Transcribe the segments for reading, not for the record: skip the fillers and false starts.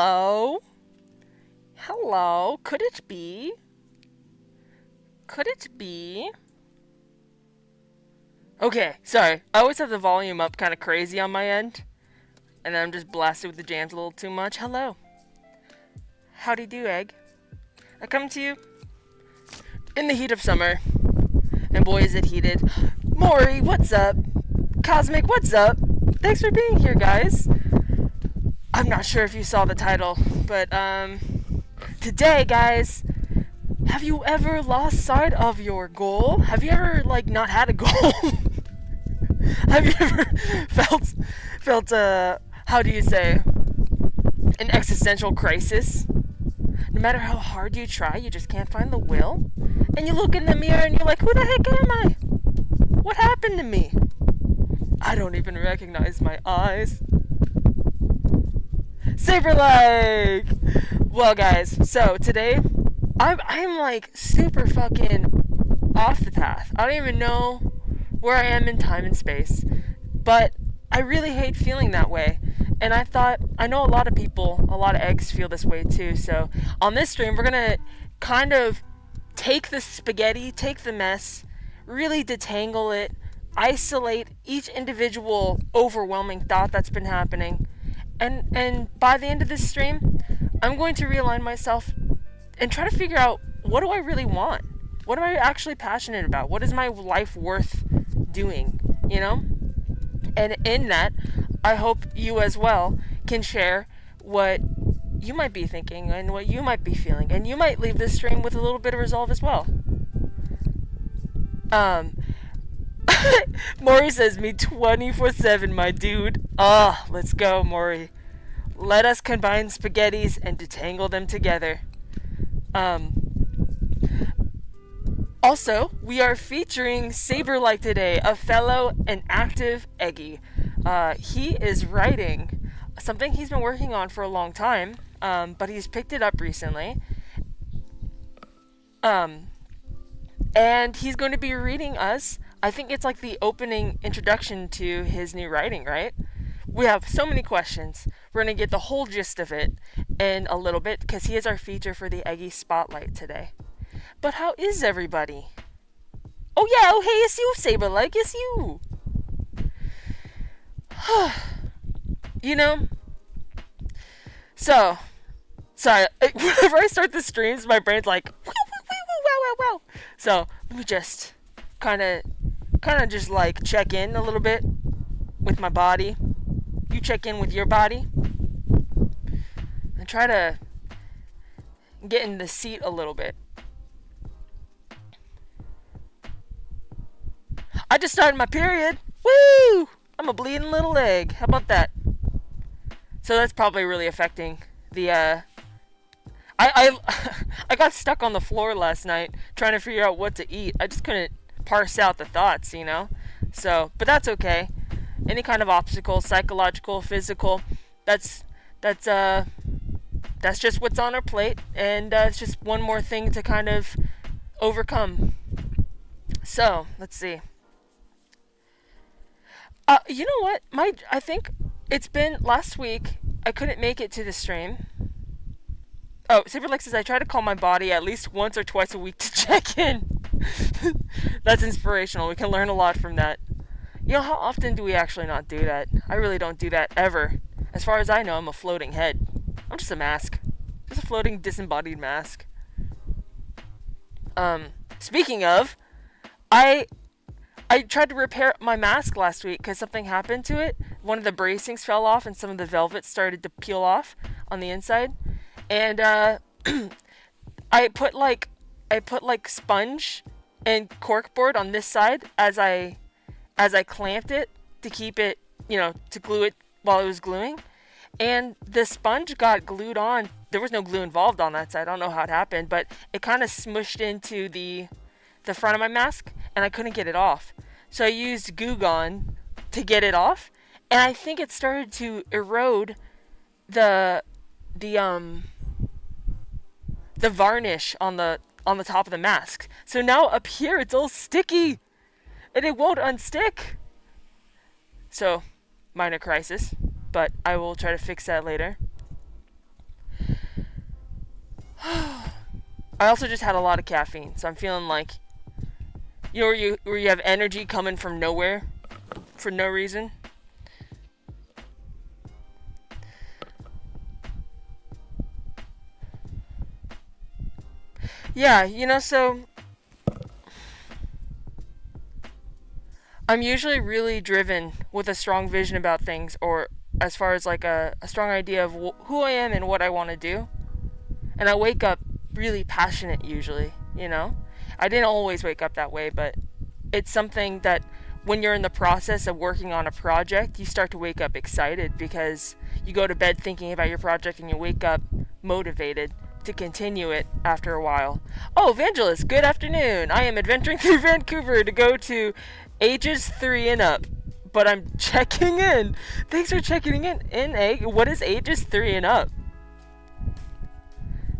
Hello? Hello? Could it be? Could it be? Okay, sorry. I always have the volume up kind of crazy on my end. And then I'm just blasted with the jams a little too much. Hello. Howdy do, egg. I come to you in the heat of summer. And boy, is it heated. Maury, what's up? Cosmic, what's up? Thanks for being here, guys. I'm not sure if you saw the title, but, today, guys, have you ever lost sight of your goal? Have you ever, not had a goal? Have you ever felt, how do you say, an existential crisis? No matter how hard you try, you just can't find the will? And you look in the mirror and you're like, who the heck am I? What happened to me? I don't even recognize my eyes. Saberlike! Well, guys, so today, I'm super fucking off the path. I don't even know where I am in time and space. But I really hate feeling that way. And I know a lot of people, a lot of eggs feel this way too. So on this stream, we're going to kind of take the spaghetti, take the mess, really detangle it, isolate each individual overwhelming thought that's been happening. And by the end of this stream, I'm going to realign myself and try to figure out, what do I really want? What am I actually passionate about? What is my life worth doing, you know? And in that, I hope you as well can share what you might be thinking and what you might be feeling. And you might leave this stream with a little bit of resolve as well. Maury says, me 24/7, my dude. Let's go, Maury. Let us combine spaghettis and detangle them together. Also, we are featuring Saberlike today, a fellow and active eggy. He is writing something he's been working on for a long time, but he's picked it up recently. And he's going to be reading us, I think it's like the opening introduction to his new writing, right? We have so many questions. We're going to get the whole gist of it in a little bit, because he is our feature for the Eggy Spotlight today. But how is everybody? Oh yeah, oh hey, it's you, Saberlike, it's you! You know? So, sorry, whenever I start the streams, my brain's like, wow, wow, wow, wow. So, let me just kind of just check in a little bit with my body. You check in with your body. And try to get in the seat a little bit. I just started my period. Woo! I'm a bleeding little egg. How about that? So that's probably really affecting the, I got stuck on the floor last night trying to figure out what to eat. I just couldn't parse out the thoughts, you know? So, but that's okay. Any kind of obstacle, psychological, physical, that's just what's on our plate, and it's just one more thing to kind of overcome. So, let's see. You know what? I think it's been last week. I couldn't make it to the stream. Oh, Saberlike says I try to call my body at least once or twice a week to check in. That's inspirational. We can learn a lot from that. You know, how often do we actually not do that? I really don't do that ever. As far as I know, I'm a floating head. I'm just a mask. Just a floating disembodied mask. Speaking of, I tried to repair my mask last week because something happened to it. One of the bracings fell off and some of the velvet started to peel off on the inside. And I put sponge and corkboard on this side as I clamped it to keep it, to glue it while it was gluing. And the sponge got glued on. There was no glue involved on that side. I don't know how it happened, but it kind of smushed into the front of my mask, and I couldn't get it off. So I used Goo Gone to get it off, and I think it started to erode the varnish on the top of the mask. So now up here it's all sticky, and it won't unstick. So, minor crisis, but I will try to fix that later. I also just had a lot of caffeine, so I'm feeling like, you know, where you have energy coming from nowhere for no reason. Yeah, you know, so I'm usually really driven with a strong vision about things, or as far as like a strong idea of who I am and what I want to do. And I wake up really passionate usually, you know? I didn't always wake up that way, but it's something that when you're in the process of working on a project, you start to wake up excited because you go to bed thinking about your project and you wake up motivated to continue it after a while. Oh, Evangelist, good afternoon. I am adventuring through Vancouver to go to ages 3 and up, but I'm checking in. Thanks for checking in, Egg. What is ages 3 and up?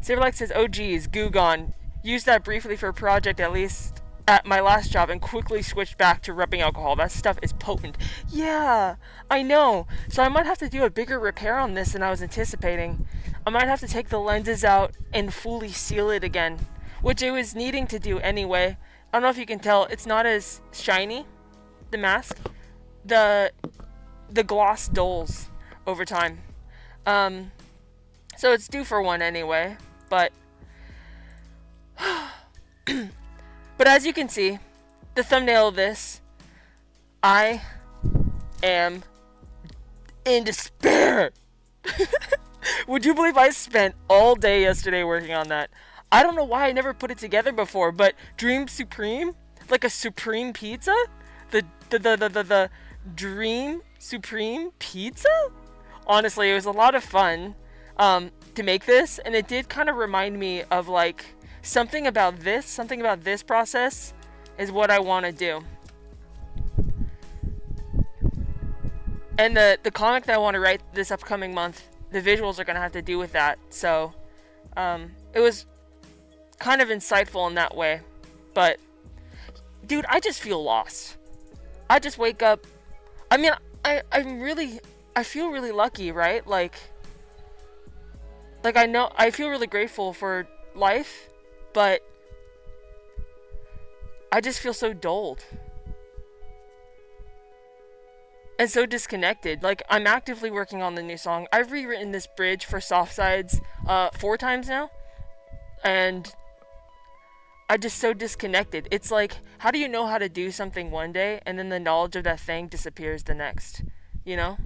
Saberlike says, oh geez, goo gone. Used that briefly for a project at least at my last job and quickly switched back to rubbing alcohol. That stuff is potent. Yeah, I know. So I might have to do a bigger repair on this than I was anticipating. I might have to take the lenses out and fully seal it again, which it was needing to do anyway. I don't know if you can tell, it's not as shiny, the mask. The gloss dulls over time. So it's due for one anyway, but but as you can see, the thumbnail of this, I am in despair. Would you believe I spent all day yesterday working on that? I don't know why I never put it together before, but Dream Supreme, like a supreme pizza, the Dream Supreme pizza. Honestly, it was a lot of fun to make this, and it did kind of remind me of like something about this process is what I want to do. And the comic that I want to write this upcoming month, the visuals are going to have to do with that. So it was kind of insightful in that way. But dude, I just feel lost. I just wake up. I mean, I feel really lucky, right? Like I know, I feel really grateful for life, but I just feel so dulled and so disconnected. Like, I'm actively working on the new song. I've rewritten this bridge for Soft Sides 4 times now, and I'm just so disconnected. It's like, how do you know how to do something one day and then the knowledge of that thing disappears the next? You know?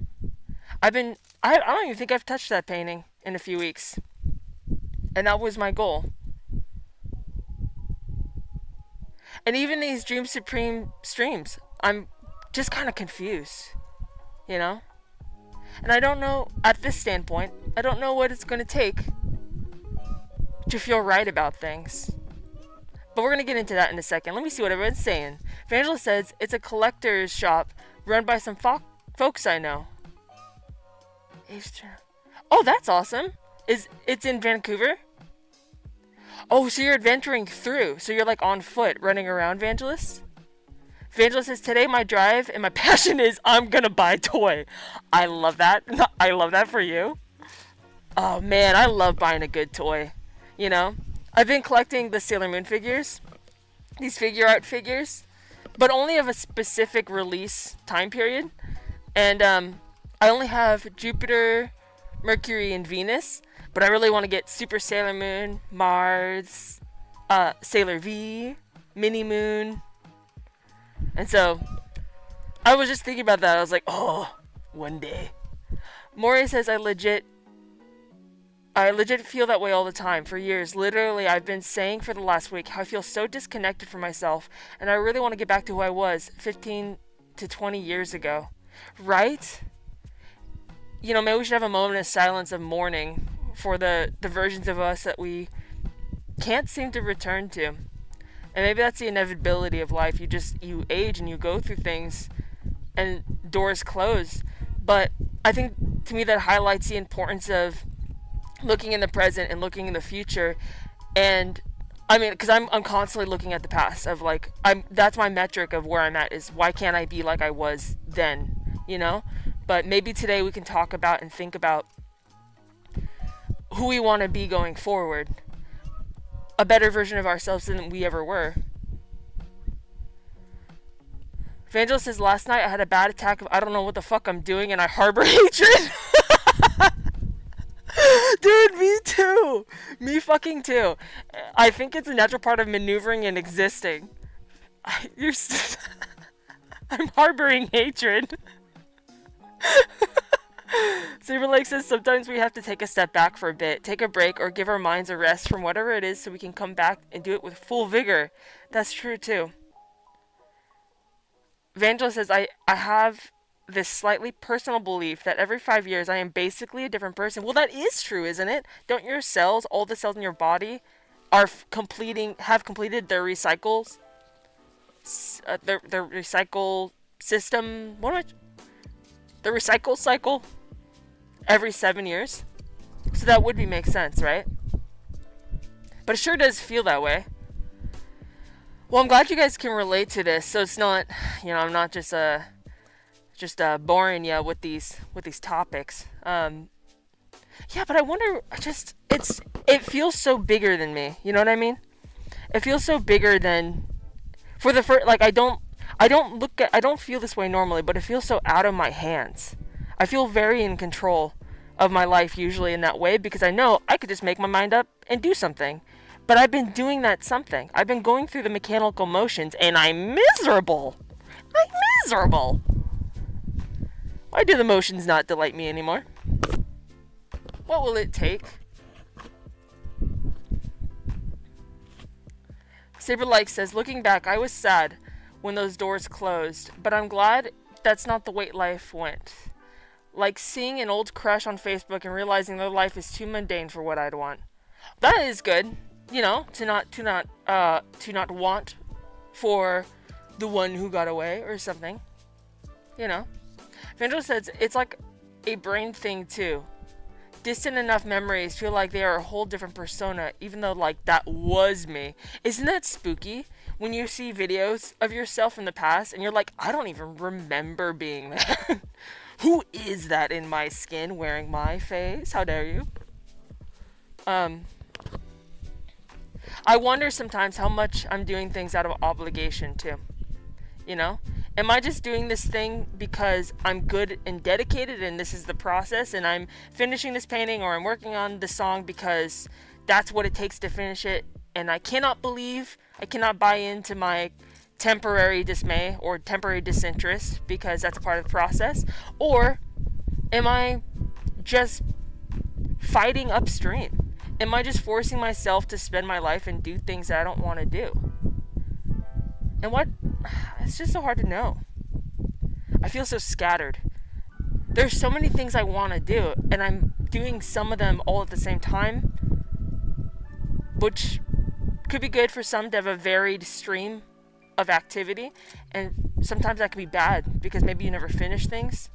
I don't even think I've touched that painting in a few weeks. And that was my goal. And even these Dream Supreme streams, I'm just kind of confused. You know? And I don't know, at this standpoint, I don't know what it's going to take to feel right about things. But we're going to get into that in a second. Let me see what everyone's saying. Vangela says, it's a collector's shop run by some folks I know. Oh, that's awesome. It's in Vancouver? Oh, so you're adventuring through. So you're like on foot running around, Vangelis? Vangelis says, today my drive and my passion is I'm gonna buy a toy. I love that. I love that for you. Oh man, I love buying a good toy. You know? I've been collecting the Sailor Moon figures. These figure art figures. But only of a specific release time period. And I only have Jupiter, Mercury, and Venus, but I really want to get Super Sailor Moon, Mars, Sailor V, Mini Moon. And so, I was just thinking about that. I was like, oh, one day. Maury says, I legit feel that way all the time. For years, literally, I've been saying for the last week how I feel so disconnected from myself, and I really want to get back to who I was 15 to 20 years ago. Right? You know, maybe we should have a moment of silence of mourning for the versions of us that we can't seem to return to. And maybe that's the inevitability of life. You age and you go through things and doors close. But I think to me that highlights the importance of looking in the present and looking in the future. And I mean, because I'm constantly looking at the past of like, that's my metric of where I'm at is why can't I be like I was then, you know? But maybe today we can talk about and think about who we want to be going forward. a better version of ourselves than we ever were. Vangela says, last night I had a bad attack of I don't know what the fuck I'm doing and I harbor hatred. Dude, me too. Me fucking too. I think it's a natural part of maneuvering and existing. I'm harboring hatred. Saberlike says sometimes we have to take a step back for a bit, take a break, or give our minds a rest from whatever it is so we can come back and do it with full vigor. That's true too. Vangela says, I have this slightly personal belief that every 5 years I am basically a different person. Well, that is true, isn't it? Don't your cells, all the cells in your body, have completed their recycles? Their recycle system? The recycle cycle? Every 7 years? So that would make sense, right? But it sure does feel that way. Well, I'm glad you guys can relate to this, so it's not, I'm not just boring you with these topics. Yeah, but I wonder, it feels so bigger than me. You know what I mean? It feels so bigger than, I don't feel this way normally, but it feels so out of my hands. I feel very in control of my life usually in that way because I know I could just make my mind up and do something. But I've been doing that something. I've been going through the mechanical motions and I'm miserable. Why do the motions not delight me anymore? What will it take? Saberlike says, looking back, I was sad when those doors closed, but I'm glad that's not the way life went. Like seeing an old crush on Facebook and realizing their life is too mundane for what I'd want. That is good. To not want for the one who got away or something. Vandal says it's like a brain thing too. Distant enough memories feel like they are a whole different persona, even though that was me. Isn't that spooky? When you see videos of yourself in the past and you're like, I don't even remember being there. Who is that in my skin wearing my face? How dare you? I wonder sometimes how much I'm doing things out of obligation too. Am I just doing this thing because I'm good and dedicated and this is the process and I'm finishing this painting or I'm working on the song because that's what it takes to finish it and I cannot buy into my temporary dismay or temporary disinterest because that's a part of the process? Or am I just fighting upstream? Am I just forcing myself to spend my life and do things that I don't want to do? And it's just so hard to know. I feel so scattered. There's so many things I want to do, and I'm doing some of them all at the same time, which could be good for some to have a varied stream of activity, and sometimes that can be bad because maybe you never finish things.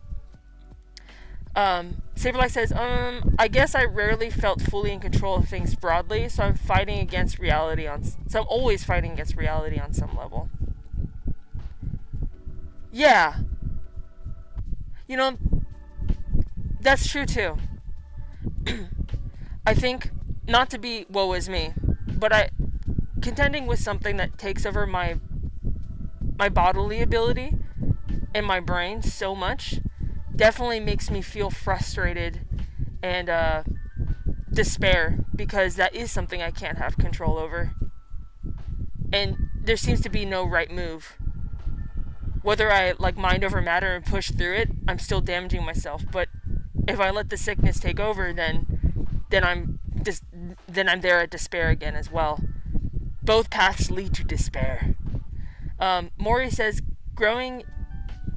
Saberlike says, I guess I rarely felt fully in control of things broadly, so I'm always fighting against reality on some level. Yeah. That's true too. I think, not to be woe is me, but contending with something that takes over my bodily ability and my brain so much definitely makes me feel frustrated and despair because that is something I can't have control over. And there seems to be no right move. Whether I mind over matter and push through it, I'm still damaging myself. But if I let the sickness take over, then I'm there at despair again as well. Both paths lead to despair. Maury says, growing,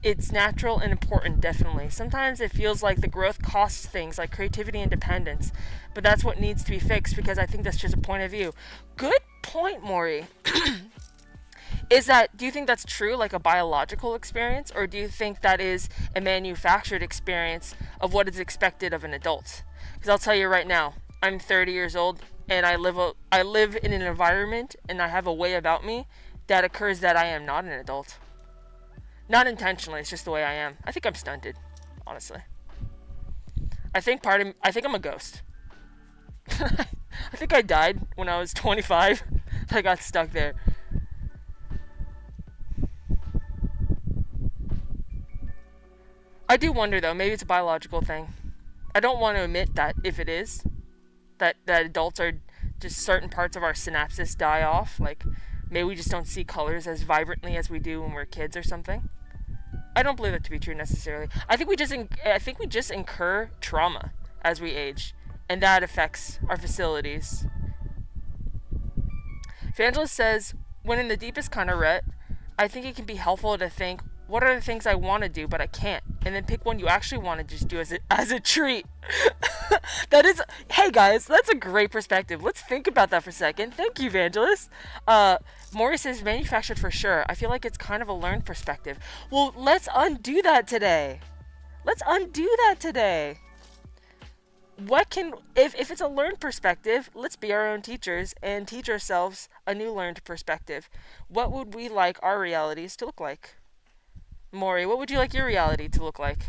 it's natural and important, definitely. Sometimes it feels like the growth costs things like creativity and independence, but that's what needs to be fixed because I think that's just a point of view. Good point, Maury. Do you think that's true, like a biological experience, or do you think that is a manufactured experience of what is expected of an adult? Because I'll tell you right now, I'm 30 years old, and I live in an environment, and I have a way about me that occurs that I am not an adult. Not intentionally, it's just the way I am. I think I'm stunted, honestly. I think I'm a ghost. I think I died when I was 25. I got stuck there. I do wonder though, maybe it's a biological thing. I don't want to admit that if it is, that adults are just certain parts of our synapses die off. Like maybe we just don't see colors as vibrantly as we do when we're kids or something. I don't believe that to be true necessarily. I think we just incur trauma as we age, and that affects our facilities. Evangelist says, when in the deepest kind of rut, I think it can be helpful to think, what are the things I want to do but I can't? And then pick one you actually want to just do as a treat. That is, hey guys, that's a great perspective. Let's think about that for a second. Thank you, Evangelist. Maury says, manufactured for sure. I feel like it's kind of a learned perspective. Well, let's undo that today. If it's a learned perspective, let's be our own teachers and teach ourselves a new learned perspective. What would we like our realities to look like? Maury, what would you like your reality to look like?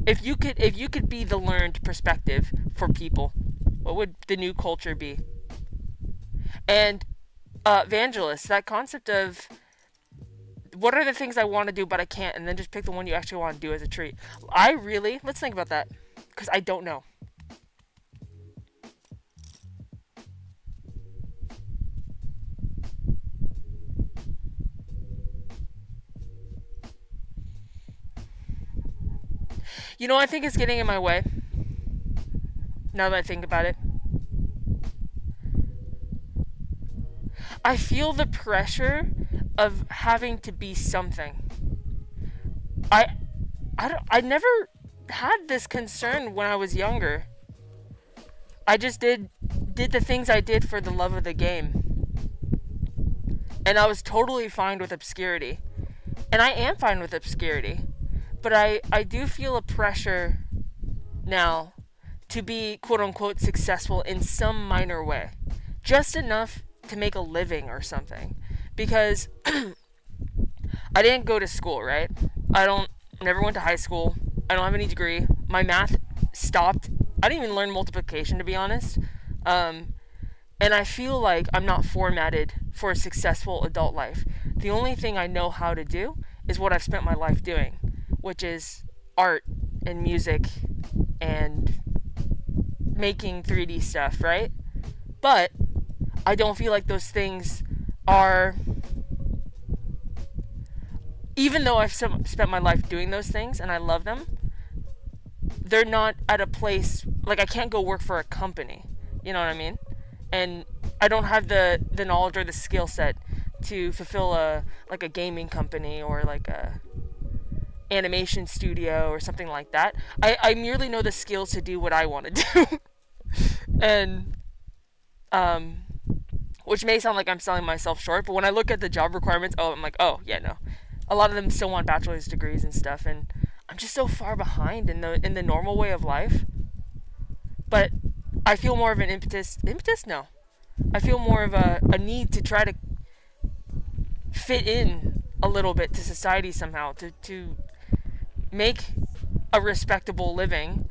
If you could be the learned perspective for people, what would the new culture be? And Evangelist, that concept of what are the things I want to do but I can't, and then just pick the one you actually want to do as a treat. Let's think about that, because I don't know. You know, I think it's getting in my way. Now that I think about it, I feel the pressure of having to be something. I never had this concern when I was younger. I just did the things I did for the love of the game. And I was totally fine with obscurity. And I am fine with obscurity. But I do feel a pressure now to be quote-unquote successful in some minor way. Just enough to make a living or something. Because I didn't go to school, right? Never went to high school. I don't have any degree. My math stopped. I didn't even learn multiplication, to be honest. And I feel like I'm not formatted for a successful adult life. The only thing I know how to do is what I've spent my life doing, which is art and music and making 3D stuff, right? But I don't feel like those things are, even though I've spent my life doing those things and I love them, they're not at a place, like I can't go work for a company, you know what I mean? And I don't have the knowledge or the skill set to fulfill a gaming company or like a animation studio or something like that. I merely know the skills to do what I want to do. And which may sound like I'm selling myself short, but when I look at the job requirements, I'm like, oh yeah, no. A lot of them still want bachelor's degrees and stuff, and I'm just so far behind in the normal way of life. But I feel more of an impetus, no. I feel more of a need to try to fit in a little bit to society somehow, to make a respectable living,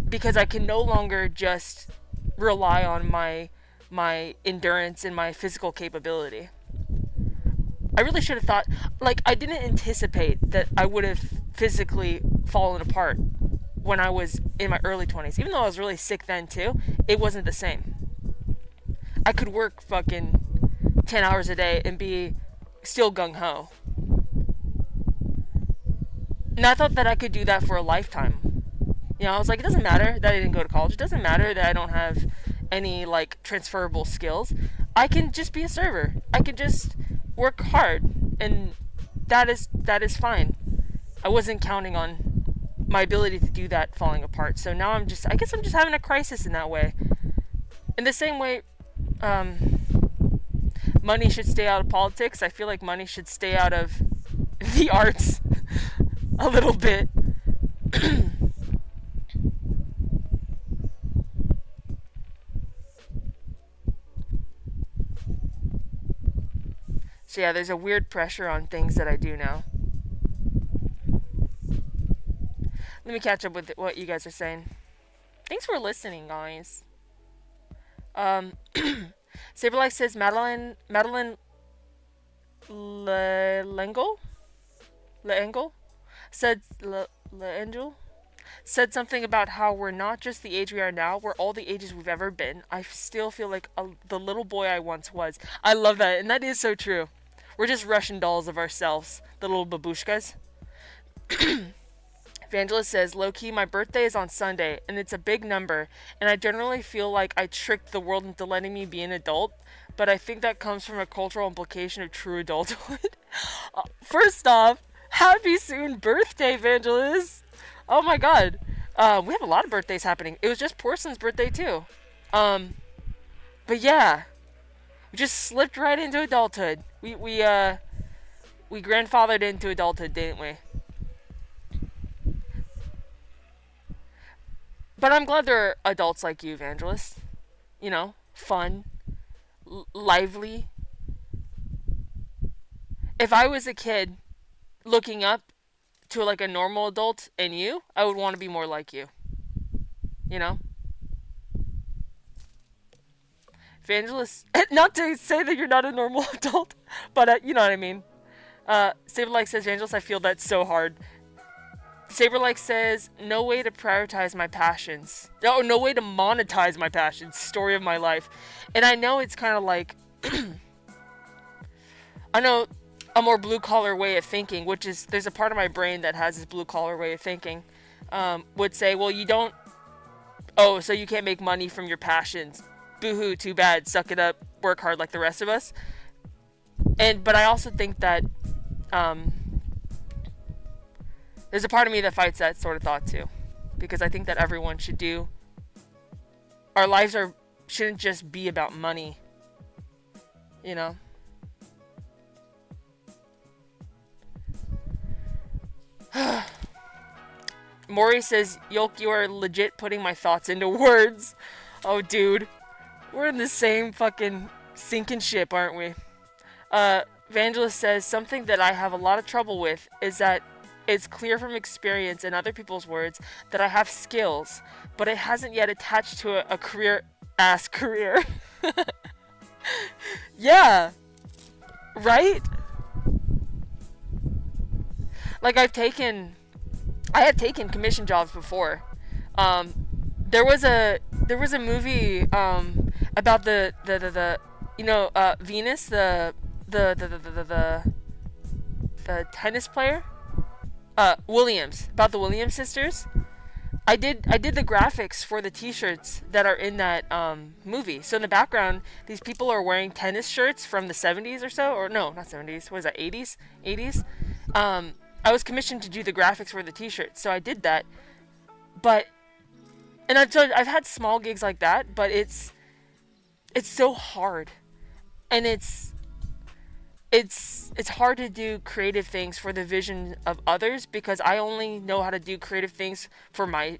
because I can no longer just rely on my endurance and my physical capability. I really should have thought, like, I didn't anticipate that I would have physically fallen apart when I was in my early 20s. Even though I was really sick then too, it wasn't the same. I could work fucking 10 hours a day and be still gung-ho. And I thought that I could do that for a lifetime. You know, I was like, it doesn't matter that I didn't go to college. It doesn't matter that I don't have any, like, transferable skills. I can just be a server. I can just work hard. And that is fine. I wasn't counting on my ability to do that falling apart. So now I guess I'm just having a crisis in that way. In the same way, money should stay out of politics. I feel like money should stay out of the arts a little bit. So yeah, there's a weird pressure on things that I do now. Let me catch up with what you guys are saying. Thanks for listening, guys. Um, Saberlike says Madeline L'Engel L'Engel said L'Engel said something about how we're not just the age we are now, we're all the ages we've ever been. I still feel like the little boy I once was. I love that, and that is so true. We're just Russian dolls of ourselves, the little babushkas. Evangelist says, low key, my birthday is on Sunday, and it's a big number, and I generally feel like I tricked the world into letting me be an adult, but I think that comes from a cultural implication of true adulthood. First off, happy soon birthday, Evangelist! Oh my god. We have a lot of birthdays happening. It was just Porcelain's birthday, too. Um, but yeah, we just slipped right into adulthood. We grandfathered into adulthood, didn't we? But I'm glad there are adults like you, Evangelist. You know, fun, lively. If I was a kid looking up to like a normal adult and you, I would want to be more like you. You know? Evangelist, not to say that you're not a normal adult, but you know what I mean. Saberlike says, Evangelist, I feel that's so hard. Saberlike says, no way to prioritize my passions. No way to monetize my passions. Story of my life. And I know it's kind of like, I know a more blue collar way of thinking, which is, there's a part of my brain that has this blue collar way of thinking, would say, well, you don't, oh, so you can't make money from your passions. Boo-hoo, too bad, suck it up, work hard like the rest of us. But I also think that, there's a part of me that fights that sort of thought too, because I think that everyone should do. Our lives shouldn't just be about money, you know. Maury says, Yolk, you are legit putting my thoughts into words. Oh, dude, we're in the same fucking sinking ship, aren't we? Evangelist says, something that I have a lot of trouble with is that it's clear from experience and other people's words that I have skills, but it hasn't yet attached to a career-ass career. Yeah. Right? Like, I have taken commission jobs before. There was a movie, about the you know, Venus, the tennis player? Williams, about the Williams sisters. I did the graphics for the t-shirts that are in that movie. So in the background, these people are wearing tennis shirts from the 70s or so, or no, not 70s. What is that? 80s? 80s? I was commissioned to do the graphics for the t-shirts, so I did that. But I've had small gigs like that, but it's so hard. And it's hard to do creative things for the vision of others, because I only know how to do creative things for my,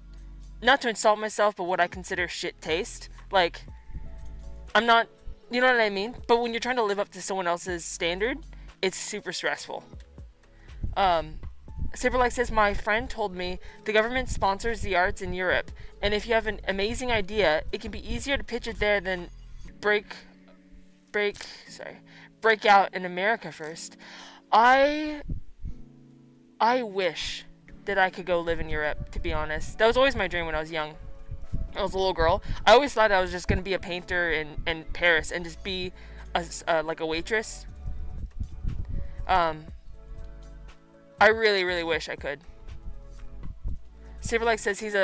not to insult myself, but what I consider shit taste. Like, I'm not, you know what I mean? But when you're trying to live up to someone else's standard, it's super stressful. Saberlike says, my friend told me the government sponsors the arts in Europe, and if you have an amazing idea, it can be easier to pitch it there than break out in America first. I wish that I could go live in Europe, to be honest. That was always my dream when I was young. I was a little girl. I always thought I was just going to be a painter in Paris and just be like a waitress. I really, really wish I could. Saberlike says he's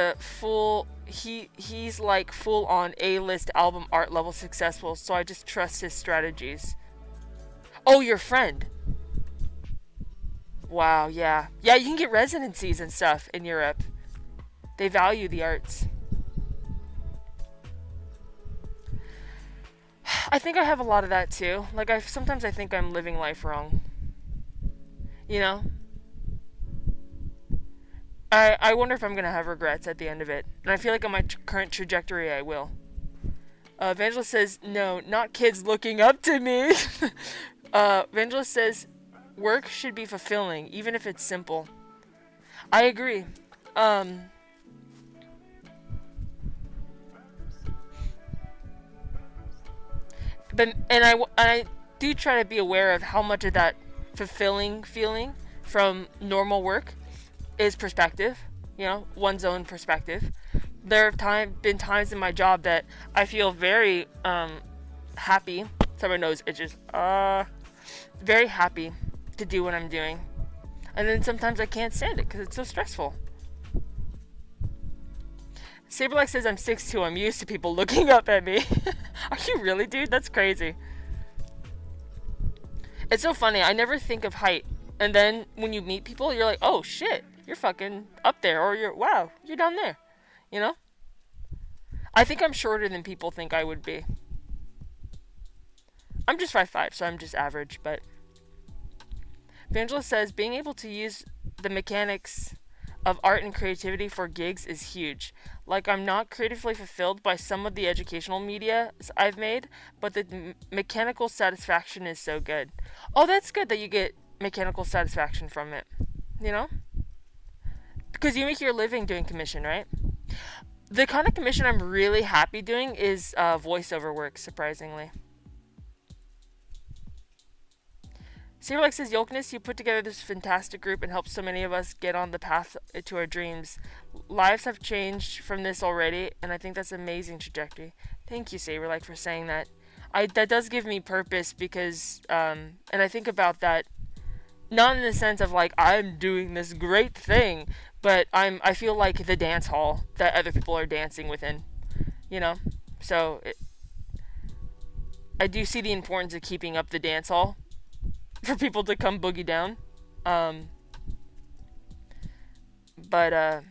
like full on A-list album art level successful, so I just trust his strategies. Oh, your friend. Wow, yeah. Yeah, you can get residencies and stuff in Europe. They value the arts. I think I have a lot of that too. Like, sometimes I think I'm living life wrong. You know? I wonder if I'm going to have regrets at the end of it. And I feel like on my current trajectory, I will. Evangelist says, no, not kids looking up to me. Evangelist says, work should be fulfilling, even if it's simple. I agree. but I do try to be aware of how much of that fulfilling feeling from normal work is perspective, one's own perspective. There have been times in my job that I feel very happy. Someone knows it's just very happy to do what I'm doing, and then sometimes I can't stand it because it's so stressful. Saberlike says I'm 6'2". I'm used to people looking up at me. Are you really, dude? That's crazy. It's so funny. I never think of height, and then when you meet people, you're like, oh shit, you're fucking up there, or wow, you're down there. I think I'm shorter than people think I would be. I'm just 5'5", so I'm just average, but... Evangelist says, being able to use the mechanics of art and creativity for gigs is huge. Like, I'm not creatively fulfilled by some of the educational media I've made, but the mechanical satisfaction is so good. Oh, that's good that you get mechanical satisfaction from it. Because you make your living doing commission, right? The kind of commission I'm really happy doing is voiceover work, surprisingly. Saberlike says, Yolkness, you put together this fantastic group and helped so many of us get on the path to our dreams. Lives have changed from this already, and I think that's an amazing trajectory. Thank you, Saberlike, for saying that. That does give me purpose because, and I think about that, not in the sense of like, I'm doing this great thing, but I feel like the dance hall that other people are dancing within, So, I do see the importance of keeping up the dance hall for people to come boogie down. But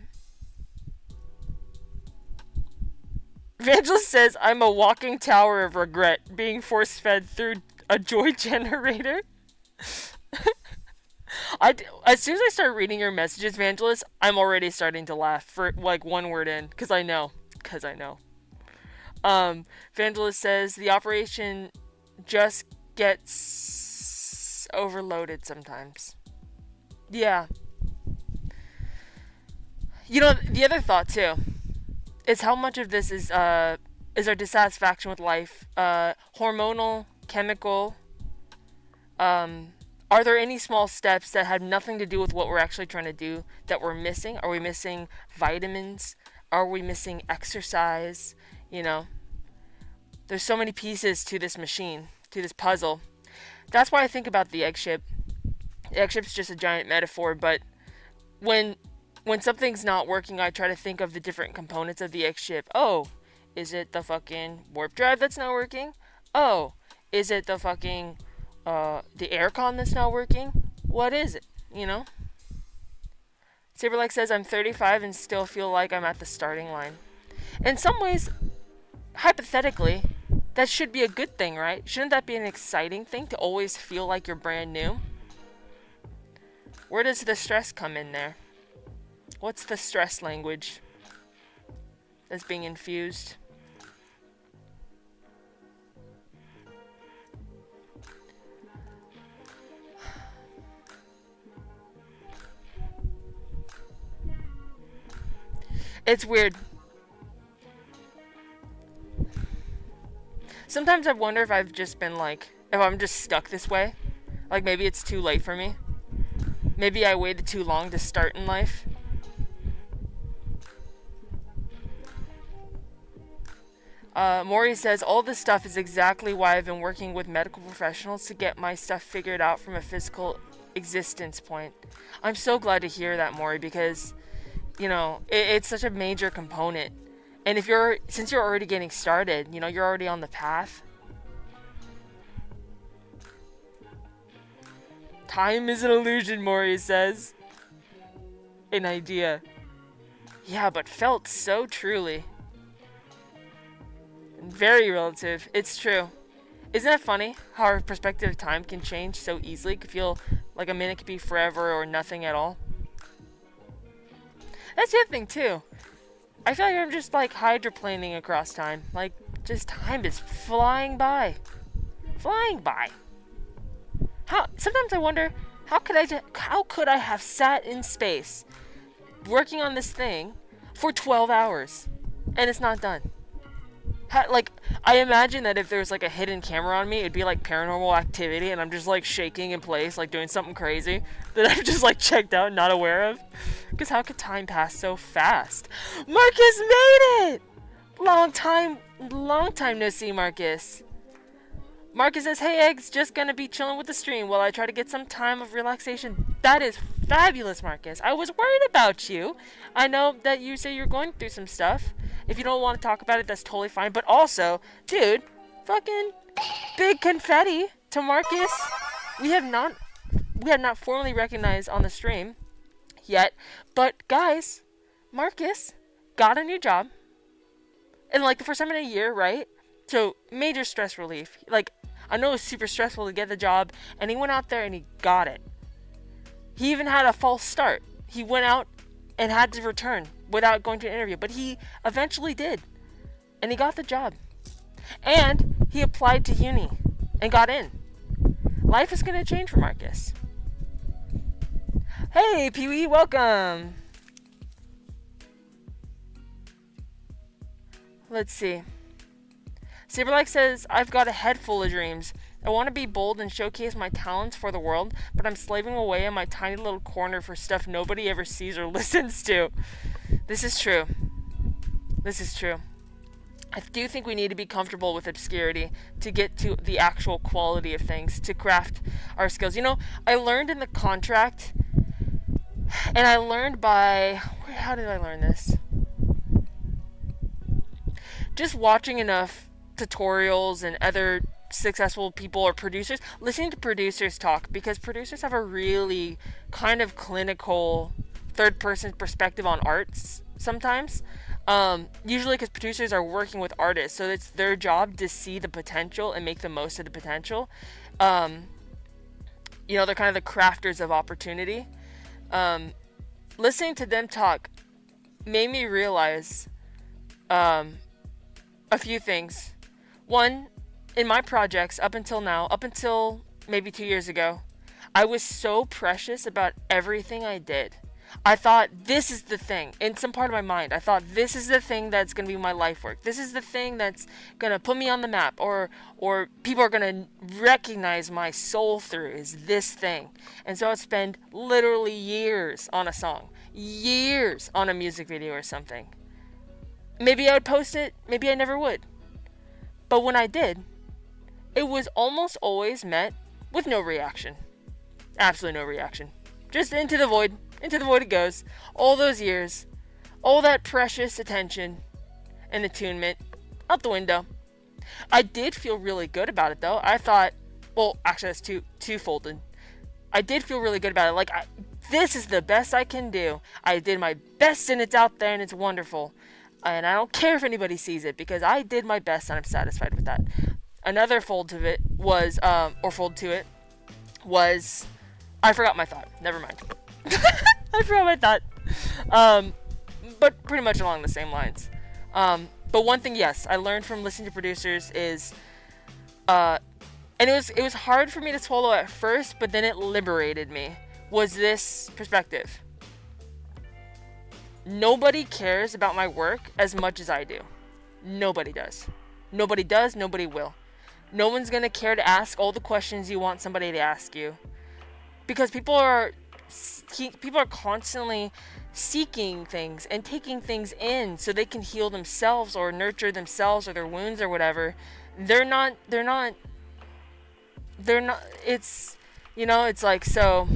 Evangelist says, I'm a walking tower of regret being force-fed through a joy generator. As soon as I start reading your messages, Evangelist, I'm already starting to laugh for like one word in, because I know. Evangelist says, the operation just gets overloaded sometimes. Yeah. The other thought too is how much of this is our dissatisfaction with life, hormonal, chemical. Are there any small steps that have nothing to do with what we're actually trying to do that we're missing? Are we missing vitamins? Are we missing exercise? There's so many pieces to this machine, to this puzzle. That's why I think about the egg ship. The egg ship's just a giant metaphor, but when something's not working, I try to think of the different components of the egg ship. Oh, is it the fucking warp drive that's not working? Oh, is it the fucking the aircon that's not working? What is it? Saberlike says, I'm 35 and still feel like I'm at the starting line. In some ways, hypothetically, that should be a good thing, right? Shouldn't that be an exciting thing to always feel like you're brand new? Where does the stress come in there? What's the stress language that's being infused? It's weird. Sometimes I wonder if I've just been like, if I'm just stuck this way. Like maybe it's too late for me. Maybe I waited too long to start in life. Maury says, all this stuff is exactly why I've been working with medical professionals to get my stuff figured out from a physical existence point. I'm so glad to hear that, Maury, because, it's such a major component. And since you're already getting started, you're already on the path. Time is an illusion, Maury says. An idea. Yeah, but felt so truly. Very relative. It's true. Isn't that funny? How our perspective of time can change so easily. It could feel like a minute could be forever or nothing at all. That's the other thing, too. I feel like I'm just, hydroplaning across time. Just time is flying by. Flying by. Sometimes I wonder, how could I have sat in space working on this thing for 12 hours and it's not done? Like, I imagine that if there's like a hidden camera on me, it'd be like Paranormal Activity, and I'm just like shaking in place, like doing something crazy that I've just like checked out and not aware of. Because how could time pass so fast? Marcus made it! Long time no see, Marcus. Marcus says, hey, Eggs, just gonna be chilling with the stream while I try to get some time of relaxation. That is fabulous, Marcus. I was worried about you. I know that you say you're going through some stuff. If you don't want to talk about it, that's totally fine. But also, dude, fucking big confetti to Marcus. We have not formally recognized on the stream yet. But guys, Marcus got a new job. And like the first time in a year, right? So major stress relief. Like, I know it was super stressful to get the job, and he went out there and he got it. He even had a false start. He went out and had to return without going to an interview, but he eventually did. And he got the job. And he applied to uni and got in. Life is going to change for Marcus. Hey, Pee-wee, welcome. Let's see. Saberlike says, I've got a head full of dreams. I want to be bold and showcase my talents for the world, but I'm slaving away in my tiny little corner for stuff nobody ever sees or listens to. This is true. This is true. I do think we need to be comfortable with obscurity to get to the actual quality of things, to craft our skills. You know, I learned in the contract, and I learned by... How did I learn this? Just watching enough tutorials and other successful people or producers, listening to producers talk, because producers have a really kind of clinical third-person perspective on arts sometimes. Usually because producers are working with artists, so it's their job to see the potential and make the most of the potential. You know, they're kind of the crafters of opportunity. Listening to them talk made me realize a few things. One, in my projects up until now, up until maybe 2 years ago, I was so precious about everything I did. I thought, this is the thing. In some part of my mind, I thought, this is the thing that's going to be my life work. This is the thing that's going to put me on the map, or people are going to recognize my soul through, is this thing. And so I'd spend literally years on a song, years on a music video or something. Maybe I would post it, maybe I never would. But when I did, it was almost always met with no reaction. Absolutely no reaction. Just into the void. Into the void it goes. All those years, all that precious attention and attunement, out the window. I did feel really good about it though. I thought, well, actually that's two-folded. I did feel really good about it. Like, this is the best I can do. I did my best and it's out there and it's wonderful. And I don't care if anybody sees it, because I did my best and I'm satisfied with that. Another fold to it was, I forgot my thought. Never mind. I forgot my thought. But pretty much along the same lines. But one thing, yes, I learned from listening to producers is, and it was hard for me to swallow at first, but then it liberated me, was this perspective. Nobody cares about my work as much as I do. Nobody does. Nobody does, nobody will. No one's gonna care to ask all the questions you want somebody to ask you. Because people are constantly seeking things and taking things in so they can heal themselves or nurture themselves or their wounds or whatever. They're not, it's, you know, it's like, so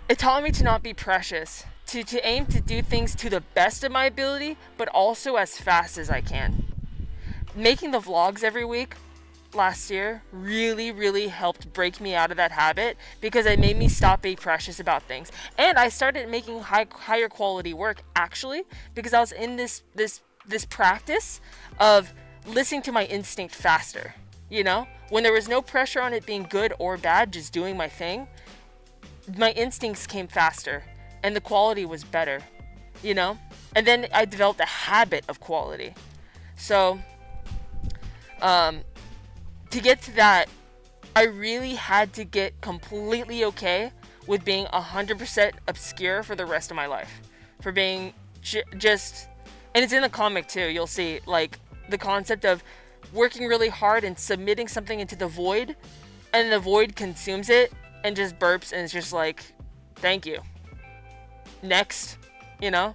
it taught me to not be precious, to aim to do things to the best of my ability, but also as fast as I can. Making the vlogs every week last year really helped break me out of that habit, because it made me stop being precious about things. And I started making higher quality work, actually, because I was in this practice of listening to my instinct faster, you know? When there was no pressure on it being good or bad, just doing my thing, my instincts came faster and the quality was better, you know? And then I developed a habit of quality. So, to get to that, I really had to get completely okay with being 100% obscure for the rest of my life. For being just And it's in the comic too. You'll see, like, the concept of working really hard and submitting something into the void, and the void consumes it and just burps, and it's just like, thank you. Next, you know?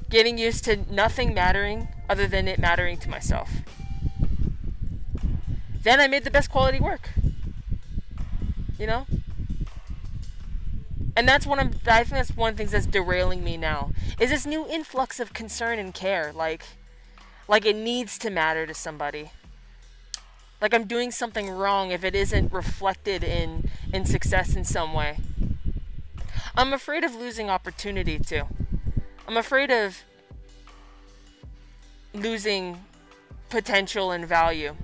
Getting used to nothing mattering other than it mattering to myself. Then I made the best quality work. You know? And that's I think that's one of the things that's derailing me now. Is this new influx of concern and care. Like it needs to matter to somebody. Like I'm doing something wrong if it isn't reflected in success in some way. I'm afraid of losing opportunity too. I'm afraid of losing potential and value.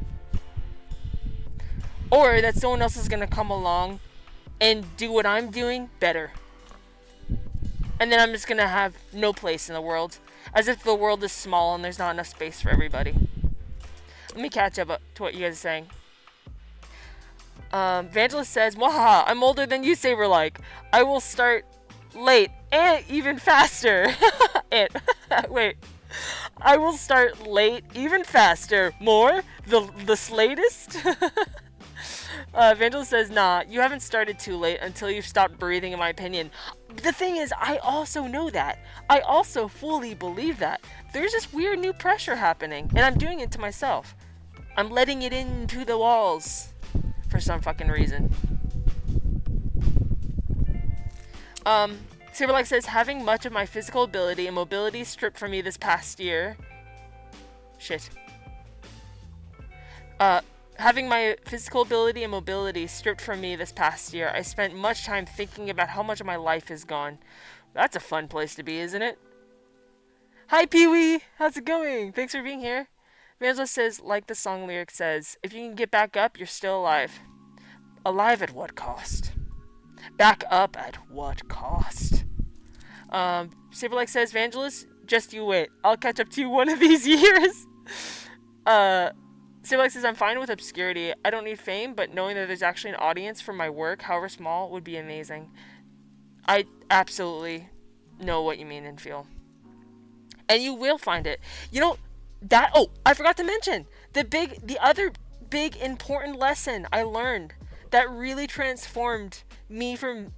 Or that someone else is going to come along and do what I'm doing better. And then I'm just going to have no place in the world. As if the world is small and there's not enough space for everybody. Let me catch up to what you guys are saying. Evangelist says, "Wahaha, I'm older than you, Saberlike. I will start late and even faster." Wait. I will start late even faster. More? The slatest? Evangelist says, "Nah, you haven't started too late until you've stopped breathing, in my opinion." The thing is, I also know that. I also fully believe that. There's this weird new pressure happening, and I'm doing it to myself. I'm letting it into the walls for some fucking reason. Saberlike says, "Having much of my physical ability and mobility stripped from me this past year." Shit. Having my physical ability and mobility stripped from me this past year, I spent much time thinking about how much of my life is gone. That's a fun place to be, isn't it? Hi, Pee-wee! How's it going? Thanks for being here. Evangelist says, like the song lyric says, "If you can get back up, you're still alive." Alive at what cost? Back up at what cost? Saberlike says, "Evangelist, just you wait. I'll catch up to you one of these years." Saberlike says, "I'm fine with obscurity. I don't need fame, but knowing that there's actually an audience for my work, however small, would be amazing." I absolutely know what you mean and feel. And you will find it. You know, I forgot to mention, the other big important lesson I learned that really transformed me from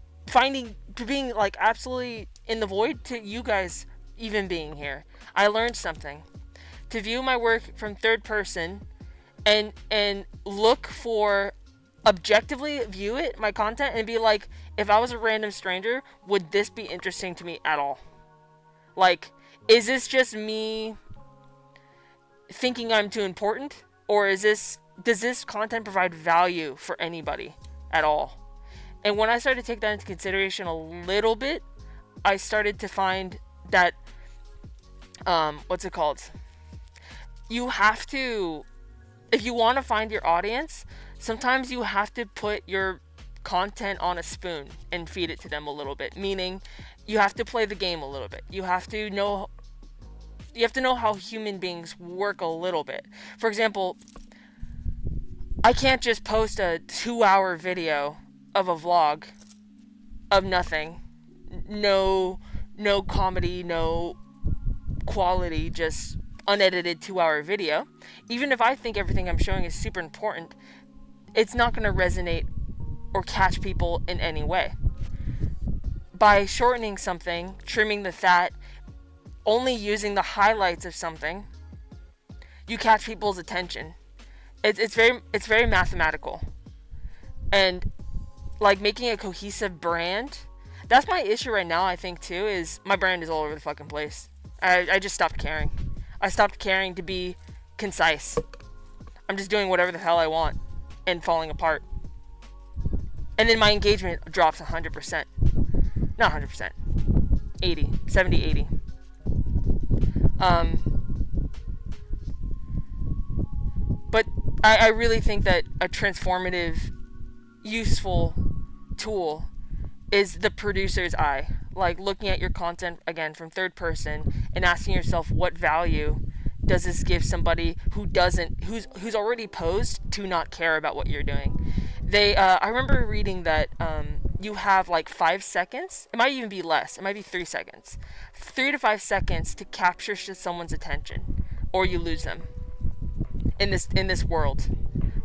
being like absolutely in the void to you guys even being here. I learned something. To view my work from third person and look for, objectively view it, my content, and be like, if I was a random stranger, would this be interesting to me at all? Like, is this just me thinking I'm too important? Or does this content provide value for anybody at all? And when I started to take that into consideration a little bit, I started to find that, what's it called? You have to, if you want to find your audience, sometimes you have to put your content on a spoon and feed it to them a little bit. Meaning, you have to play the game a little bit. You have to know how human beings work a little bit. For example, I can't just post a 2-hour video of a vlog of nothing. No comedy, no quality, just unedited 2-hour video. Even if I think everything I'm showing is super important, it's not going to resonate or catch people in any way. By shortening something, trimming the fat, only using the highlights of something, you catch people's attention. It's very mathematical. And like making a cohesive brand, that's my issue right now, I think too, is my brand is all over the fucking place. I just stopped caring. I stopped caring to be concise. I'm just doing whatever the hell I want and falling apart. And then my engagement drops 100%. Not 100%. 70, 80. But I really think that a transformative, useful tool is the producer's eye. Like looking at your content again from third person and asking yourself, what value does this give somebody who's already posed to not care about what you're doing? I remember reading that you have like 5 seconds. It might even be less. It might be 3 seconds. 3 to 5 seconds to capture someone's attention, or you lose them in this world,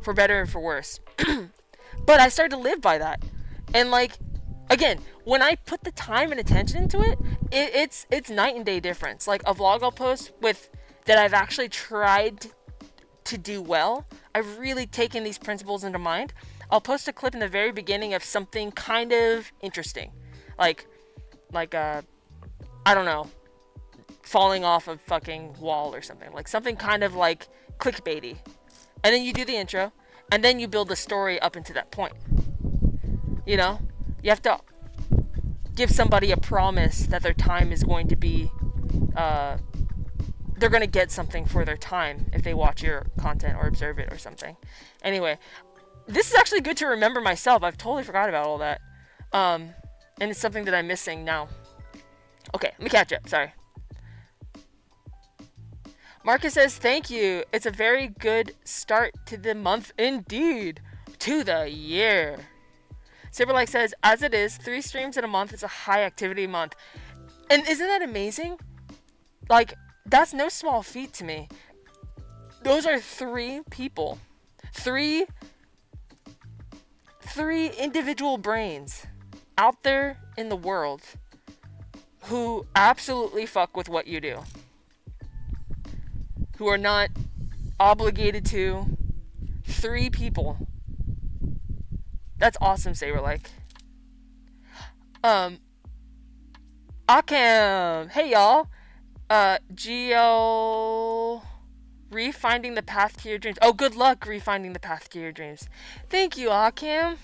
for better and for worse. But I started to live by that. And like, again, when I put the time and attention into it, it's night and day difference. Like a vlog I'll post with that I've actually tried to do well. I've really taken these principles into mind. I'll post a clip in the very beginning of something kind of interesting, like I don't know, falling off a fucking wall or something, like something kind of like clickbaity, and then you do the intro, and then you build the story up into that point. You know, you have to give somebody a promise that their time is going to be, they're going to get something for their time if they watch your content or observe it or something. Anyway, this is actually good to remember myself. I've totally forgot about all that. And it's something that I'm missing now. Okay, let me catch up. Sorry. Marcus says, thank you. It's a very good start to the month indeed. To the year. Saberlike says, as it is, 3 streams in a month is a high activity month. And isn't that amazing? Like, that's no small feat to me. Those are 3 people. 3 individual brains out there in the world who absolutely fuck with what you do. Who are not obligated to. 3 people. That's awesome, Saberlike. Akam. Hey, y'all. Geo... Refinding the path to your dreams. Oh, good luck refinding the path to your dreams. Thank you, Akam.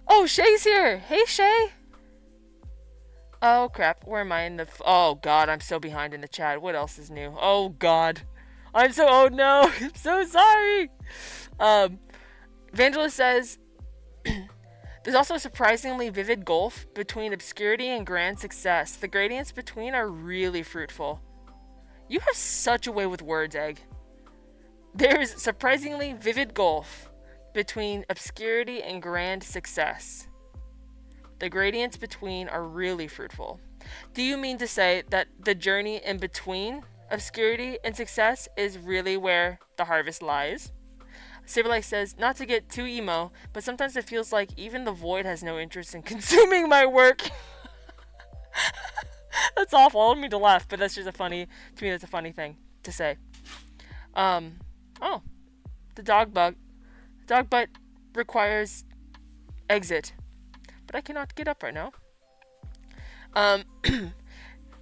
Oh, Shay's here. Hey, Shay. Oh, crap. Where am I in the... Oh, God. I'm so behind in the chat. What else is new? Oh, God. I'm so... Oh, no. I'm so sorry. Evangelist says... There's also a surprisingly vivid gulf between obscurity and grand success. The gradients between are really fruitful. You have such a way with words, Egg. There's surprisingly vivid gulf between obscurity and grand success. The gradients between are really fruitful. Do you mean to say that the journey in between obscurity and success is really where the harvest lies? Saberlike says, not to get too emo, but sometimes it feels like even the void has no interest in consuming my work. That's awful. I don't mean to laugh, but that's just to me, that's a funny thing to say. Oh, the dog butt requires exit, but I cannot get up right now.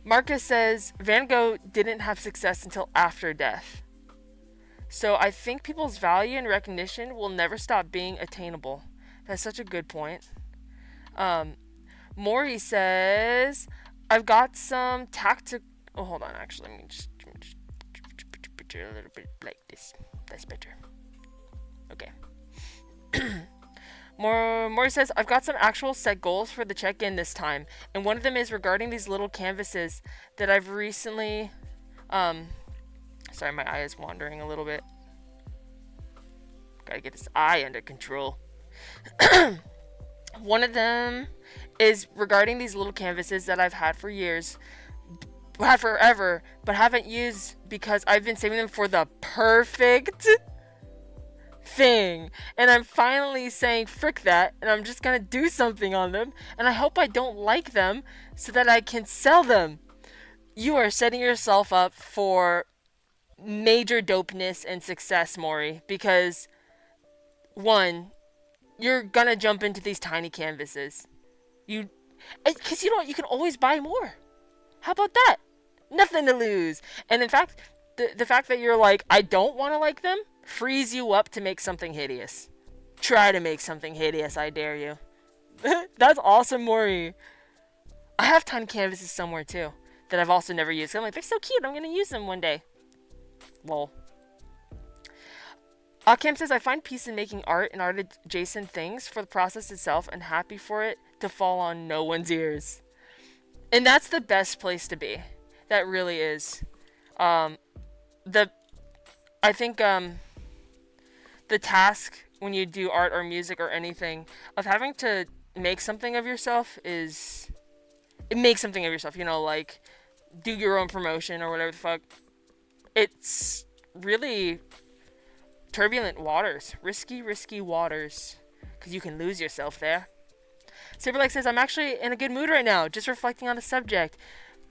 Marcus says, Van Gogh didn't have success until after death. So I think people's value and recognition will never stop being attainable. That's such a good point. Maury says, I've got some tactical... Oh, hold on. Actually, let me just picture a little bit like this. That's better. Okay. Maury says, I've got some actual set goals for the check-in this time. And one of them is regarding these little canvases that I've recently... Sorry, my eye is wandering a little bit. Gotta get this eye under control. One of them is regarding these little canvases that I've had for years, had forever, but haven't used because I've been saving them for the perfect thing. And I'm finally saying, frick that, and I'm just gonna do something on them. And I hope I don't like them so that I can sell them. You are setting yourself up for major dopeness and success, Maury, because one, you're gonna jump into these tiny canvases. Because you can always buy more. How about that? Nothing to lose. And in fact, the fact that you're like, I don't want to like them, frees you up to make something hideous. Try to make something hideous, I dare you. That's awesome, Maury. I have tiny canvases somewhere too that I've also never used. I'm like, they're so cute, I'm gonna use them one day. Lol. Cam says, I find peace in making art and art adjacent things for the process itself and happy for it to fall on no one's ears. And that's the best place to be. That really is. I think the task when you do art or music or anything, of having to make something of yourself is, it makes something of yourself, you know, like do your own promotion or whatever the fuck. It's really turbulent waters, risky waters, because you can lose yourself there. Saberlike says, I'm actually in a good mood right now, just reflecting on the subject.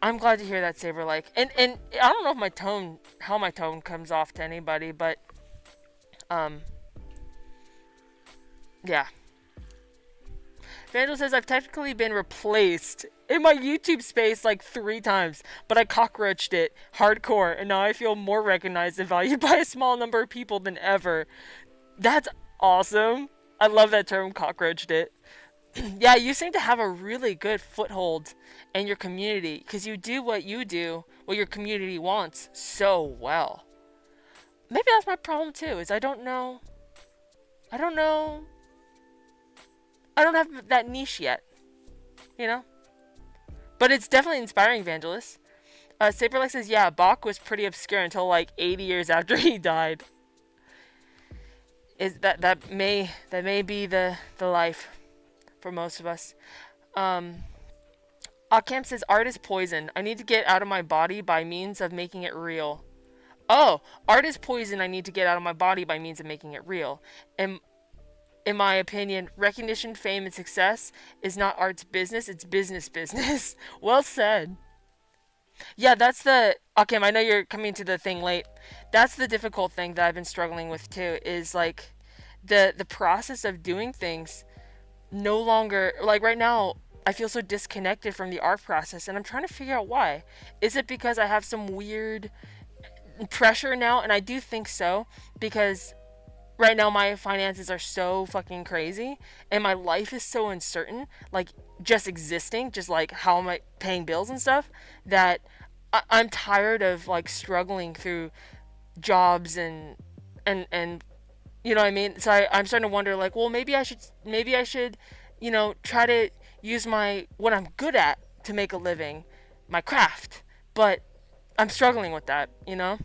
I'm glad to hear that, Saberlike. And I don't know if how my tone comes off to anybody, but yeah. Vandal says, I've technically been replaced in my YouTube space like 3 times, but I cockroached it hardcore, and now I feel more recognized and valued by a small number of people than ever. That's awesome. I love that term, cockroached it. Yeah, you seem to have a really good foothold in your community, because you do what your community wants so well. Maybe that's my problem too, is I don't have that niche yet, you know? But it's definitely inspiring, Evangelist. Saberlike says, yeah, Bach was pretty obscure until like 80 years after he died. Is that may be the life for most of us. Camp says, art is poison. I need to get out of my body by means of making it real. Oh, art is poison. I need to get out of my body by means of making it real. And in my opinion, recognition, fame, and success is not art's business, it's business. Well said. Yeah, that's the... Okay, I know you're coming to the thing late. That's the difficult thing that I've been struggling with too, is like the process of doing things no longer... Like right now, I feel so disconnected from the art process, and I'm trying to figure out why. Is it because I have some weird pressure now? And I do think so, because... right now my finances are so fucking crazy and my life is so uncertain, like just existing, just like how am I paying bills and stuff, that I'm tired of like struggling through jobs and you know what I mean? So I'm starting to wonder like, well, maybe I should, you know, try to use what I'm good at to make a living, my craft. But I'm struggling with that, you know?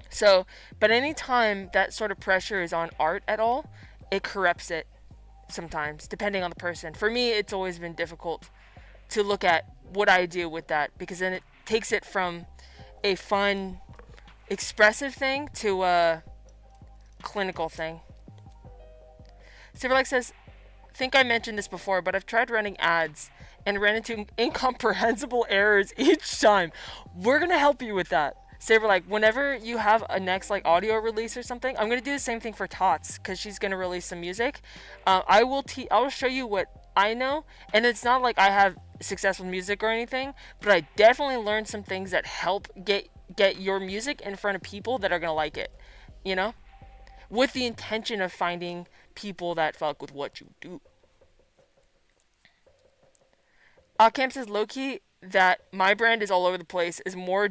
So, but anytime that sort of pressure is on art at all, it corrupts it sometimes, depending on the person. For me, it's always been difficult to look at what I do with that, because then it takes it from a fun, expressive thing to a clinical thing. Silverlake says, think I mentioned this before, but I've tried running ads and ran into incomprehensible errors each time. We're going to help you with that. Saberlike, whenever you have a next like audio release or something, I'm gonna do the same thing for Tots, because she's gonna release some music. I will show you what I know, and it's not like I have success with music or anything, but I definitely learned some things that help get your music in front of people that are gonna like it, you know, with the intention of finding people that fuck with what you do. Cam says, low-key, that my brand is all over the place is more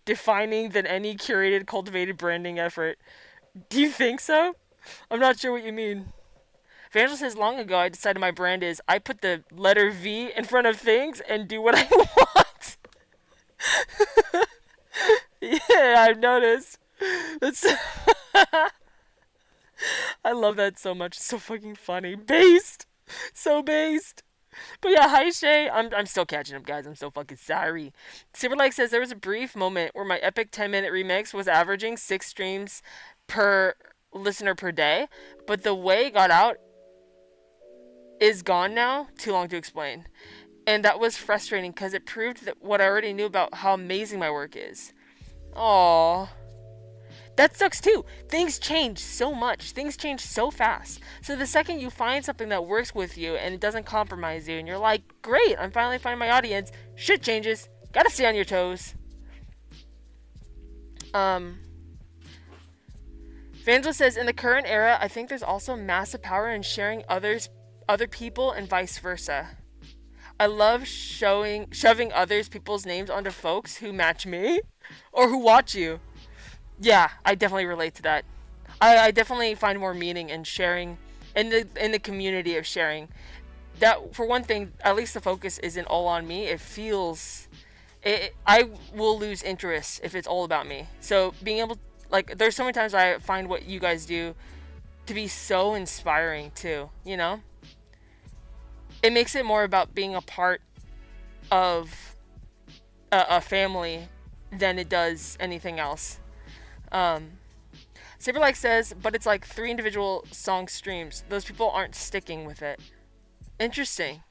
defining than any curated, cultivated branding effort. Do you think so? I'm not sure what you mean. Vandal says, long ago I decided my brand is I put the letter V in front of things and do what I want. Yeah, I've noticed. That's I love that so much. It's so fucking funny. Based. So based. But yeah, hi Shay. I'm still catching up, guys. I'm so fucking sorry. Silverlake says, there was a brief moment where my epic 10-minute remix was averaging 6 streams per listener per day, but the way it got out is gone now. Too long to explain. And that was frustrating because it proved that what I already knew about how amazing my work is. Aww. That sucks too. Things change so much. Things change so fast. So the second you find something that works with you and it doesn't compromise you, and you're like, great, I'm finally finding my audience, shit changes. Gotta stay on your toes. Vandal says, in the current era, I think there's also massive power in sharing other people and vice versa. I love shoving others people's names onto folks who match me or who watch you. Yeah, I definitely relate to that. I definitely find more meaning in sharing, in the community of sharing. That, for one thing, at least the focus isn't all on me. I will lose interest if it's all about me. So being able, like, there's so many times I find what you guys do to be so inspiring too, you know? It makes it more about being a part of a family than it does anything else. Saberlike says, but it's like 3 individual song streams. Those people aren't sticking with it. Interesting.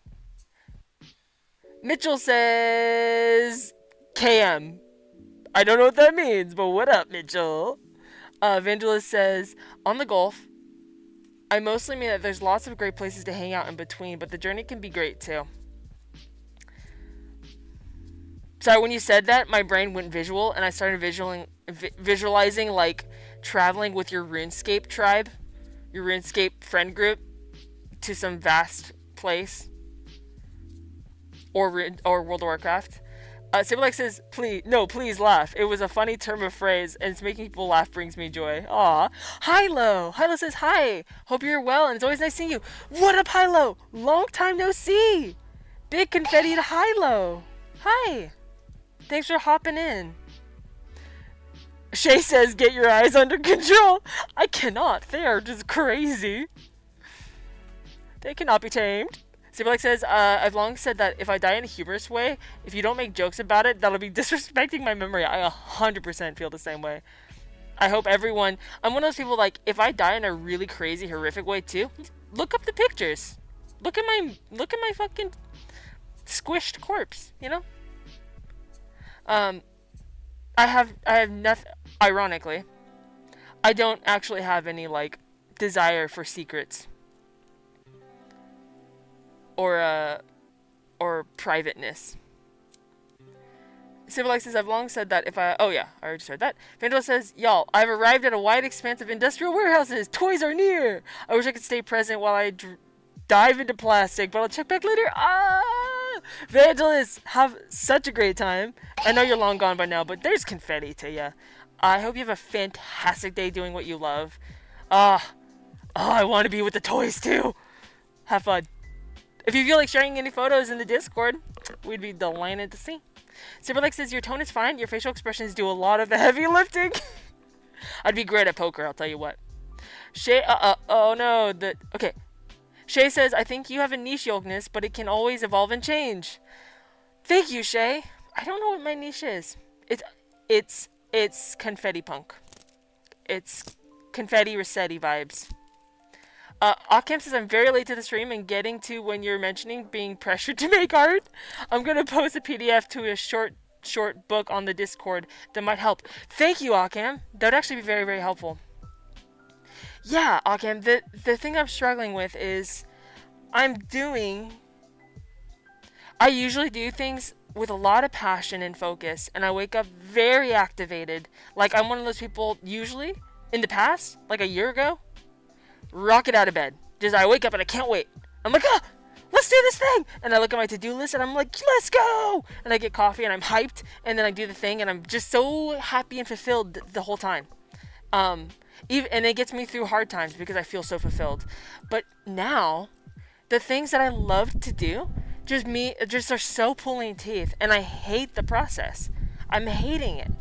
Mitchell says, KM. I don't know what that means, but what up, Mitchell? Evangelist says, on the Gulf, I mostly mean that there's lots of great places to hang out in between, but the journey can be great too. Sorry, when you said that, my brain went visual, and I started visualizing like traveling with your RuneScape tribe, your RuneScape friend group, to some vast place, or World of Warcraft. Saberlike says, please laugh. It was a funny term of phrase, and it's making people laugh brings me joy. Aw. Hilo. Hilo says, hi. Hope you're well, and it's always nice seeing you. What up, Hilo? Long time no see. Big confetti to Hilo. Hi. Thanks for hopping in. Shay says, get your eyes under control. I cannot. They are just crazy. They cannot be tamed. Saberlike says, I've long said that if I die in a humorous way, if you don't make jokes about it, that'll be disrespecting my memory. I 100% feel the same way. I hope everyone... I'm one of those people, like, if I die in a really crazy, horrific way, too, look up the pictures. Look at my fucking squished corpse, you know? I have nothing... Ironically, I don't actually have any, like, desire for secrets. Or privateness. Saberlike says, I've long said that if I... Oh, yeah, I already said that. Vandal says, y'all, I've arrived at a wide expanse of industrial warehouses. Toys are near. I wish I could stay present while I dive into plastic, but I'll check back later. Vandalist, have such a great time. I know you're long gone by now, but there's confetti to ya. I hope you have a fantastic day doing what you love. I want to be with the toys, too. Have fun. If you feel like sharing any photos in the Discord, we'd be delighted to see. Saberlike says, your tone is fine. Your facial expressions do a lot of the heavy lifting. I'd be great at poker, I'll tell you what. Shay, oh no. Okay. Shay says, I think you have a niche yokeness, but it can always evolve and change. Thank you, Shay. I don't know what my niche is. It's confetti punk. It's confetti Resetti vibes. Occam says, I'm very late to the stream and getting to when you're mentioning being pressured to make art. I'm going to post a PDF to a short book on the Discord that might help. Thank you, Occam. That would actually be very, very helpful. Yeah, Occam, the thing I'm struggling with is I usually do things with a lot of passion and focus, and I wake up very activated. Like, I'm one of those people, usually, in the past, like a year ago, rocket out of bed. Just I wake up and I can't wait. I'm like, let's do this thing. And I look at my to-do list and I'm like, let's go. And I get coffee and I'm hyped. And then I do the thing and I'm just so happy and fulfilled the whole time. And it gets me through hard times because I feel so fulfilled. But now, the things that I love to do just are so pulling teeth. And I hate the process. I'm hating it.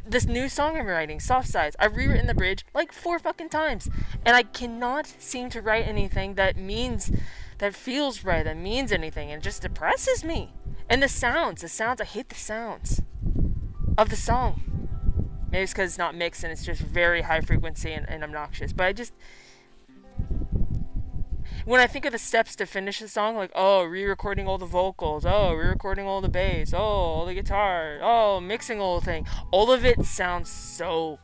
This new song I'm writing, Soft Sides, I've rewritten the bridge like 4 fucking times. And I cannot seem to write anything that feels right, that means anything. And it just depresses me. And the sounds, I hate the sounds of the song. Maybe it's because it's not mixed and it's just very high frequency and obnoxious. But when I think of the steps to finish the song, like, re-recording all the vocals, re-recording all the bass, all the guitar, mixing the whole thing, all of it sounds so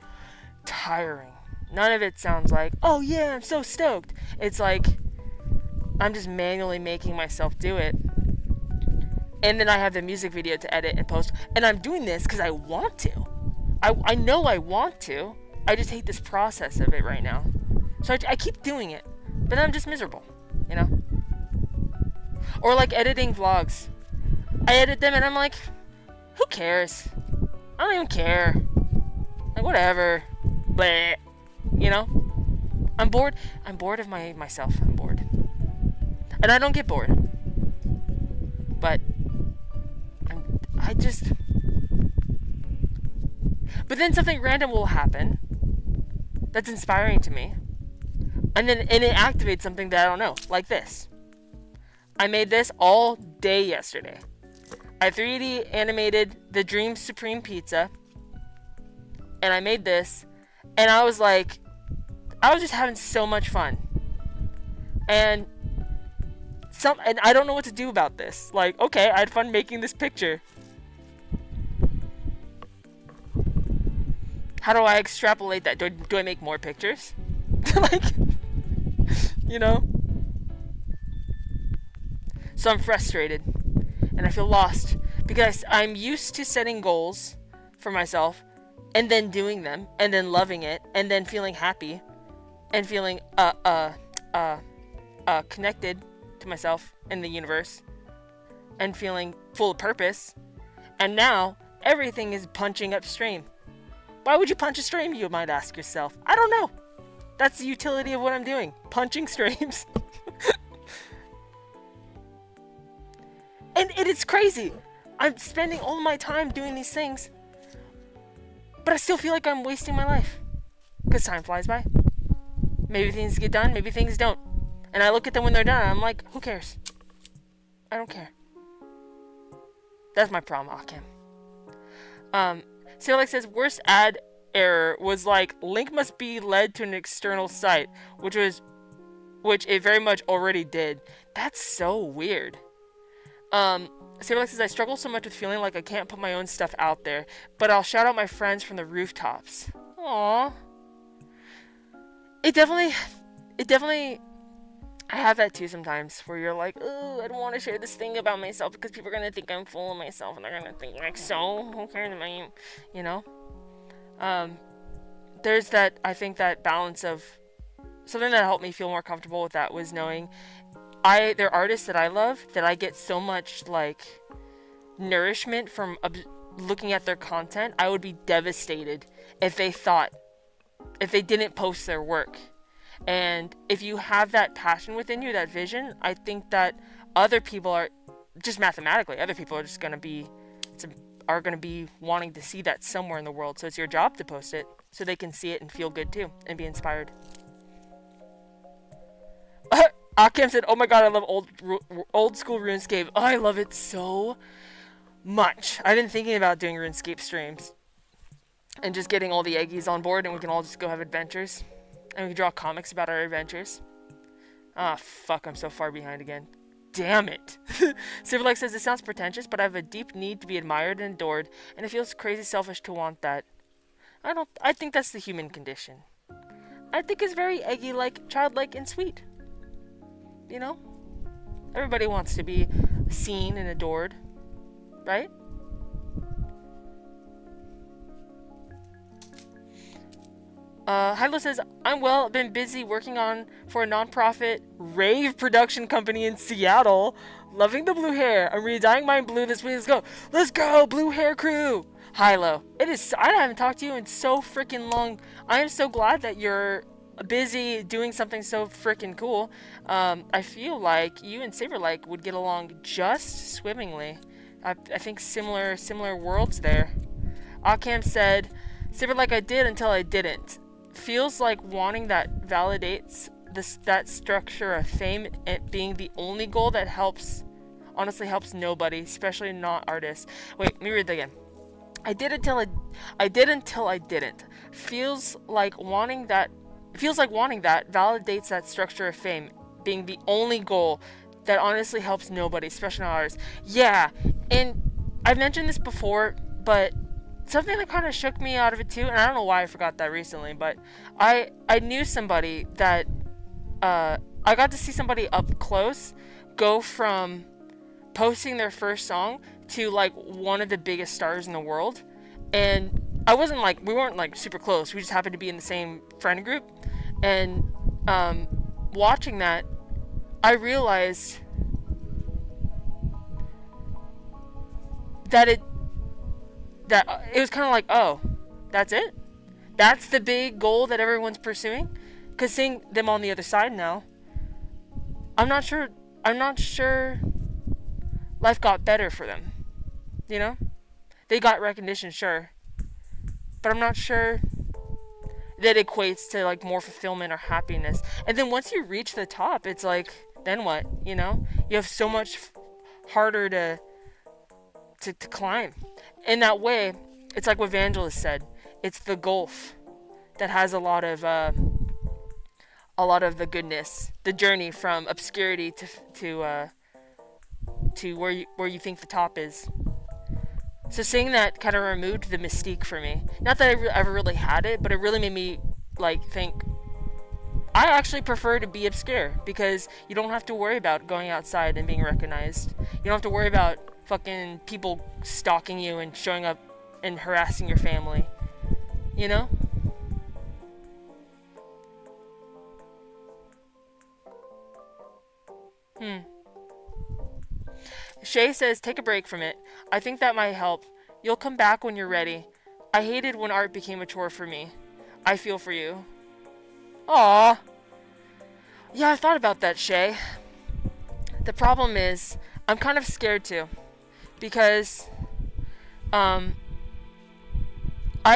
tiring. None of it sounds like, oh yeah, I'm so stoked. It's like, I'm just manually making myself do it. And then I have the music video to edit and post. And I'm doing this because I want to. I know I want to. I just hate this process of it right now. So I keep doing it. But I'm just miserable, you know? Or like editing vlogs. I edit them and I'm like, who cares? I don't even care. Like, whatever. Bleh. You know? I'm bored. I'm bored of myself. I'm bored. And I don't get bored. But But then something random will happen that's inspiring to me. And it activates something that I don't know, like this. I made this all day yesterday. I 3D animated the Dream Supreme Pizza, and I made this, and I was just having so much fun. And I don't know what to do about this. Like, okay, I had fun making this picture. How do I extrapolate that? Do I make more pictures? Like, you know? So I'm frustrated. And I feel lost. Because I'm used to setting goals for myself. And then doing them. And then loving it. And then feeling happy. And feeling, connected to myself and the universe. And feeling full of purpose. And now, everything is punching upstream. Why would you punch a stream, you might ask yourself? I don't know. That's the utility of what I'm doing. Punching streams. And it's crazy. I'm spending all my time doing these things. But I still feel like I'm wasting my life. Because time flies by. Maybe things get done, maybe things don't. And I look at them when they're done, and I'm like, who cares? I don't care. That's my problem, Akim. Saberlike says, worst ad error was like, link must be led to an external site, which it very much already did. That's so weird. Saberlike says, I struggle so much with feeling like I can't put my own stuff out there, but I'll shout out my friends from the rooftops. Aww. It definitely, I have that too sometimes, where you're like, oh, I don't want to share this thing about myself because people are going to think I'm full of myself, and they're going to think, like, so, who cares about you, you know? There's that, I think that balance of, something that helped me feel more comfortable with that was knowing, there are artists that I love, that I get so much, like, nourishment from looking at their content. I would be devastated if they didn't post their work. And if you have that passion within you, that vision, I think that other people are just mathematically, other people are just going to be wanting to see that somewhere in the world. So it's your job to post it so they can see it and feel good too and be inspired. Akim said, oh my god, I love old school RuneScape. Oh, I love it so much. I've been thinking about doing RuneScape streams and just getting all the eggies on board, and we can all just go have adventures. And we can draw comics about our adventures. Ah, fuck, I'm so far behind again. Damn it. Saberlike says, this sounds pretentious, but I have a deep need to be admired and adored, and it feels crazy selfish to want that. I think that's the human condition. I think it's very eggy-like, childlike, and sweet. You know? Everybody wants to be seen and adored. Right? Hilo says, I'm well, been busy working for a non-profit rave production company in Seattle. Loving the blue hair. I'm re-dyeing mine blue this week. Let's go, blue hair crew. Hilo, I haven't talked to you in so freaking long. I am so glad that you're busy doing something so freaking cool. I feel like you and Saberlike would get along just swimmingly. I think similar worlds there. Akim said, Saberlike, I did until I didn't. Feels like wanting that validates that structure of fame, it being the only goal that honestly helps nobody, especially not artists. Wait, let me read that again. I did until I didn't. Feels like wanting that validates that structure of fame, being the only goal that honestly helps nobody, especially not artists. Yeah, and I've mentioned this before, but something that kind of shook me out of it too, and I don't know why I forgot that recently, but I knew somebody that, I got to see somebody up close go from posting their first song to like one of the biggest stars in the world. And we weren't like super close, we just happened to be in the same friend group. And watching that, I realized that it was kind of like, oh, that's it? That's the big goal that everyone's pursuing? Because seeing them on the other side now, I'm not sure life got better for them. You know? They got recognition, sure. But I'm not sure that equates to like more fulfillment or happiness. And then once you reach the top, it's like, then what? You know, you have so much harder to climb. In that way, it's like what Vangelis said. It's the gulf that has a lot of the goodness, the journey from obscurity to where you think the top is. So seeing that kind of removed the mystique for me. Not that I ever really had it, but it really made me like think. I actually prefer to be obscure because you don't have to worry about going outside and being recognized. You don't have to worry about fucking people stalking you and showing up and harassing your family. You know? Shay says, take a break from it. I think that might help. You'll come back when you're ready. I hated when art became a chore for me. I feel for you. Aww. Yeah, I've thought about that, Shay. The problem is, I'm kind of scared too. Because, I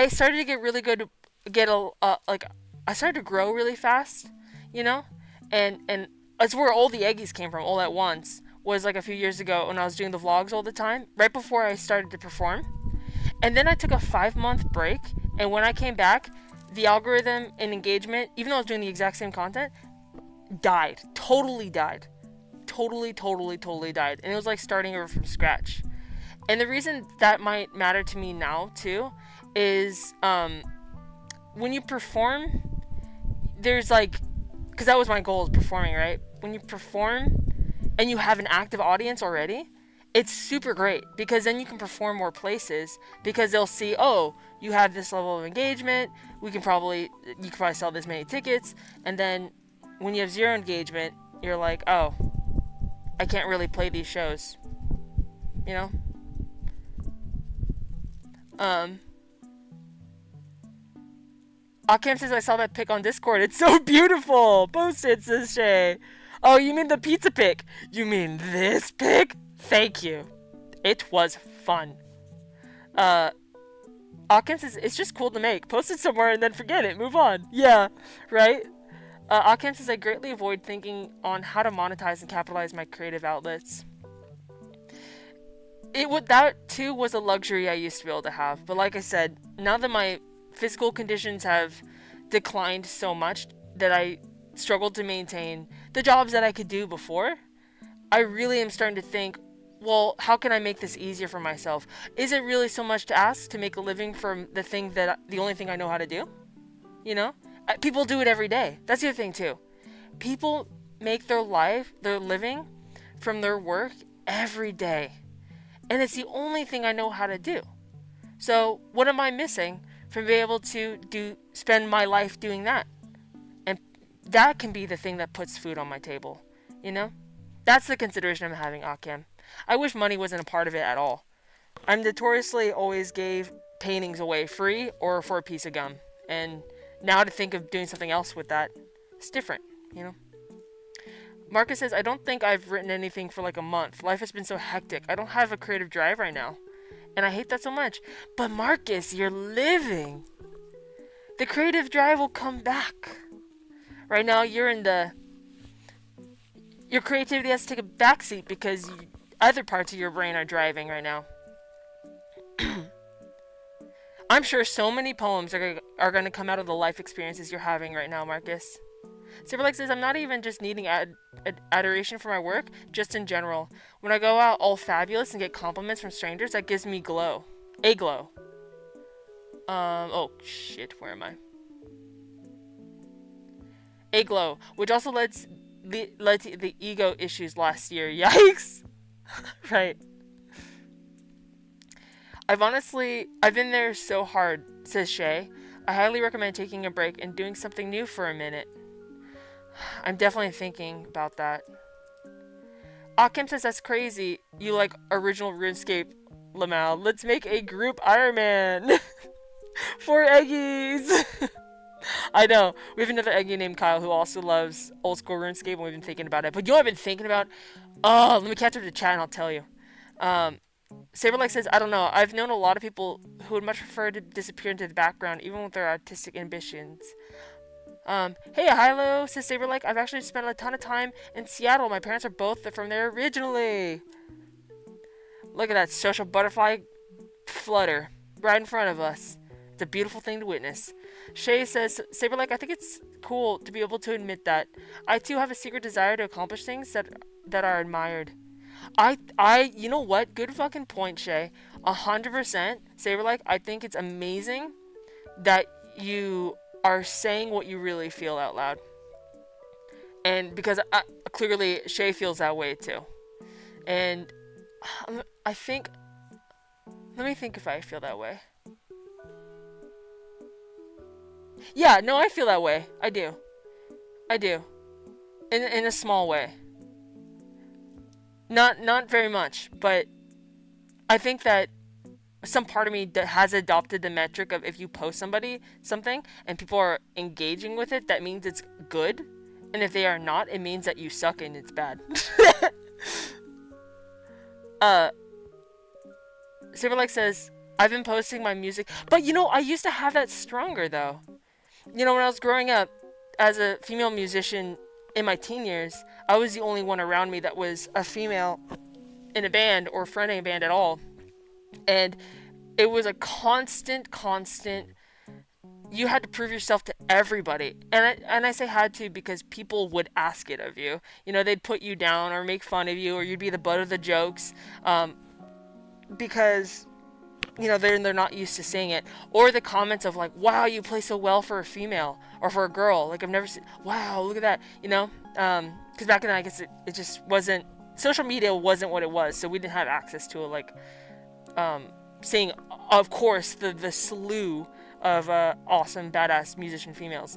started to get really good, I started to grow really fast, you know? And that's where all the eggies came from, all at once. Was like a few years ago when I was doing the vlogs all the time, right before I started to perform. And then I took a 5-month break, and when I came back, the algorithm and engagement, even though I was doing the exact same content, died. Totally died. Totally died. And it was like starting over from scratch. And the reason that might matter to me now, too, is when you perform, there's like, because that was my goal, is performing, right? When you perform, and you have an active audience already, it's super great because then you can perform more places because they'll see, oh, you have this level of engagement, you can probably sell this many tickets. And then when you have zero engagement, you're like, oh, I can't really play these shows, you know? Akim says, I saw that pic on Discord. It's so beautiful. Post it, says Shay. Oh, you mean the pizza pic? You mean this pic? Thank you. It was fun. Akim says, it's just cool to make. Post it somewhere and then forget it. Move on. Yeah, right? Akim says, I greatly avoid thinking on how to monetize and capitalize my creative outlets. That too was a luxury I used to be able to have. But like I said, now that my physical conditions have declined so much that I struggled to maintain the jobs that I could do before, I really am starting to think, well, how can I make this easier for myself? Is it really so much to ask to make a living from the only thing I know how to do? You know? People do it every day. That's the other thing too. People make their living from their work every day. And it's the only thing I know how to do. So what am I missing from being able to spend my life doing that? And that can be the thing that puts food on my table, you know? That's the consideration I'm having, Akim. I wish money wasn't a part of it at all. I notoriously always gave paintings away free or for a piece of gum. And now to think of doing something else with that, it's different, you know? Marcus says, I don't think I've written anything for like a month. Life has been so hectic. I don't have a creative drive right now. And I hate that so much. But Marcus, you're living. The creative drive will come back. Right now, your creativity has to take a backseat because other parts of your brain are driving right now. I'm sure so many poems are going to come out of the life experiences you're having right now, Marcus. Saberlike says, I'm not even just needing adoration for my work, just in general. When I go out all fabulous and get compliments from strangers, that gives me glow. A glow. Oh, shit, where am I? A glow, which also led to the ego issues last year. Yikes! Right. I've been there so hard, says Shay. I highly recommend taking a break and doing something new for a minute. I'm definitely thinking about that. Akim says, that's crazy. You like original RuneScape, Lamal. Let's make a group Iron Man. 4 eggies. I know. We have another eggie named Kyle who also loves old school RuneScape, and we've been thinking about it. But you know what I've been thinking about? Oh, let me catch up to chat and I'll tell you. Saberlike says, I don't know. I've known a lot of people who would much prefer to disappear into the background, even with their artistic ambitions. Hey, Hilo, says Saberlike. I've actually spent a ton of time in Seattle. My parents are both from there originally. Look at that social butterfly flutter right in front of us. It's a beautiful thing to witness. Shay says, Saberlike, I think it's cool to be able to admit that. I too have a secret desire to accomplish things that are admired. You know what? Good fucking point, Shay. 100%. Saberlike, I think it's amazing that you are saying what you really feel out loud. And because clearly Shay feels that way too. And I think, let me think if I feel that way. Yeah, no, I feel that way. I do. In a small way. Not very much, but I think that some part of me that has adopted the metric of if you post something and people are engaging with it, that means it's good. And if they are not, it means that you suck and it's bad. Saberlike says, I've been posting my music, but you know, I used to have that stronger though. You know, when I was growing up as a female musician in my teen years, I was the only one around me that was a female in a band or fronting a band at all. And it was a constant, you had to prove yourself to everybody. And I say had to because people would ask it of you. You know, they'd put you down or make fun of you, or you'd be the butt of the jokes. Because, you know, they're not used to seeing it. Or the comments of like, wow, you play so well for a female or for a girl. Like, I've never seen, wow, look at that, you know? Because back then, I guess it just wasn't, social media wasn't what it was. So we didn't have access to it, like, seeing, of course, the slew of awesome, badass musician females.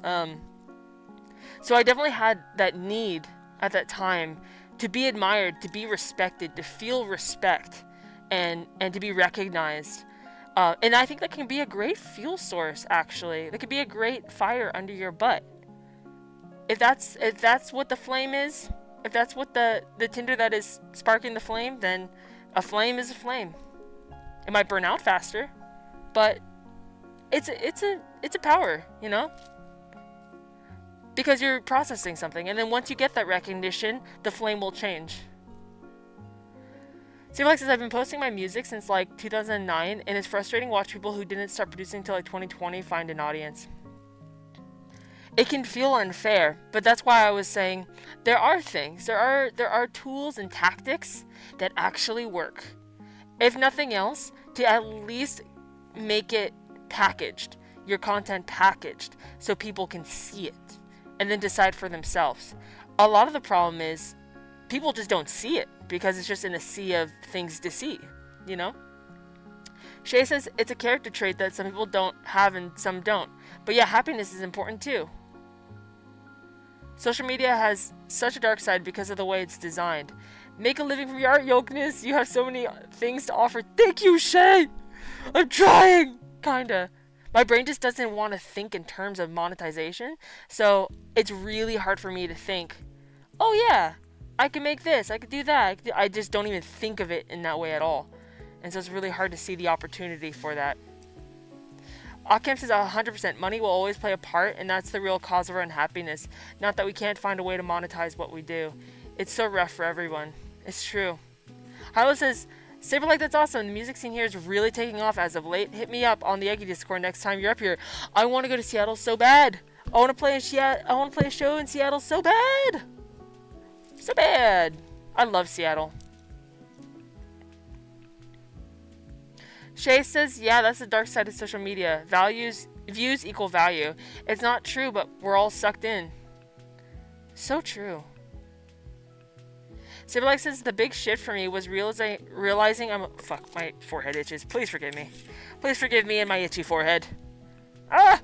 So I definitely had that need at that time to be admired, to be respected, to feel respect, and to be recognized. And I think that can be a great fuel source, actually. That could be a great fire under your butt. If that's what the flame is, if that's what the tinder that is sparking the flame, then a flame is a flame. It might burn out faster, but it's a power, you know? Because you're processing something, and then once you get that recognition, the flame will change. Saberlike says, I've been posting my music since like 2009, and it's frustrating to watch people who didn't start producing until like 2020 find an audience. It can feel unfair, but that's why I was saying there are things, there are tools and tactics that actually work. If nothing else, to at least make it packaged, your content packaged, so people can see it and then decide for themselves. A lot of the problem is people just don't see it because it's just in a sea of things to see, you know? Shay says it's a character trait that some people don't have and some don't. But yeah, happiness is important too. Social media has such a dark side because of the way it's designed. Make a living from your art, Yokness. You have so many things to offer. Thank you, Shay! I'm trying! Kinda. My brain just doesn't want to think in terms of monetization. So it's really hard for me to think, oh yeah, I can make this, I could do that. I just don't even think of it in that way at all. And so it's really hard to see the opportunity for that. Occam says 100%, money will always play a part, and that's the real cause of our unhappiness. Not that we can't find a way to monetize what we do. It's so rough for everyone. It's true. Harlow says, Saberlike, that's awesome. The music scene here is really taking off as of late. Hit me up on the Eggy Discord next time you're up here. I want to go to Seattle so bad. I want to play a show in Seattle so bad. So bad. I love Seattle. Shay says, yeah, that's the dark side of social media. Views equal value. It's not true, but we're all sucked in. So true. Saberlike says, the big shit for me was realizing fuck, my forehead itches. Please forgive me. Please forgive me and my itchy forehead. Ah!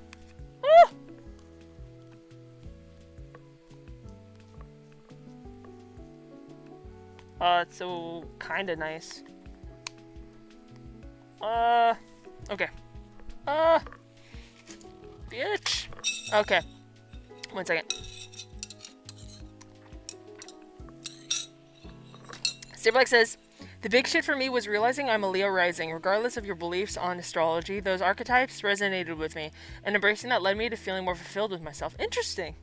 Ah! It's so kinda nice. Okay. Bitch. Okay. 1 second. Saberlike says, The big shit for me was realizing I'm a Leo rising. Regardless of your beliefs on astrology, those archetypes resonated with me, and embracing that led me to feeling more fulfilled with myself. Interesting.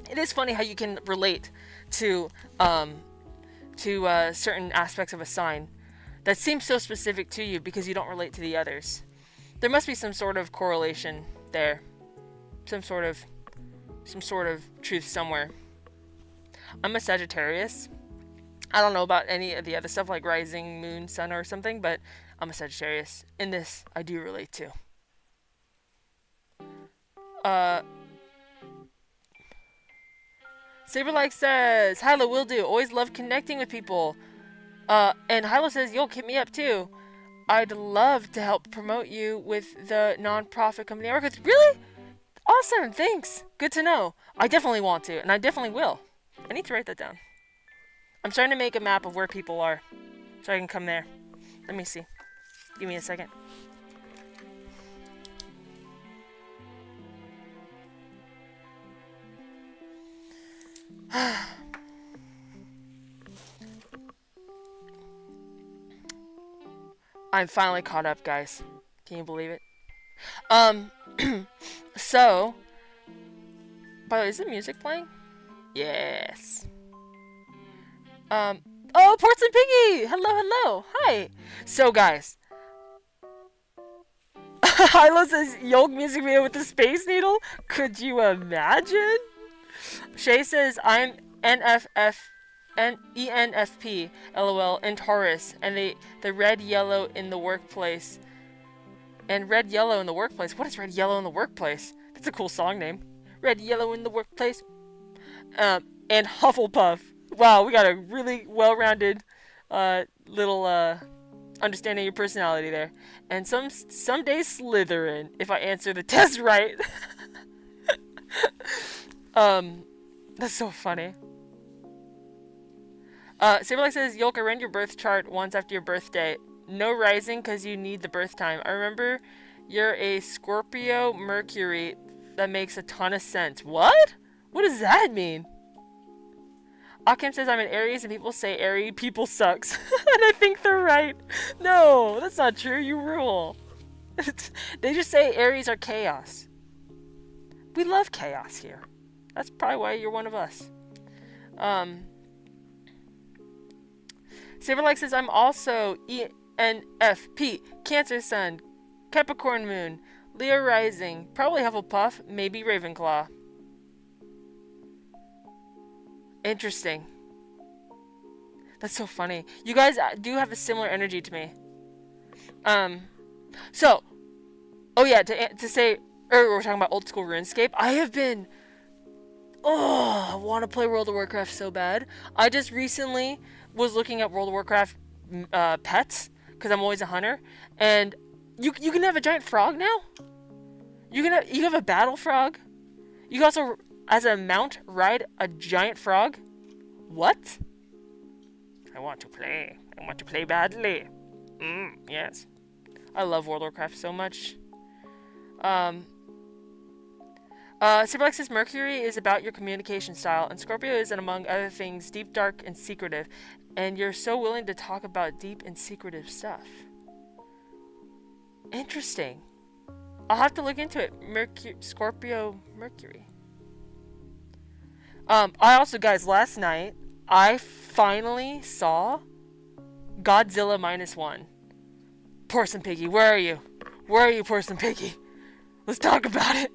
It is funny how you can relate to certain aspects of a sign that seems so specific to you because you don't relate to the others. There must be some sort of correlation there, some sort of truth somewhere. I'm a Sagittarius. I don't know about any of the other stuff like rising, moon, sun, or something, but I'm a Sagittarius. In this, I do relate to. Saberlike says, Hilo, will do. Always love connecting with people. And Hilo says, you'll hit me up too. I'd love to help promote you with the non-profit company I work with. Really? Awesome, thanks. Good to know. I definitely want to, and I definitely will. I need to write that down. I'm starting to make a map of where people are, so I can come there. Let me see. Give me a second. I'm finally caught up, guys. Can you believe it? So, by the way, is the music playing? Yes. Oh, Ports and Piggy! Hello, hello! Hi! So, guys. Hilo says, Yolk music video with the Space Needle? Could you imagine? Shay says, I'm ENFP, LOL, and Taurus, and the red, yellow in the workplace. And red, yellow in the workplace. What is red, yellow in the workplace? That's a cool song name. Red, yellow in the workplace. And Hufflepuff. Wow, we got a really well-rounded little understanding of your personality there. And someday Slytherin, if I answer the test right. That's so funny. Saberlike says, Yolk, I ran your birth chart once after your birthday. No rising because you need the birth time. I remember you're a Scorpio Mercury. That makes a ton of sense. What? What does that mean? Akim says, I'm an Aries and people say Aries people sucks. And I think they're right. No, that's not true. You rule. They just say Aries are chaos. We love chaos here. That's probably why you're one of us. Saberlike says, I'm also ENFP, Cancer Sun, Capricorn Moon, Leo Rising, probably Hufflepuff, maybe Ravenclaw. Interesting. That's so funny. You guys do have a similar energy to me. So, oh yeah, to say, we're talking about old school RuneScape. I have been, I want to play World of Warcraft so bad. I just recently was looking at World of Warcraft pets, because I'm always a hunter, and you can have a giant frog now? You have a battle frog? You can also, as a mount, ride a giant frog? What? I want to play. I want to play badly. Yes. I love World of Warcraft so much. Saberlike says, Mercury is about your communication style, and Scorpio is, and among other things, deep, dark, and secretive. And you're so willing to talk about deep and secretive stuff. Interesting. I'll have to look into it. Scorpio Mercury. I also, guys, last night, I finally saw Godzilla -1. Porcelain Piggy, where are you? Where are you, Porcelain Piggy? Let's talk about it.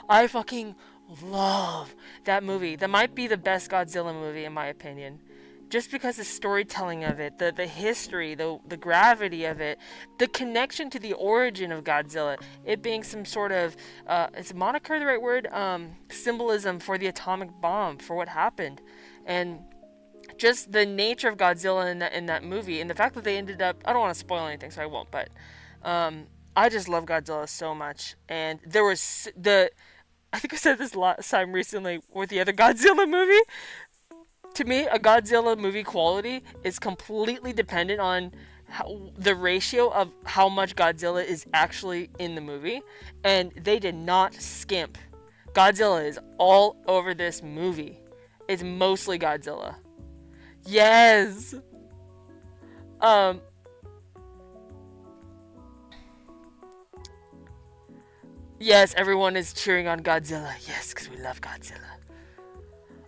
I fucking love that movie. That might be the best Godzilla movie, in my opinion. Just because the storytelling of it, the history, the gravity of it, the connection to the origin of Godzilla, it being some sort of, is moniker the right word? Symbolism for the atomic bomb, for what happened. And just the nature of Godzilla in that movie, and the fact that they ended up, I don't want to spoil anything, so I won't, but I just love Godzilla so much. And there was I think I said this last time recently with the other Godzilla movie. To me, a Godzilla movie quality is completely dependent on the ratio of how much Godzilla is actually in the movie. And they did not skimp. Godzilla is all over this movie. It's mostly Godzilla. Yes! Um, yes, everyone is cheering on Godzilla. Yes, because we love Godzilla.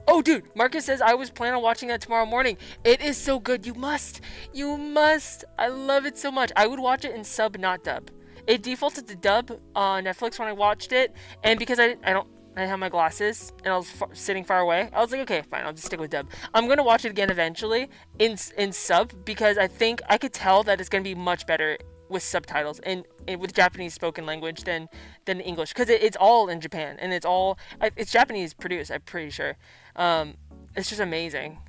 Oh, dude, Marcus says I was planning on watching that tomorrow morning. It is so good. You must. You must. I love it so much. I would watch it in sub, not dub. It defaulted to dub on Netflix when I watched it, and because I didn't have my glasses and I was sitting far away, I was like, okay, fine, I'll just stick with dub. I'm gonna watch it again eventually in sub because I think I could tell that it's gonna be much better with subtitles and with Japanese spoken language than English, because it's all in Japan and it's Japanese produced, I'm pretty sure. It's just amazing.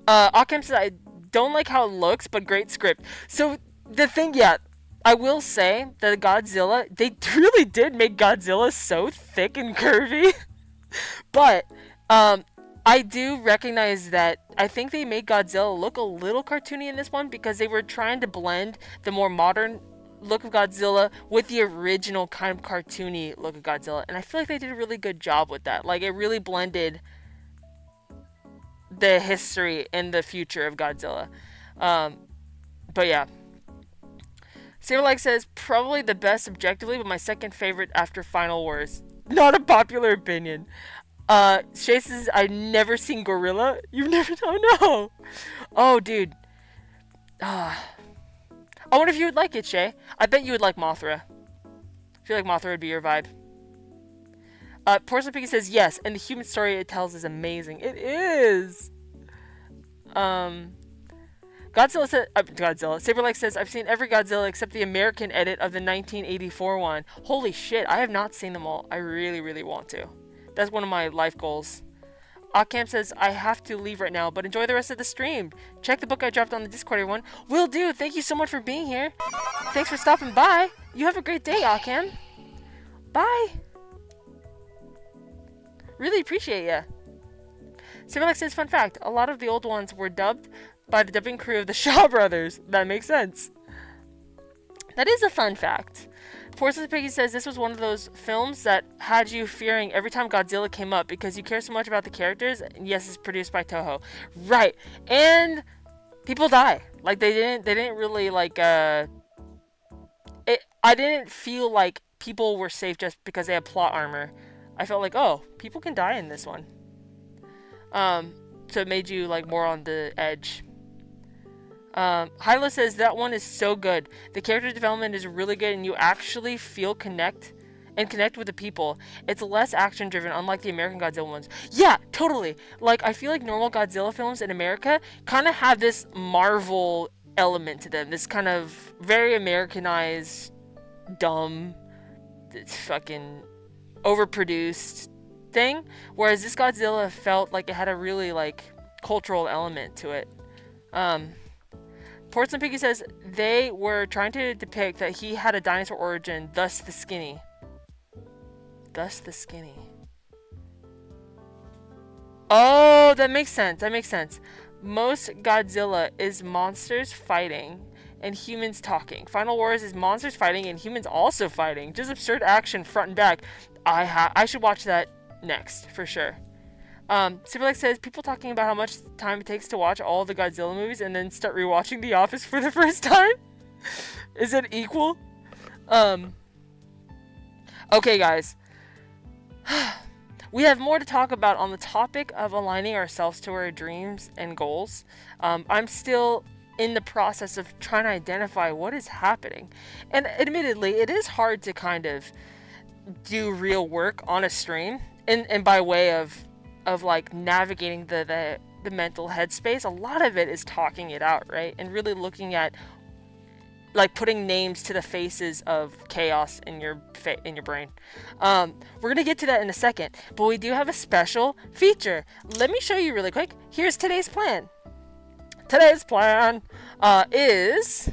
Occam says I don't like how it looks, but great script. So the thing, yeah, I will say that Godzilla, they really did make Godzilla so thick and curvy. But I do recognize that I think they made Godzilla look a little cartoony in this one because they were trying to blend the more modern look of Godzilla with the original kind of cartoony look of Godzilla, and I feel like they did a really good job with that. Like, it really blended the history and the future of Godzilla. But yeah. Saberlike says, probably the best objectively, but my second favorite after Final Wars. Not a popular opinion. Shay says, I've never seen Gorilla. You've never, oh no. Oh, dude. I wonder if you would like it, Shay. I bet you would like Mothra. I feel like Mothra would be your vibe. Porcelain Piggy says, yes, and the human story it tells is amazing. It is. Godzilla says, Saberlike says, I've seen every Godzilla except the American edit of the 1984 one. Holy shit, I have not seen them all. I really, really want to. That's one of my life goals. Occam says, I have to leave right now, but enjoy the rest of the stream. Check the book I dropped on the Discord, everyone. Will do. Thank you so much for being here. Thanks for stopping by. You have a great day, Occam. Bye. Really appreciate ya. Saberlike says, fun fact, a lot of the old ones were dubbed by the dubbing crew of the Shaw Brothers. That makes sense. That is a fun fact. Porcelain Piggy says this was one of those films that had you fearing every time Godzilla came up because you care so much about the characters. And yes, it's produced by Toho. Right. And people die. Like, they didn't really, like, I didn't feel like people were safe just because they had plot armor. I felt like, oh, people can die in this one. So it made you, like, more on the edge. Hyla says that one is so good. The character development is really good and you actually feel connect with the people. It's less action driven, unlike the American Godzilla ones. Yeah, totally. Like, I feel like normal Godzilla films in America kind of have this Marvel element to them. This kind of very Americanized, dumb, fucking overproduced thing. Whereas this Godzilla felt like it had a really, like, cultural element to it. Porcelain Piggy says they were trying to depict that he had a dinosaur origin, thus the skinny. Thus the skinny. Oh, that makes sense. That makes sense. Most Godzilla is monsters fighting and humans talking. Final Wars is monsters fighting and humans also fighting. Just absurd action front and back. I should watch that next, for sure. Saberlike says, people talking about how much time it takes to watch all the Godzilla movies and then start rewatching The Office for the first time? Is it equal? Okay, guys. We have more to talk about on the topic of aligning ourselves to our dreams and goals. I'm still in the process of trying to identify what is happening. And admittedly, it is hard to kind of do real work on a stream. And by way of like navigating the mental headspace, a lot of it is talking it out, right? And really looking at, like, putting names to the faces of chaos in your brain. We're gonna get to that in a second, but we do have a special feature. Let me show you really quick. Here's today's plan. Today's plan is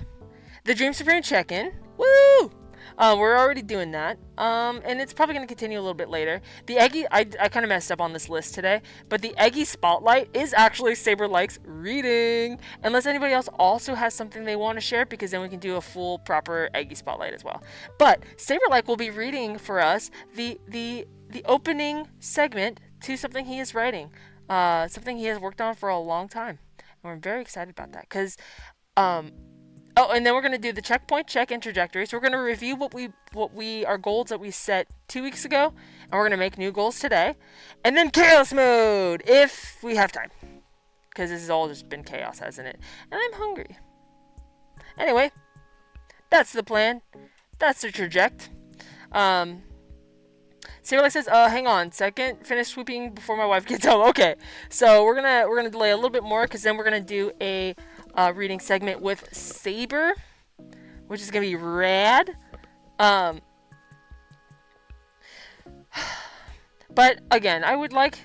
the Dream Supreme check-in. Woo! We're already doing that, and it's probably going to continue a little bit later. The Eggy, I kind of messed up on this list today, but the Eggy Spotlight is actually Saberlike's reading, unless anybody else also has something they want to share, because then we can do a full, proper Eggy Spotlight as well. But Saberlike will be reading for us the opening segment to something he is writing, something he has worked on for a long time. And we're very excited about that because, oh, and then we're gonna do the checkpoint, check, and trajectory. So we're gonna review our goals that we set 2 weeks ago, and we're gonna make new goals today, and then chaos mode if we have time, because this has all just been chaos, hasn't it? And I'm hungry. Anyway, that's the plan. That's the traject. Saberlike says, hang on, second, finish swooping before my wife gets home. Okay, so we're gonna delay a little bit more because then we're gonna do a reading segment with Saber, which is gonna be rad. But again, I would like,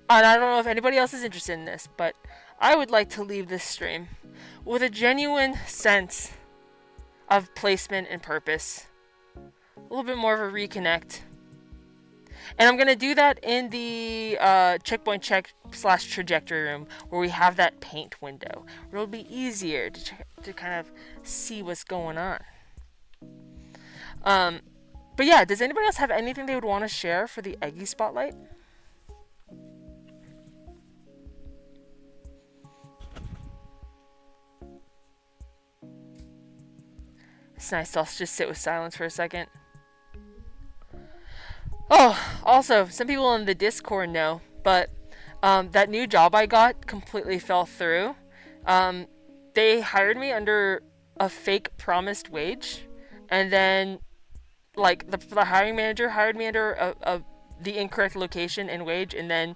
and I don't know if anybody else is interested in this, but I would like to leave this stream with a genuine sense of placement and purpose. A little bit more of a reconnect. And I'm going to do that in the checkpoint check / trajectory room where we have that paint window. Where it'll be easier to kind of see what's going on. But yeah, does anybody else have anything they would want to share for the Eggy Spotlight? It's nice to just sit with silence for a second. Oh, also, some people in the Discord know, but that new job I got completely fell through. They hired me under a fake promised wage, and then, like, the hiring manager hired me under the incorrect location and wage, and then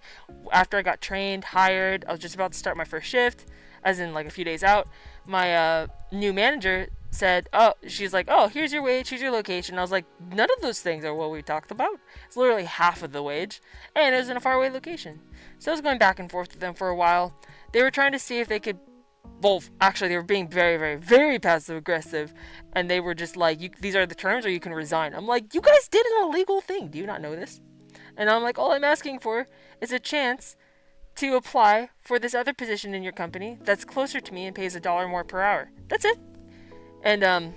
after I got trained, hired, I was just about to start my first shift, as in, like, a few days out, my new manager said, she's like, here's your wage, here's your location. I was like, none of those things are what we talked about. It's literally half of the wage, and it was in a faraway location. So I was going back and forth with them for a while. They were trying to see if they could, well, actually, they were being very, very, very passive aggressive, and they were just like, these are the terms, or you can resign. I'm like, you guys did an illegal thing. Do you not know this? And I'm like, all I'm asking for is a chance to apply for this other position in your company that's closer to me and pays $1 more per hour. That's it. And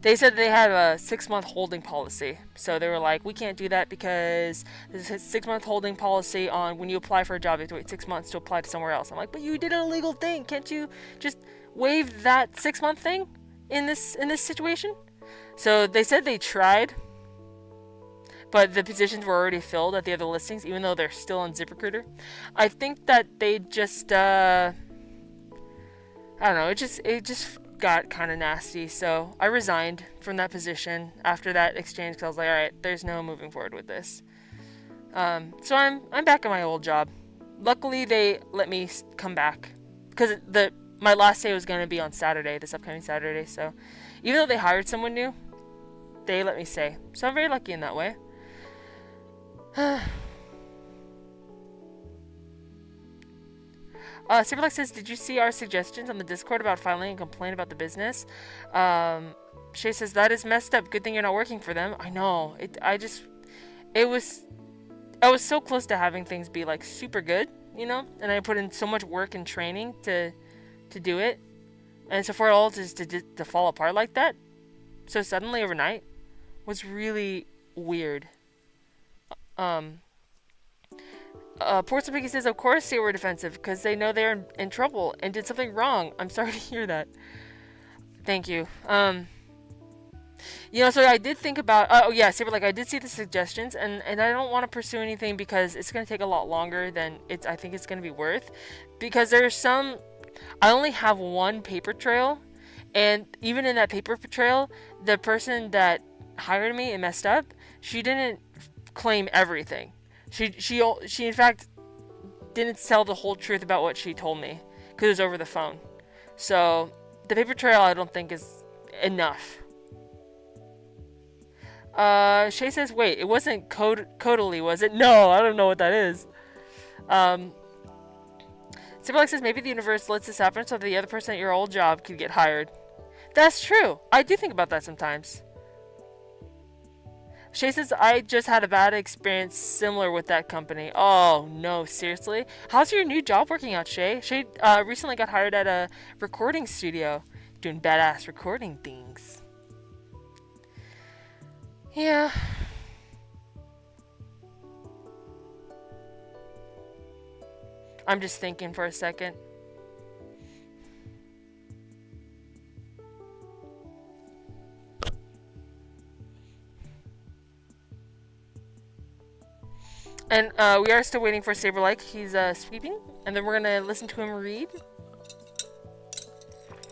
they said they had a 6-month holding policy. So they were like, we can't do that because there's a 6-month holding policy on when you apply for a job, you have to wait 6 months to apply to somewhere else. I'm like, but you did an illegal thing. Can't you just waive that 6-month thing in this situation? So they said they tried, but the positions were already filled at the other listings, even though they're still on ZipRecruiter. I think that they just, I don't know, it just got kind of nasty, so I resigned from that position after that exchange because I was like, alright, there's no moving forward with this. So I'm back at my old job. Luckily, they let me come back because my last day was going to be on Saturday, this upcoming Saturday, so even though they hired someone new, they let me stay. So I'm very lucky in that way. Saberlike says, did you see our suggestions on the Discord about filing a complaint about the business? Shay says, that is messed up. Good thing you're not working for them. I know. I was so close to having things be like super good, you know? And I put in so much work and training to do it. And so for it all just to fall apart like that, so suddenly overnight, was really weird. Ports Piggy says, of course they were defensive because they know they're in trouble and did something wrong. I'm sorry to hear that. Thank you. You know, so I did think about, Saberlike, I did see the suggestions, and I don't want to pursue anything because it's going to take a lot longer than I think it's going to be worth, because there's some, I only have one paper trail, and even in that paper trail, the person that hired me and messed up, she didn't claim everything. She in fact didn't tell the whole truth about what she told me because it was over the phone. So the paper trail I don't think is enough. Shay says, wait, it wasn't Codally, was it? No, I don't know what that is. Saberlike says, maybe the universe lets this happen so the other person at your old job could get hired. That's true. I do think about that sometimes. Shay says, I just had a bad experience similar with that company. Oh, no, seriously? How's your new job working out, Shay? Shay recently got hired at a recording studio, doing badass recording things. Yeah. I'm just thinking for a second. And we are still waiting for Saberlike. He's sweeping, and then we're gonna listen to him read.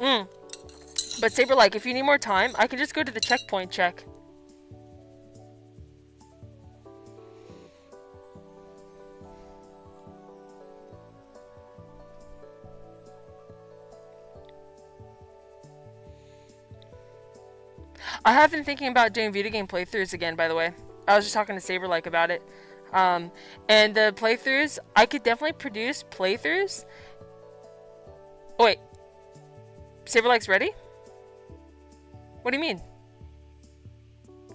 But Saberlike, if you need more time, I can just go to the checkpoint check. I have been thinking about doing video game playthroughs again, by the way. I was just talking to Saberlike about it. And the playthroughs, I could definitely produce playthroughs. Oh, wait. Saberlike's ready? What do you mean?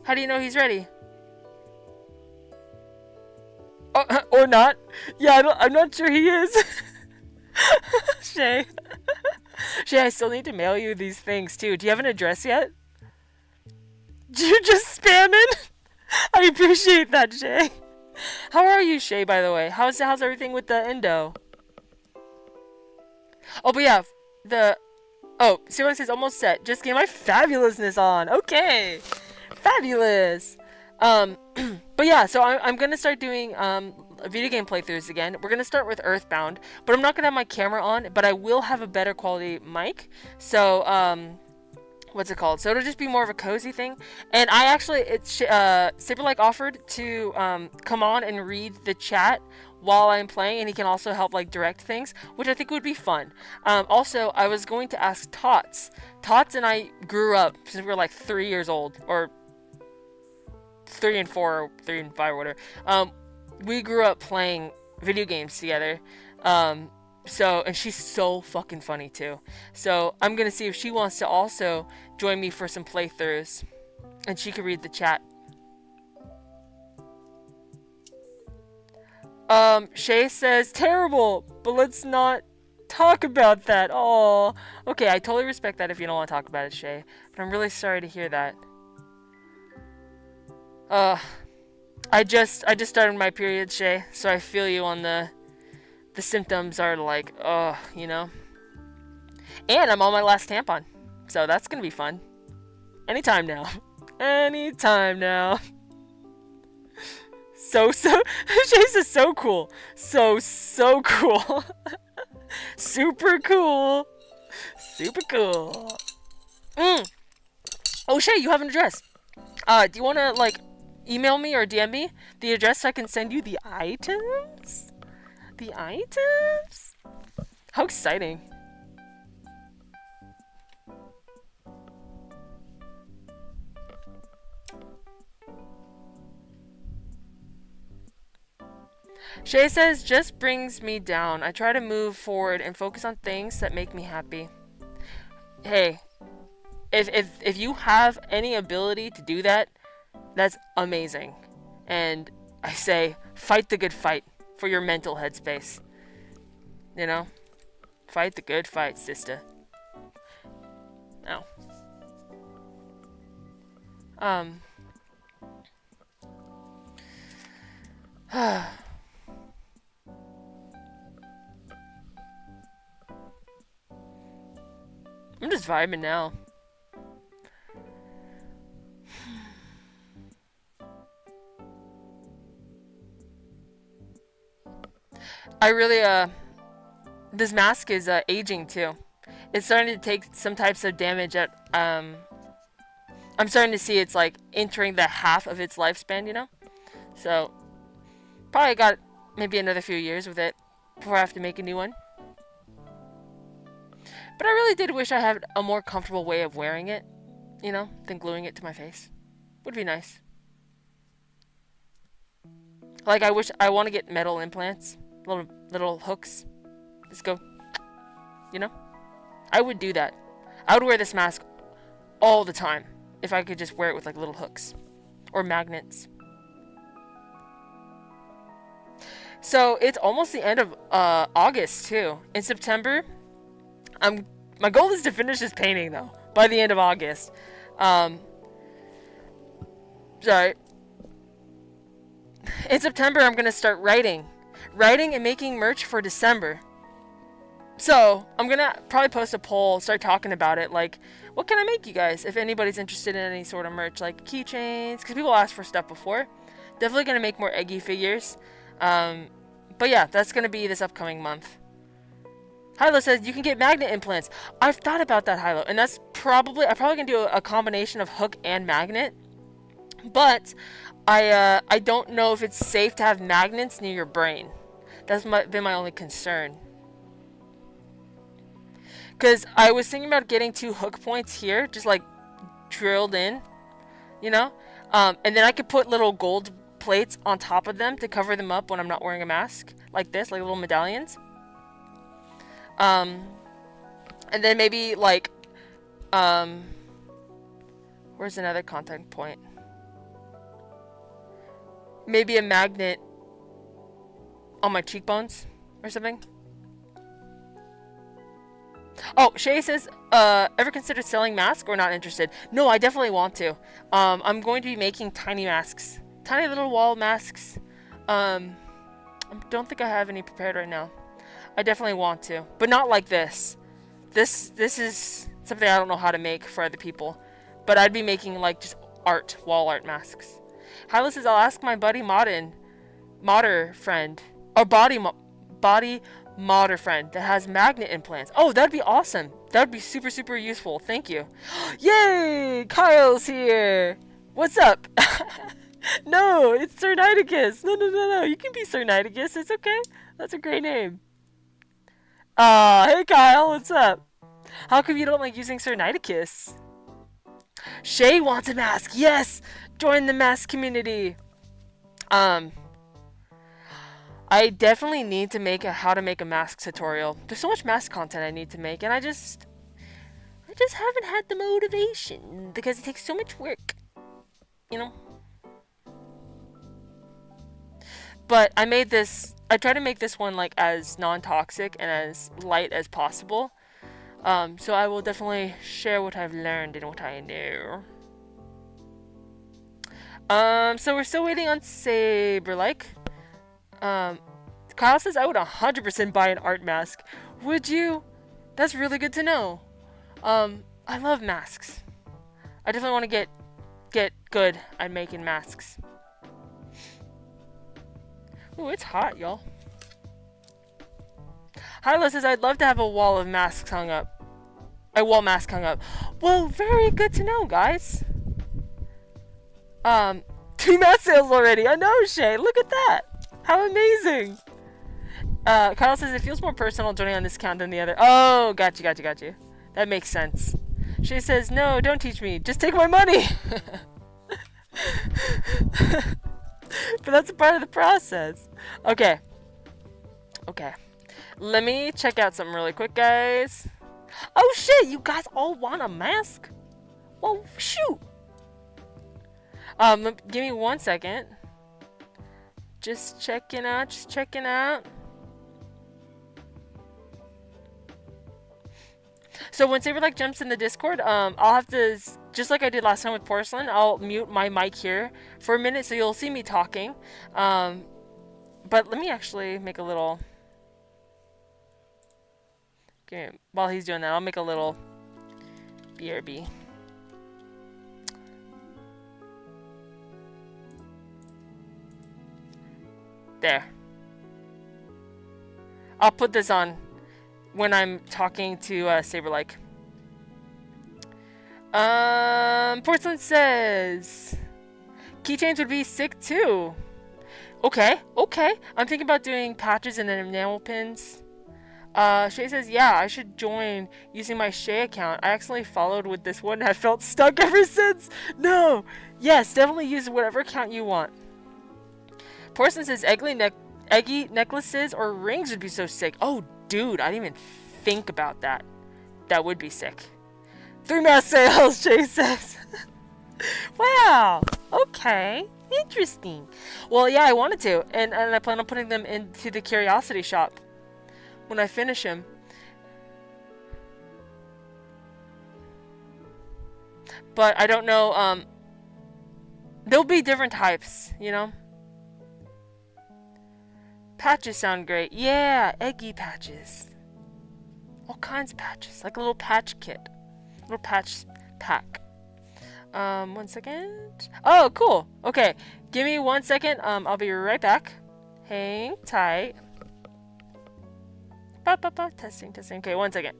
How do you know he's ready? Oh, or not? Yeah, I'm not sure he is. Shay. Shay, I still need to mail you these things, too. Do you have an address yet? You're just spamming? I appreciate that, Shay. How are you, Shay, by the way? How's everything with the endo? Oh, but yeah, oh, Saberlike says almost set. Just get my fabulousness on. Okay. Fabulous. But yeah, so I'm gonna start doing video game playthroughs again. We're gonna start with Earthbound, but I'm not gonna have my camera on, but I will have a better quality mic. So what's it called? So it'll just be more of a cozy thing. And I actually, Saberlike offered to come on and read the chat while I'm playing, and he can also help like direct things, which I think would be fun. Also, I was going to ask Tots. Tots and I grew up since we were like 3 years old, or 3 and 4, or 3 and 5, or whatever. We grew up playing video games together. And she's so fucking funny too. So I'm gonna see if she wants to also join me for some playthroughs, and she could read the chat. Shay says terrible, but let's not talk about that. Oh, okay. I totally respect that if you don't want to talk about it, Shay. But I'm really sorry to hear that. I just started my period, Shay, so I feel you on the symptoms are like, you know. And I'm on my last tampon, so that's gonna be fun. Anytime now. Anytime now. So Shay says so cool. So cool. Super cool. Super cool. Oh, Shay, you have an address. Do you wanna like email me or DM me the address so I can send you the items? The items? How exciting. Shay says, just brings me down. I try to move forward and focus on things that make me happy. Hey, if you have any ability to do that, that's amazing. And I say, fight the good fight for your mental headspace. You know? Fight the good fight, sister. Now. I'm just vibing now. I really, this mask is, aging too. It's starting to take some types of damage at, I'm starting to see it's like entering the half of its lifespan, you know? So, probably got maybe another few years with it before I have to make a new one. But I really did wish I had a more comfortable way of wearing it, you know, than gluing it to my face. Would be nice. Like, I want to get metal implants, little hooks. Just go, you know? I would do that. I would wear this mask all the time if I could just wear it with like little hooks or magnets. So it's almost the end of August too. In September, my goal is to finish this painting though by the end of August. Sorry. In September, I'm gonna start writing writing and making merch for December. So I'm gonna probably post a poll, start talking about it, like, what can I make you guys if anybody's interested in any sort of merch, like keychains, because people asked for stuff before. Definitely gonna make more Eggy figures. But yeah, that's gonna be this upcoming month. Hilo says you can get magnet implants. I've thought about that, Hilo, and that's I'm probably gonna do a combination of hook and magnet. But I don't know if it's safe to have magnets near your brain. That's been my only concern. Because I was thinking about getting 2 hook points here, just like drilled in, you know? And then I could put little gold plates on top of them to cover them up when I'm not wearing a mask. Like this, like little medallions. And then maybe like, where's another contact point? Maybe a magnet on my cheekbones or something. Oh, Shay says, ever considered selling masks or not interested? No, I definitely want to. I'm going to be making tiny masks. Tiny little wall masks. I don't think I have any prepared right now. I definitely want to. But not like this. This is something I don't know how to make for other people. But I'd be making like just art, wall art masks. Hyla says, I'll ask my buddy modder friend. Or body modder friend that has magnet implants. Oh, that'd be awesome. That'd be super, super useful. Thank you. Yay! Kyle's here. What's up? No, it's Sir Nidicus. No. You can be Sir Nidicus. It's okay. That's a great name. Hey Kyle, what's up? How come you don't like using Sir Nidicus? Shay wants a mask. Yes! Join the mask community. I definitely need to make a how to make a mask tutorial. There's so much mask content I need to make, and I just haven't had the motivation because it takes so much work, you know. But I try to make this one like as non-toxic and as light as possible. So I will definitely share what I've learned and what I know. So we're still waiting on Saberlike. Kyle says I would 100% buy an art mask. Would you? That's really good to know. I love masks. I definitely want to get good at making masks. Ooh, it's hot, y'all. Hyla says I'd love to have a wall of masks hung up. A wall mask hung up. Well, very good to know, guys. 2 mask sales already. I know, Shay. Look at that. How amazing. Kyle says it feels more personal joining on this account than the other. Oh, got you. That makes sense. Shay says, no, don't teach me. Just take my money. But that's a part of the process. Okay. Let me check out something really quick, guys. Oh, shit. You guys all want a mask? Well, shoot. Give me 1 second. Just checking out. So when Saberlike jumps in the Discord, I'll have to, just like I did last time with Porcelain, I'll mute my mic here for a minute so you'll see me talking. But let me actually make a little... Okay, while he's doing that, I'll make a little BRB. There. I'll put this on when I'm talking to Saberlike. Porcelain says keychains would be sick too. Okay. I'm thinking about doing patches and then enamel pins. Shay says, yeah, I should join using my Shay account. I accidentally followed with this one and have felt stuck ever since. No. Yes, definitely use whatever account you want. Porcelain says eggy necklaces or rings would be so sick. Oh, dude, I didn't even think about that. That would be sick. 3 mask sales, Jay says. Wow. Okay. Interesting. Well, yeah, I wanted to. And I plan on putting them into the curiosity shop when I finish him. But I don't know. There'll be different types, you know? Patches sound great. Yeah, eggy patches. All kinds of patches, like a little patch kit, little patch pack. 1 second. Oh, cool. Okay, give me 1 second. I'll be right back. Hang tight. Ba ba ba. Testing, testing. Okay, 1 second.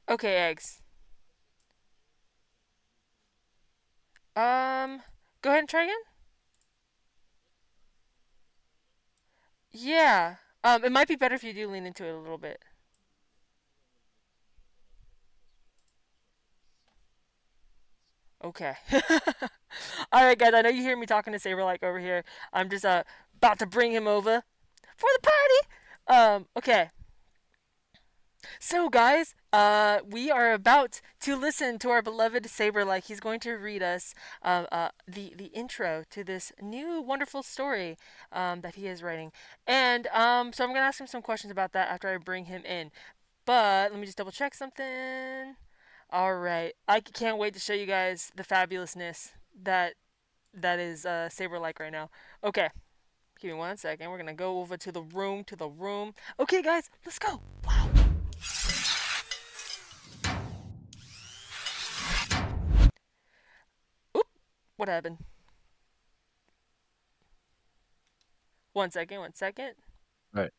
Okay, eggs. Um, Go ahead and try again. Yeah. It might be better if you do lean into it a little bit. Okay. All right, guys. I know you hear me talking to Saberlike over here. I'm just about to bring him over for the party. Okay. So, guys, we are about to listen to our beloved Saberlike. He's going to read us the intro to this new wonderful story that he is writing, and so I'm gonna ask him some questions about that after I bring him in. But let me just double check something. All right, I can't wait to show you guys the fabulousness that is Saberlike right now. Okay, give me 1 second. We're gonna go over to the room. Okay, guys, let's go. Wow. Oop. What happened? 1 second. 1 second. All right.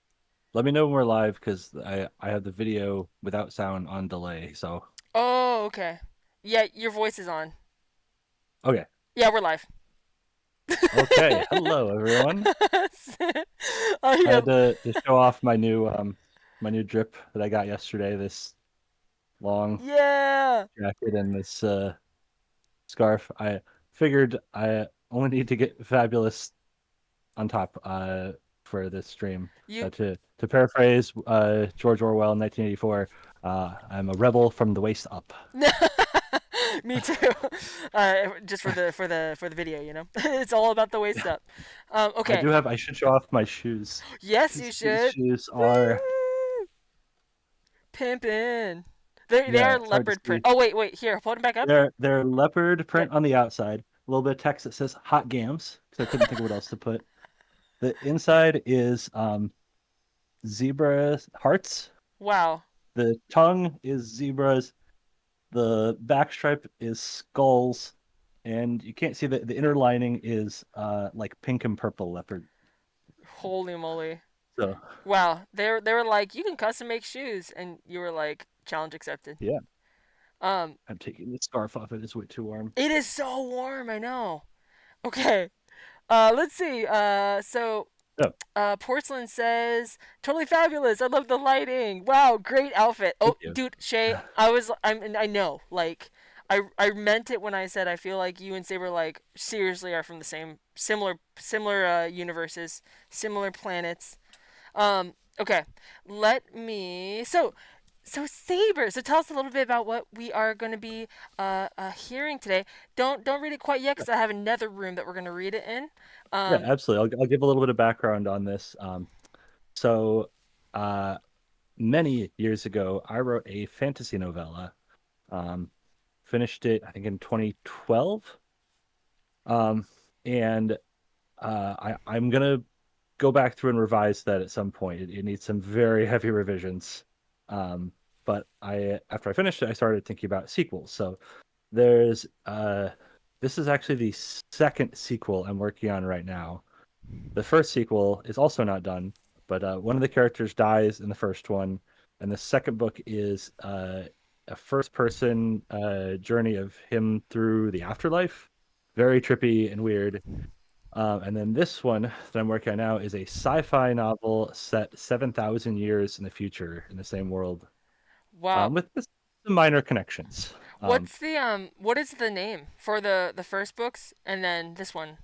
Let me know when we're live because I have the video without sound on delay. So Oh, okay. Yeah, your voice is on. okay. Yeah, we're live. Okay. Hello everyone. Oh, I yeah. had to show off my new drip that I got yesterday, this long Yeah. jacket and this scarf. I figured I only need to get fabulous on top for this stream. You. To paraphrase George Orwell 1984, I'm a rebel from the waist up. Me too. Just for the video, you know, it's all about the waist up. Okay. I should show off my shoes Yes, you because these should. shoes are, Woo! Pimpin'. They yeah, are it's hard to leopard print. see. Oh, wait. Here, hold them back up. They're leopard Okay. print on the outside, a little bit of text that says hot gams because I couldn't think of what else to put. The inside is zebra hearts. Wow. The tongue is zebras. The back stripe is skulls, and you can't see the inner lining is like pink and purple leopard. Holy moly. So Wow. They were like, you can custom make shoes, and you were like, challenge accepted. yeah, Um, I'm taking the scarf off. It is way too warm. it is so warm. I know. Okay. Let's see. So Yeah, Porcelain says, "Totally fabulous. I love the lighting. Wow, great outfit." thank Oh, you. dude, Shay, I know. Like, I meant it when I said I feel like you and Saber like seriously are from the same similar universes, similar planets. Okay, let me. So Saber. So tell us a little bit about what we are going to be hearing today. Don't read it quite yet, because I have another room that we're going to read it in. Yeah, Um, absolutely. I'll give a little bit of background on this. So, uh, many years ago, I wrote a fantasy novella. Um, Finished it, I think, in 2012. Um, and I'm gonna go back through and revise that at some point. It needs some very heavy revisions. Um, but after I finished it, I started thinking about sequels. So there's this is actually the second sequel I'm working on right now. The first sequel is also not done, but one of the characters dies in the first one, and the second book is a first-person journey of him through the afterlife. Very trippy and weird. And then this one that I'm working on now is a sci-fi novel set 7,000 years in the future in the same world, wow. with just some minor connections. What is the name for the first books and then this one?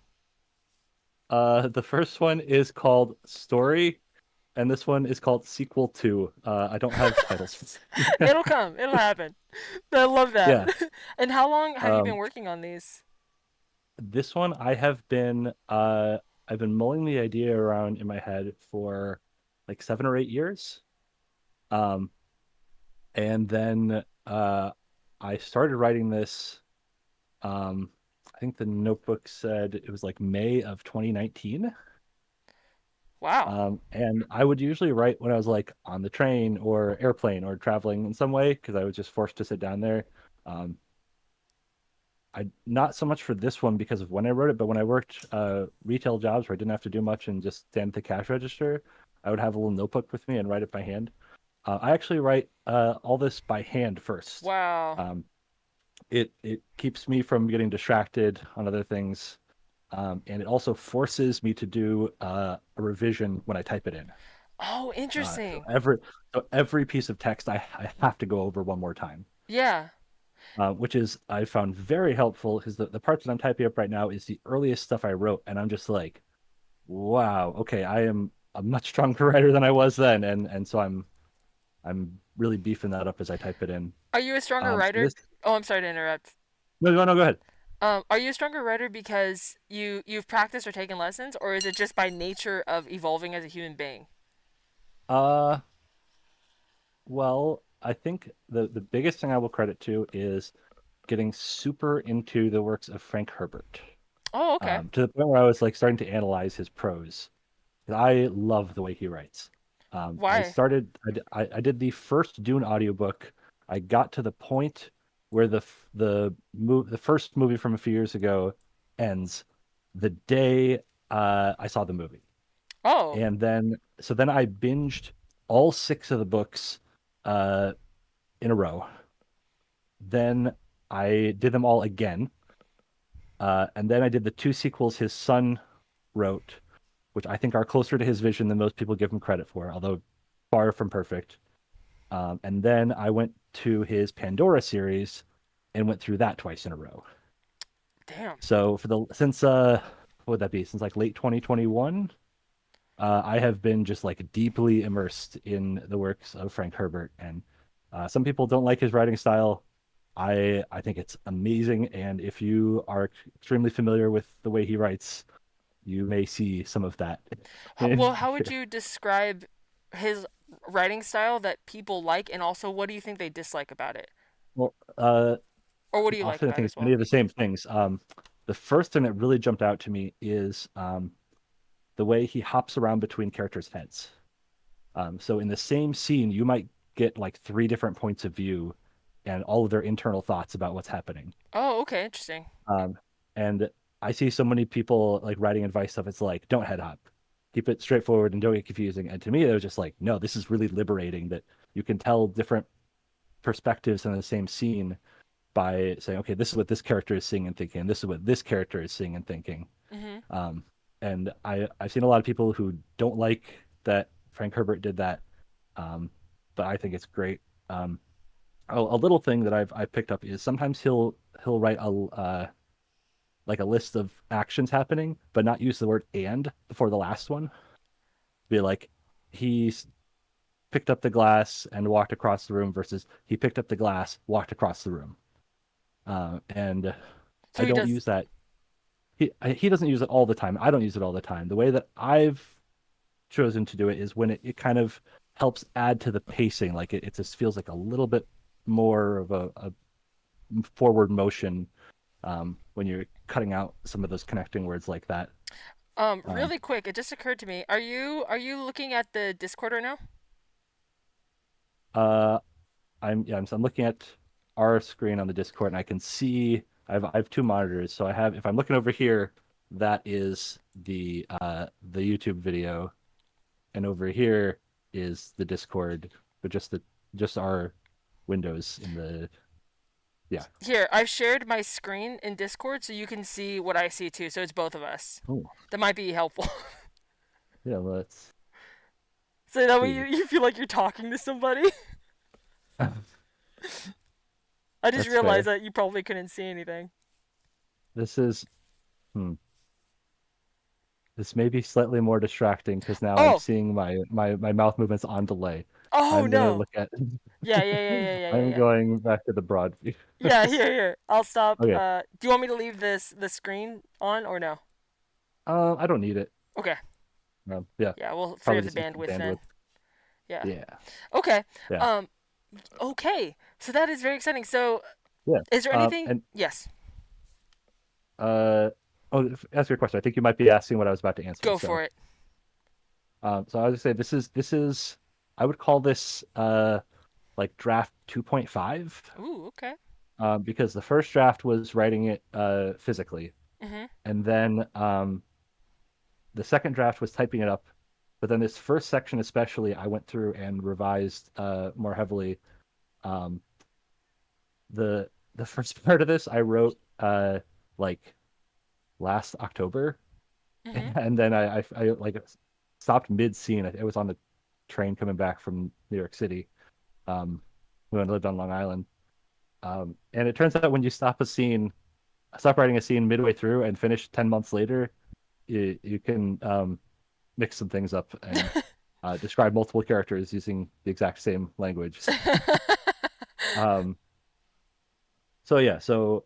The first one is called Story, and this one is called Sequel 2. I don't have titles. It'll come. It'll happen. I love that. Yeah. And how long have you been Um, working on these? this one I've been mulling the idea around in my head for like 7 or 8 years. Um, and then I started writing this. I think the notebook said it was like May of 2019. Wow. And I would usually write when I was like on the train or airplane or traveling in some way because I was just forced to sit down there. Um, I not so much for this one because of when I wrote it, but when I worked retail jobs where I didn't have to do much and just stand at the cash register, I would have a little notebook with me and write it by hand. I actually write all this by hand first. Wow. Um, it keeps me from getting distracted on other things, and it also forces me to do a revision when I type it in. Oh, Uh, so interesting. every so every piece of text I have to go over one more time, Yeah. which is I found very helpful because the part that I'm typing up right now is the earliest stuff I wrote, and I'm just like, wow, okay, I am a much stronger writer than I was then, and so I'm really beefing that up as I type it in. Are you a stronger So writer? this Oh, I'm sorry to interrupt. no, go ahead. Are you a stronger writer because you've practiced or taken lessons, or is it just by nature of evolving as a human being? Uh, well, I think the biggest thing I will credit to is getting super into the works of Frank Herbert, Oh, okay. to the point where I was like starting to analyze his prose. I love the way he writes. Why? I did the first Dune audiobook. I got to the point where the first movie from a few years ago ends the day I saw the movie. Oh, And then I binged all six of the books uh, in a row. Then I did them all again. And then I did the two sequels his son wrote, which I think are closer to his vision than most people give him credit for, although far from perfect. And then I went to his Pandora series and went through that twice in a row. damn. So what would that be? Since like late 2021, I have been just like deeply immersed in the works of Frank Herbert, and some people don't like his writing style. I think it's amazing, and if you are extremely familiar with the way he writes, you may see some of that in Well, how would here. you describe his writing style that people like, and also what do you think they dislike about it? Well, Or what do you like often I about it think as it's many well? of the same things. The first thing that really jumped out to me is the way he hops around between characters' heads. So in the same scene, you might get like three different points of view and all of their internal thoughts about what's happening. Oh, okay, interesting. Um, and I see so many people like writing advice stuff. It's like, don't head hop, keep it straightforward and don't get confusing. And to me, it was just like, no, this is really liberating that you can tell different perspectives in the same scene by saying, okay, this is what this character is seeing and thinking, and this is what this character is seeing and thinking. Mhm. Um, and I've seen a lot of people who don't like that Frank Herbert did that, um, but I think it's great. Um, a little thing that I picked up is sometimes he'll write like a list of actions happening, but not use the word "and" before the last one. Be like, he's picked up the glass and walked across the room versus he picked up the glass, walked across the room. And So I he don't does. use that. He doesn't use it all the time. I don't use it all the time. The way that I've chosen to do it is when it kind of helps add to the pacing. Like it just feels like a little bit more of a forward motion when you're cutting out some of those connecting words like that. Um, Really quick, it just occurred to me. Are you looking at the Discord right now? uh, I'm looking at our screen on the Discord, and I can see I have two monitors. So I have if I'm looking over here, that is the YouTube video, and over here is the Discord, but just our windows in the yeah. Here, I've shared my screen in Discord so you can see what I see too. So it's both of us. Oh That might be helpful. yeah, let's So that way you, see. you feel like you're talking to somebody. I just That's realized fair. that you probably couldn't see anything. This is hmm. This may be slightly more distracting because now I'm Oh, seeing my mouth movements on delay. oh I'm gonna no. look at. Yeah, yeah, yeah, yeah, yeah, yeah, I'm yeah. going back to the broad view. Yeah, here, here. I'll stop. Okay. Do you want me to leave the screen on or no? I don't need it. Okay. Yeah. Yeah, we'll free Probably up the just need some bandwidth then. bandwidth. Yeah. Yeah. Okay. Yeah. Um. Okay. So that is very exciting. So, Yeah. is there anything? And Yes. uh, oh, ask your question. I think you might be asking what I was about to answer. Go So, for it. so I was gonna say this is I would call this like draft 2.5, Ooh. Okay. because the first draft was writing it physically, Mhm. and then the second draft was typing it up. But then this first section, especially, I went through and revised more heavily. Um, the first part of this I wrote like last October, Mhm. and then I like stopped mid scene. I was on the train coming back from New York City, when I lived on Long Island. And it turns out when you stop writing a scene midway through and finish 10 months later, you can mix some things up and describe multiple characters using the exact same language. Um, so yeah, so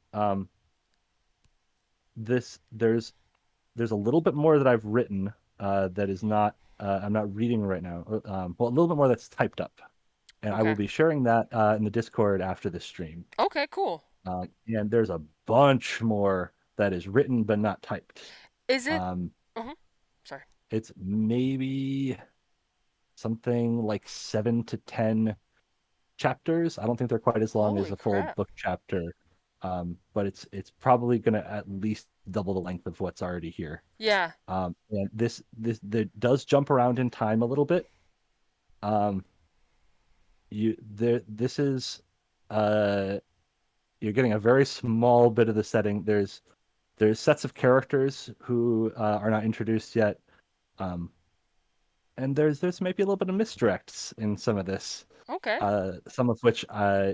this there's a little bit more that I've written that is not I'm not reading right now. Well, a little bit more that's typed up, and I will Okay. be sharing that in the Discord after the stream. Okay. Cool. And there's a bunch more that is written but not typed. Is it? Um, Mhm. Sorry. it's maybe something like 7 to 10 chapters. I don't think they're quite as long as Holy a full crap. book chapter, but it's probably gonna at least double the length of what's already here. Yeah. And this does jump around in time a little bit. Um, you there this is uh you're getting a very small bit of the setting. There's sets of characters who are not introduced yet. Um, and there's maybe a little bit of misdirects in some of this. Okay. Some of which,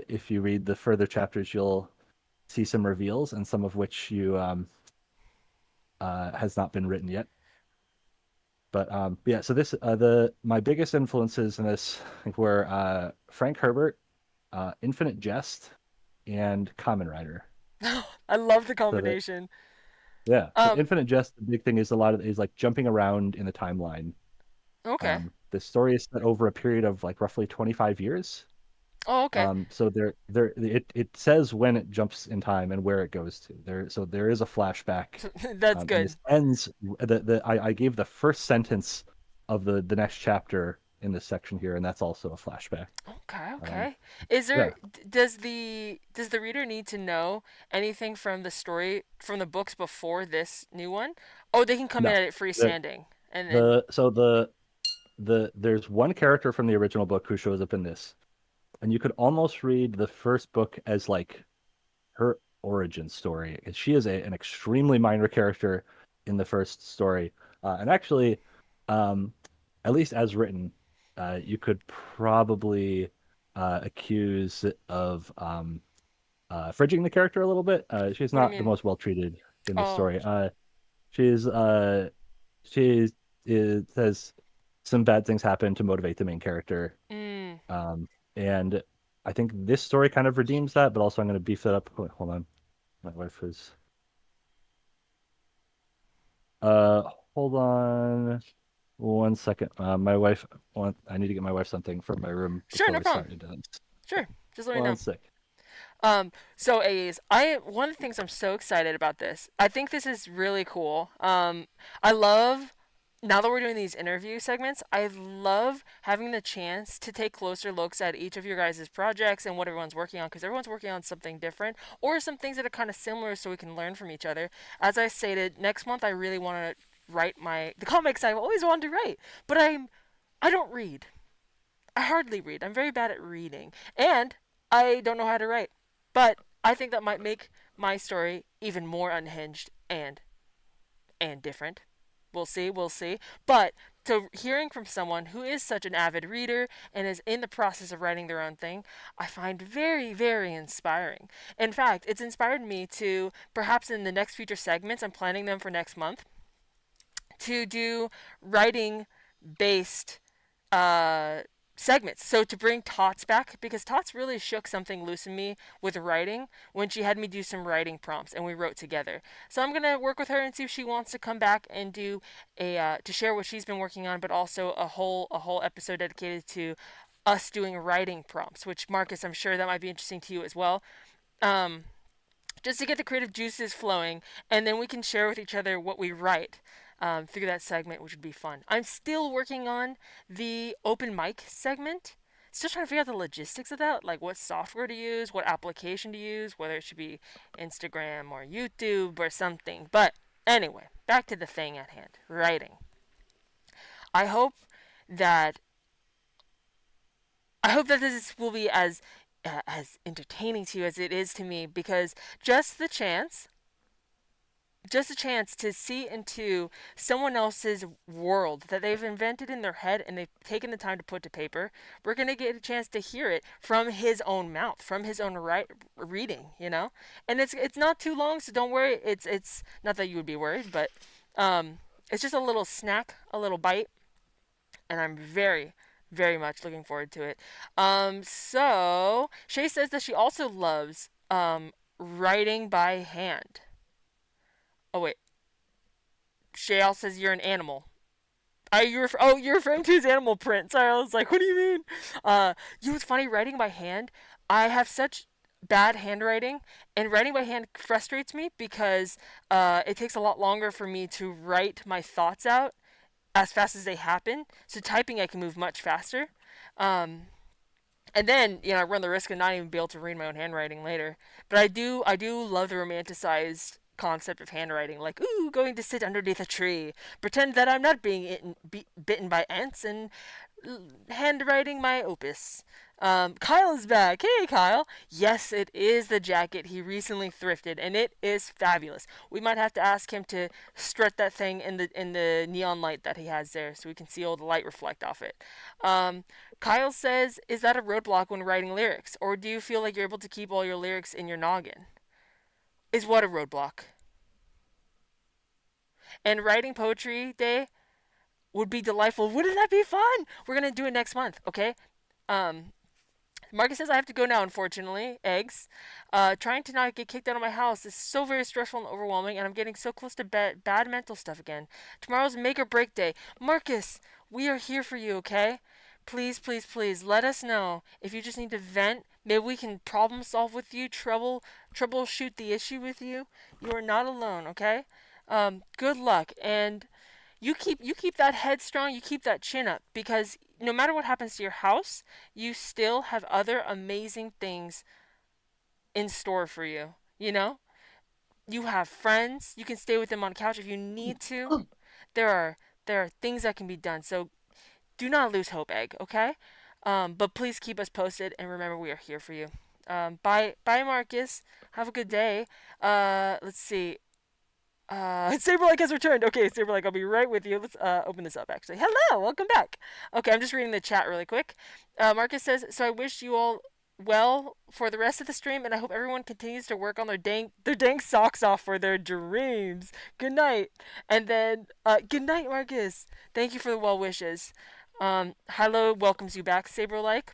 if you read the further chapters, you'll see some reveals, and some of which you has not been written yet. But yeah, so this the my biggest influences in this, I think, were Frank Herbert, Infinite Jest, and Kamen Rider. I love the So that combination. yeah, so Um. Infinite Jest, the big thing is a lot of is like jumping around in the timeline. Okay. The story is set over a period of like roughly 25 years. Oh. Okay. So it says when it jumps in time and where it goes to. There is a flashback, That's and good. this ends. I gave the first sentence of the next chapter in this section here, and that's also a flashback. Okay. Um, Okay. Is yeah, there? Does the reader need to know anything from the story from the books before this new one? Oh, they can come in no, at it the freestanding, and then the so there's one character from the original book who shows up in this, and you could almost read the first book as like her origin story. She is an extremely minor character in the first story. And actually, um, at least as written, you could probably accuse of fridging the character a little bit. She's What do you not the mean? most well treated in this Oh, story. She's she says some bad things happen to motivate the main character. mm. Um, and I think this story kind of redeems that, but also I'm going to beef it up. Wait, hold on. My wife is uh hold on 1 second. My wife I need to get my wife something from my room Sure, before no we problem. start into this. Sure, just let me One know. sec. So A's, I one of the things I'm so excited about this. I think this is really cool. I love now that we're doing these interview segments. I love having the chance to take closer looks at each of your guys' projects and what everyone's working on because everyone's working on something different or some things that are kind of similar, so we can learn from each other. As I stated, next month I really want to write the comics I've always wanted to write, but I don't read. I hardly read. I'm very bad at reading. And I don't know how to write. But I think that might make my story even more unhinged and different. We'll see, we'll see. But to hearing from someone who is such an avid reader and is in the process of writing their own thing, I find very, very inspiring. In fact, it's inspired me to perhaps in the next future segments, I'm planning them for next month, to do writing based uh, segments. So to bring Tots back, because Tots really shook something loose in me with writing when she had me do some writing prompts and we wrote together. So I'm gonna work with her and see if she wants to come back and do to share what she's been working on, but also a whole episode dedicated to us doing writing prompts. Which Marcus, I'm sure that might be interesting to you as well. Um, just to get the creative juices flowing, and then we can share with each other what we write through that segment, which would be fun. I'm still working on the open mic segment. Still trying to figure out the logistics of that, like what software to use, what application to use, whether it should be Instagram or YouTube or something. But anyway, back to the thing at hand, writing. I hope that I hope that this will be as entertaining to you as it is to me, because just the chance just a chance to see into someone else's world that they've invented in their head and they've taken the time to put to paper. We're going to get a chance to hear it from his own mouth, from his own reading, And it's not too long, so don't worry. It's not that you would be worried, but it's just a little snack, a little bite, and I'm very very much looking forward to it. So Shay says that she also loves writing by hand. Oh wait, Shale says you're an animal. You're referring to his animal print. Sorry, I was like, what do you mean? You know what's funny? Writing by hand, I have such bad handwriting, and writing by hand frustrates me because it takes a lot longer for me to write my thoughts out as fast as they happen. So typing, I can move much faster. Um, and then I run the risk of not even be able to read my own handwriting later. But I do love the romanticized concept of handwriting, like ooh, going to sit underneath a tree, pretend that I'm not being bitten by ants, and handwriting my opus. Kyle is back. Hey, Kyle. Yes, it is the jacket he recently thrifted, and it is fabulous. We might have to ask him to strut that thing in the neon light that he has there, so we can see all the light reflect off it. Um, Kyle says, "Is that a roadblock when writing lyrics, or do you feel like you're able to keep all your lyrics in your noggin?" Is what a roadblock. And writing poetry day would be delightful. Wouldn't that be fun? We're gonna do it next month, okay? Um, Marcus says I have to go now, unfortunately. Eggs. Trying to not get kicked out of my house is so very stressful and overwhelming, and I'm getting so close to bad mental stuff again. Tomorrow's make or break day. Marcus, we are here for you, okay? Please, please, please, let us know if you just need to vent. Maybe we can problem solve with you, troubleshoot the issue with you. You are not alone, okay? Good luck, and you keep that head strong, you keep that chin up, because no matter what happens to your house, you still have other amazing things in store for you. You have friends. You can stay with them on the couch if you need to. There are there are things that can be done. So do not lose hope, Egg. Okay. But please keep us posted, and remember we are here for you. Bye, Marcus. Have a good day. Let's see. Saberlike has returned. Okay, Saberlike, I'll be right with you. Let's open this up, actually. Hello, welcome back. Okay, I'm just reading the chat really quick. Marcus says, so I wish you all well for the rest of the stream, and I hope everyone continues to work on their dang socks off for their dreams. Good night. And then, good night, Marcus. Thank you for the well wishes. Hilo welcomes you back, Saberlike.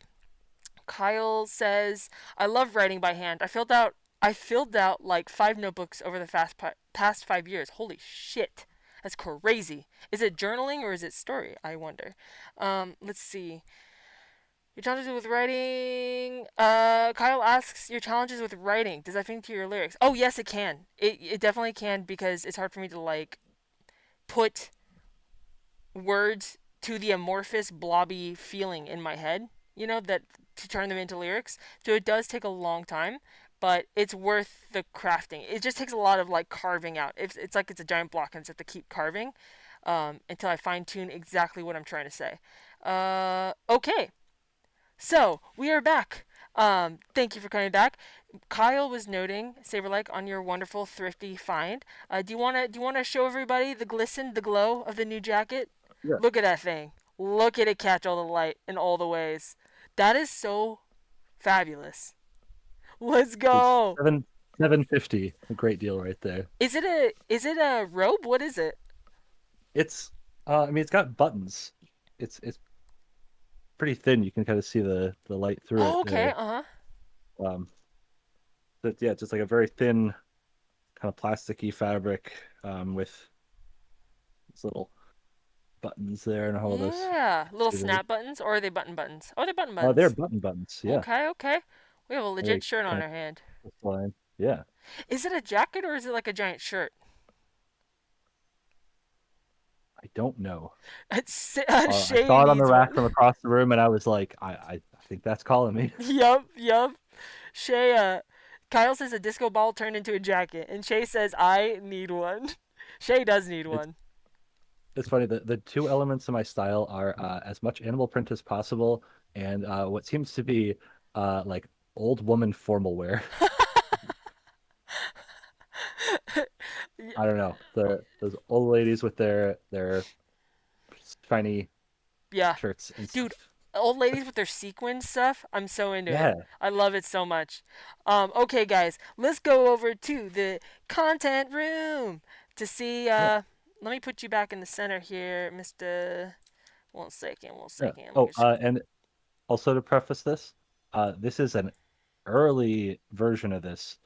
Kyle says, I love writing by hand. I filled out like 5 notebooks over the past 5 years. Holy shit. That's crazy. Is it journaling or is it story? I wonder. Let's see. Your challenges with writing. Kyle asks your challenges with writing. Does that fit to your lyrics? Oh yes, it can. It definitely can because it's hard for me to like put words to the amorphous, blobby feeling in my head. You know that to turn them into lyrics. So it does take a long time, but it's worth the crafting. It just takes a lot of like carving out. It's like it's a giant block and I just have to keep carving until I fine tune exactly what I'm trying to say. Okay, so we are back. Thank you for coming back. Kyle was noting Saberlike on your wonderful thrifty find. Do you wanna show everybody the glisten, the glow of the new jacket? Yeah. Look at that thing. Look at it catch all the light in all the ways. That is so fabulous. Let's It's go. 750. A great deal right there. Is it a robe? What is it? It's I mean it's got buttons. It's pretty thin. You can kind of see the light through Oh, it okay. there. Uh huh. Um but yeah, it's just like a very thin kind of plasticky fabric with these little buttons there and all this. Yeah. Little See the snap buttons, or are they button buttons? Oh, they're button they're buttons. buttons, yeah. Okay. Okay. We have a legit Very shirt on kind our hand. of line. Yeah. Is it a jacket or is it like a giant shirt? I don't know. I Shay saw it on the needs rack one. from across the room and I was like, I think that's calling me. Yup, yup. Shay, Kyle says a disco ball turned into a jacket, and Shay says I need one. Shay does need It's one. it's funny. The two elements of my style are as much animal print as possible and what seems to be like old woman formal wear. I don't know. Those old ladies with their shiny Yeah, shirts and dude, stuff. old ladies with their sequin stuff. I'm so into it. Yeah. I love it so much. Okay, guys, let's go over to the content room to see. Yeah. Let me put you back in the center here, Mister. One second, one Yeah. second. Let Oh, me. and also to preface this, this is an early version of this.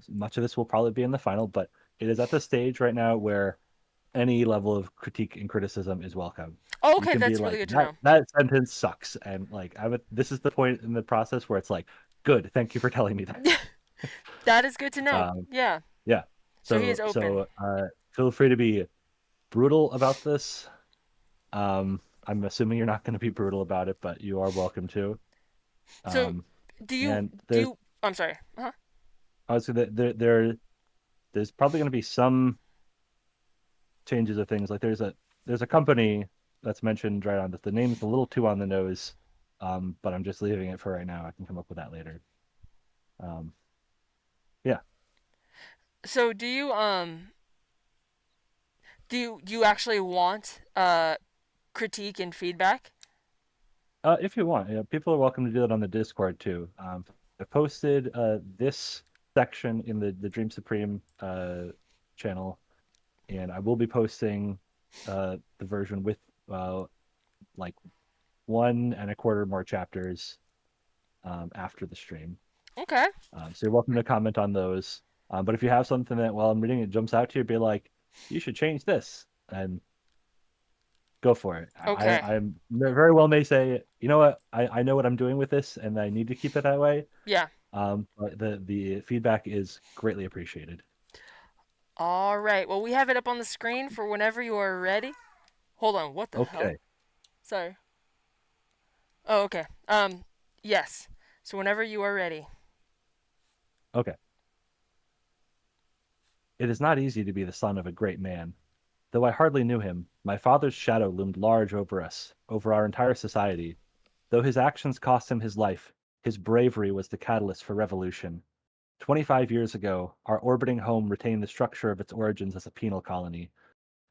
Much of this will probably be in the final, but it is at the stage right now where any level of critique and criticism is welcome. Oh, You okay, can be that's really like good to that know. that sentence sucks, and like this is the point in the process where it's like, good, thank you for telling me that. That is good to know. Um, Yeah. yeah. So he is So open. so feel free to be brutal about this. I'm assuming you're not going to be brutal about it, but you are welcome to. So Um, do you and do there's you? I'm sorry. I was gonna there's probably going to be some changes of things. Like there's a company that's mentioned right on this. The name's a little too on the nose, but I'm just leaving it for right now. I can come up with that later. Um, yeah. So do you actually want critique and feedback? If you want, people are welcome to do that on the Discord too. I posted this section in the Dream Supreme channel, and I will be posting the version with like 1.25 more chapters after the stream. Okay. So you're welcome to comment on those. But if you have something that while I'm reading it jumps out to you, be like, you should change this, and go for it. Okay. I'm very well may say, you know what, I know what I'm doing with this, and I need to keep it that way. Yeah. But the feedback is greatly appreciated. All right. Well, we have it up on the screen for whenever you are ready. Hold on. What the hell? Okay, Sorry. Oh, okay. Yes. So whenever you are ready. okay. It is not easy to be the son of a great man. Though I hardly knew him, my father's shadow loomed large over us, over our entire society. Though his actions cost him his life, his bravery was the catalyst for revolution. 25 years ago, our orbiting home retained the structure of its origins as a penal colony.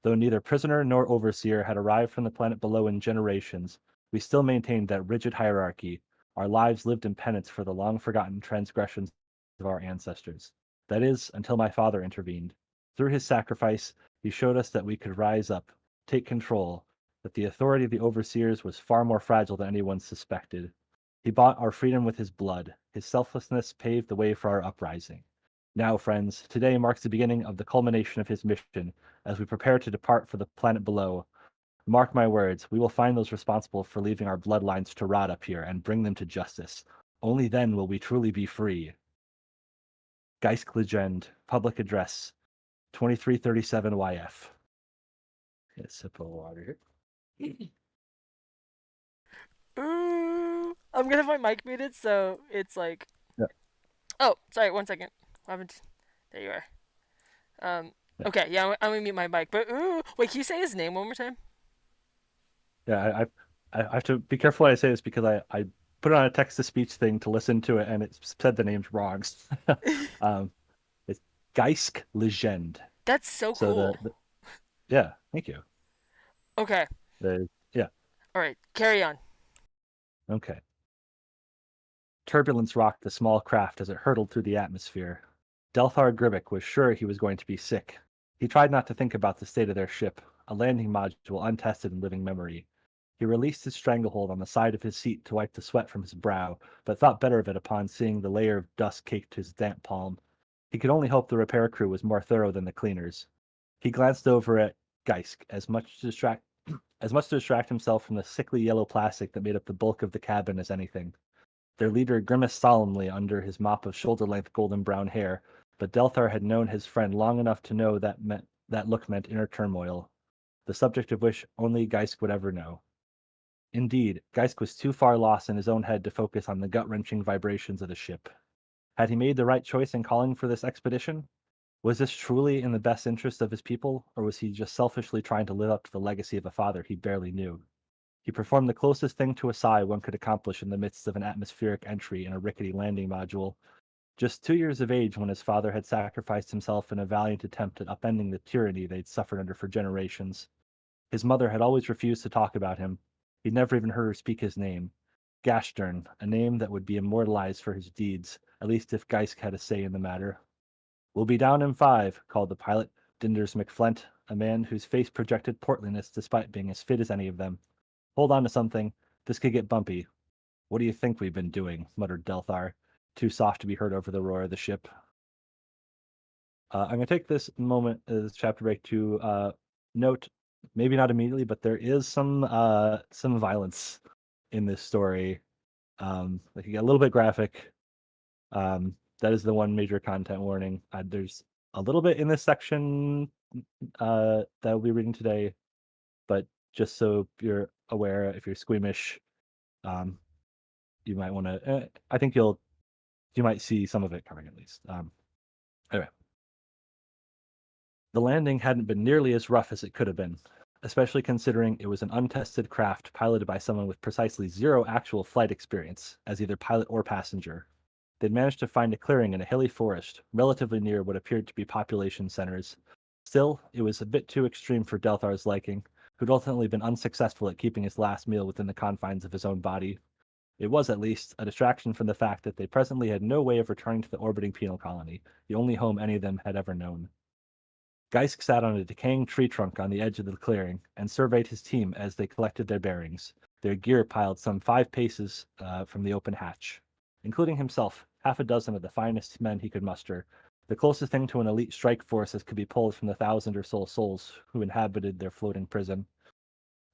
Though neither prisoner nor overseer had arrived from the planet below in generations, we still maintained that rigid hierarchy. Our lives lived in penance for the long-forgotten transgressions of our ancestors. That is, until my father intervened. Through his sacrifice, he showed us that we could rise up, take control, that the authority of the overseers was far more fragile than anyone suspected. He bought our freedom with his blood. His selflessness paved the way for our uprising. Now, friends, today marks the beginning of the culmination of his mission as we prepare to depart for the planet below. Mark my words, we will find those responsible for leaving our bloodlines to rot up here and bring them to justice. Only then will we truly be free. Geisk Legend, Public Address, 2337 YF. Get a sip of water here. Ooh, I'm gonna have my mic muted so it's like. Yeah, Oh, sorry. 1 second. What happened? There you are. Um. yeah. Okay. Yeah, I'm gonna mute my mic. But ooh, wait. Can you say his name one more time? Yeah, I have to be careful when I say this because I put it on a text-to-speech thing to listen to it and it said the name's wrong. um, it's Geisk Legend. That's so So cool. yeah, thank you. Okay. Yeah, All right. Carry on. okay. Turbulence rocked the small craft as it hurtled through the atmosphere. Delthar Gribic was sure he was going to be sick. He tried not to think about the state of their ship, a landing module untested in living memory. He released his stranglehold on the side of his seat to wipe the sweat from his brow, but thought better of it upon seeing the layer of dust caked his damp palm. He could only hope the repair crew was more thorough than the cleaners. He glanced over at Geisk, as much to distract himself from the sickly yellow plastic that made up the bulk of the cabin as anything. Their leader grimaced solemnly under his mop of shoulder-length golden brown hair, but Delthar had known his friend long enough to know that look meant inner turmoil, the subject of which only Geisk would ever know. Indeed, Geisk was too far lost in his own head to focus on the gut-wrenching vibrations of the ship. Had he made the right choice in calling for this expedition? Was this truly in the best interest of his people, or was he just selfishly trying to live up to the legacy of a father he barely knew? He performed the closest thing to a sigh one could accomplish in the midst of an atmospheric entry in a rickety landing module. Just 2 years of age when his father had sacrificed himself in a valiant attempt at upending the tyranny they'd suffered under for generations. His mother had always refused to talk about him. He'd never even heard her speak his name. Gashtern, a name that would be immortalized for his deeds, at least if Geisk had a say in the matter. "We'll be down in 5," called the pilot, Dinders McFlint, a man whose face projected portliness despite being as fit as any of them. "Hold on to something. This could get bumpy." "What do you think we've been doing?" muttered Delthar, too soft to be heard over the roar of the ship. I'm going to take this moment as chapter break to note, maybe not immediately, but there is some violence in this story. Like, you get a little bit graphic. That is the one major content warning. There's a little bit in this section that we'll be reading today, but just so you're aware, if you're squeamish, you might want to. I think you might see some of it coming at least. Anyway, the landing hadn't been nearly as rough as it could have been, especially considering it was an untested craft piloted by someone with precisely zero actual flight experience as either pilot or passenger. They'd managed to find a clearing in a hilly forest, relatively near what appeared to be population centers. Still, it was a bit too extreme for Delthar's liking, who'd ultimately been unsuccessful at keeping his last meal within the confines of his own body. It was, at least, a distraction from the fact that they presently had no way of returning to the orbiting penal colony, the only home any of them had ever known. Geisk sat on a decaying tree trunk on the edge of the clearing and surveyed his team as they collected their bearings, their gear piled some 5 paces from the open hatch. Including himself, half a dozen of the finest men he could muster, the closest thing to an elite strike force as could be pulled from the 1,000 or so souls who inhabited their floating prison.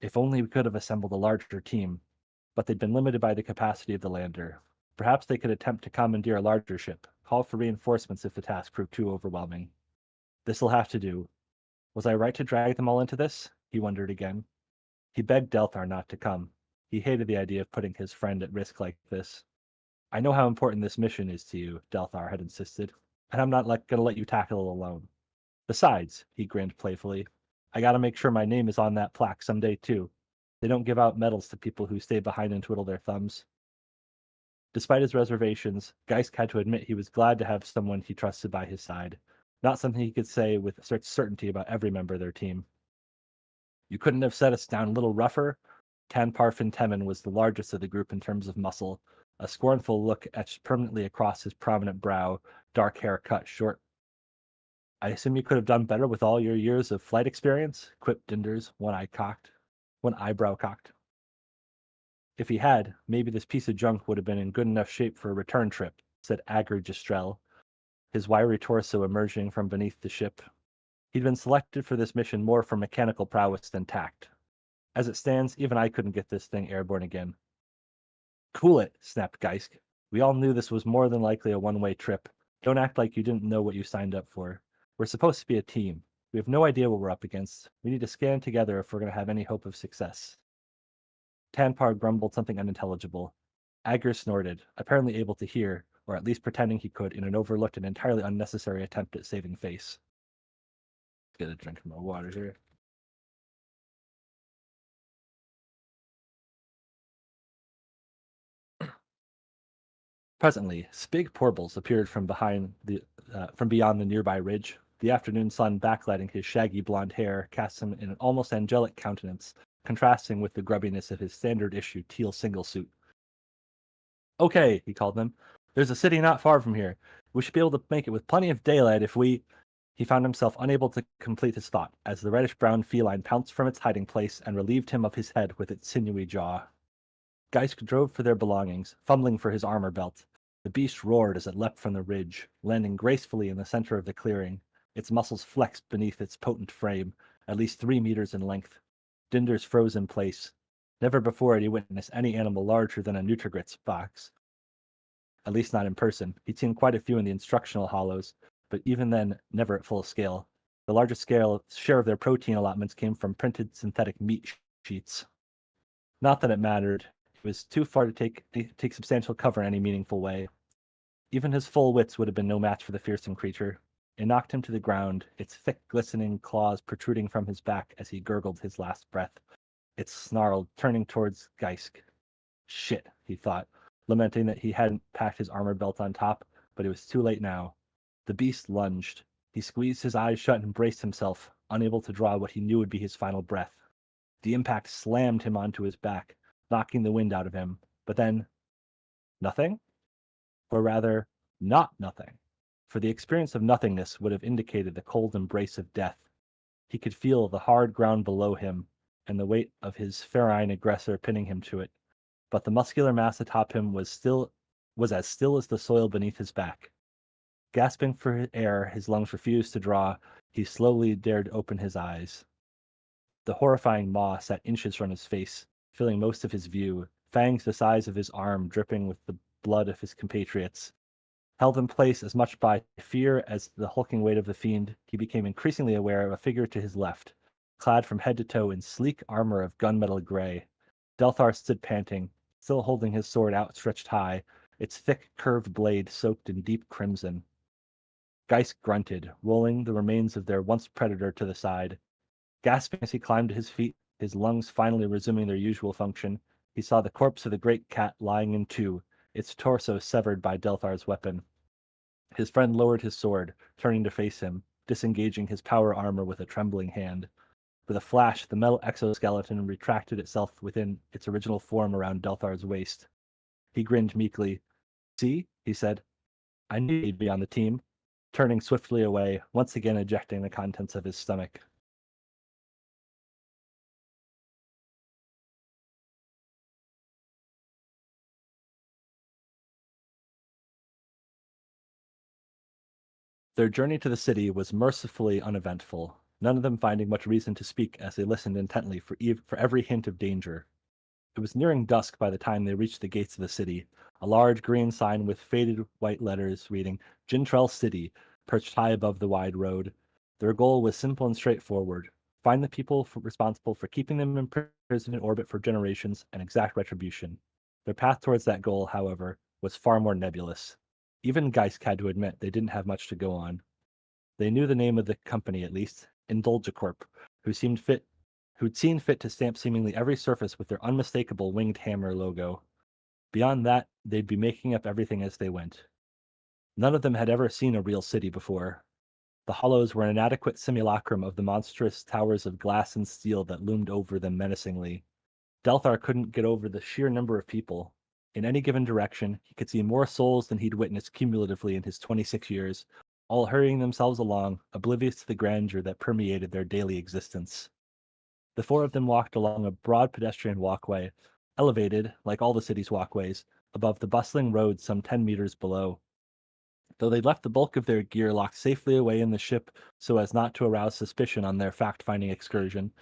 If only we could have assembled a larger team, but they'd been limited by the capacity of the lander. Perhaps they could attempt to commandeer a larger ship, call for reinforcements if the task proved too overwhelming. This'll have to do. Was I right to drag them all into this? He wondered again. He begged Delthar not to come. He hated the idea of putting his friend at risk like this. "I know how important this mission is to you," Delthar had insisted, "and I'm not going to let you tackle it alone. Besides," he grinned playfully, "I gotta make sure my name is on that plaque someday too. They don't give out medals to people who stay behind and twiddle their thumbs." Despite his reservations, Geist had to admit he was glad to have someone he trusted by his side, not something he could say with such certainty about every member of their team. You couldn't have set us down a little rougher? Tanpar Fintemin was the largest of the group in terms of muscle, a scornful look etched permanently across his prominent brow, dark hair cut short. I assume you could have done better with all your years of flight experience, quipped Dinders, one eyebrow cocked. If he had, maybe this piece of junk would have been in good enough shape for a return trip, said Agri Gistrel, his wiry torso emerging from beneath the ship. He'd been selected for this mission more for mechanical prowess than tact. As it stands, even I couldn't get this thing airborne again. Cool it, snapped Geisk. We all knew this was more than likely a one-way trip. Don't act like you didn't know what you signed up for. We're supposed to be a team. We have no idea what we're up against. We need to stand together if we're going to have any hope of success. Tanpar grumbled something unintelligible. Agur snorted, apparently able to hear, or at least pretending he could, in an overlooked and entirely unnecessary attempt at saving face. Get a drink of my water here. Presently, Spig Porbles appeared from beyond the nearby ridge. The afternoon sun backlighting his shaggy blonde hair cast him in an almost angelic countenance, contrasting with the grubbiness of his standard-issue teal single suit. Okay, he called them. There's a city not far from here. We should be able to make it with plenty of daylight if we... He found himself unable to complete his thought, as the reddish-brown feline pounced from its hiding place and relieved him of his head with its sinewy jaw. Geisk drove for their belongings, fumbling for his armor belt. The beast roared as it leapt from the ridge, landing gracefully in the center of the clearing, its muscles flexed beneath its potent frame, at least 3 meters in length. Dinders froze in place. Never before had he witnessed any animal larger than a Nutrigrit's box. At least not in person. He'd seen quite a few in the instructional hollows, but even then, never at full scale. The largest share of their protein allotments came from printed synthetic meat sheets. Not that it mattered. It was too far to take substantial cover in any meaningful way. Even his full wits would have been no match for the fearsome creature. It knocked him to the ground, its thick, glistening claws protruding from his back as he gurgled his last breath. It snarled, turning towards Geisk. Shit, he thought, lamenting that he hadn't packed his armor belt on top, but it was too late now. The beast lunged. He squeezed his eyes shut and braced himself, unable to draw what he knew would be his final breath. The impact slammed him onto his back, knocking the wind out of him. But then, nothing? Or rather, not nothing. For the experience of nothingness would have indicated the cold embrace of death. He could feel the hard ground below him, and the weight of his ferine aggressor pinning him to it. But the muscular mass atop him was as still as the soil beneath his back. Gasping for air, his lungs refused to draw, he slowly dared open his eyes. The horrifying maw sat inches from his face, filling most of his view, fangs the size of his arm dripping with the blood of his compatriots. Held in place as much by fear as the hulking weight of the fiend, he became increasingly aware of a figure to his left, clad from head to toe in sleek armor of gunmetal gray. Delthar stood panting, still holding his sword outstretched high, its thick, curved blade soaked in deep crimson. Geisk grunted, rolling the remains of their once predator to the side. Gasping as he climbed to his feet, his lungs finally resuming their usual function, he saw the corpse of the great cat lying in two, its torso severed by Delthar's weapon. His friend lowered his sword, turning to face him, disengaging his power armor with a trembling hand. With a flash, the metal exoskeleton retracted itself within its original form around Delthar's waist. He grinned meekly. See, he said, I knew you'd be on the team, turning swiftly away, once again ejecting the contents of his stomach. Their journey to the city was mercifully uneventful, none of them finding much reason to speak as they listened intently for every hint of danger. It was nearing dusk by the time they reached the gates of the city, a large green sign with faded white letters reading Gintrell City, perched high above the wide road. Their goal was simple and straightforward: find the people responsible for keeping them imprisoned in orbit for generations and exact retribution. Their path towards that goal, however, was far more nebulous. Even Geisk had to admit they didn't have much to go on. They knew the name of the company, at least, Indulgicorp, who'd seen fit to stamp seemingly every surface with their unmistakable winged hammer logo. Beyond that, they'd be making up everything as they went. None of them had ever seen a real city before. The hollows were an inadequate simulacrum of the monstrous towers of glass and steel that loomed over them menacingly. Delthar couldn't get over the sheer number of people. In any given direction, he could see more souls than he'd witnessed cumulatively in his 26 years, all hurrying themselves along, oblivious to the grandeur that permeated their daily existence. The four of them walked along a broad pedestrian walkway, elevated, like all the city's walkways, above the bustling road some 10 meters below. Though they'd left the bulk of their gear locked safely away in the ship so as not to arouse suspicion on their fact-finding excursion,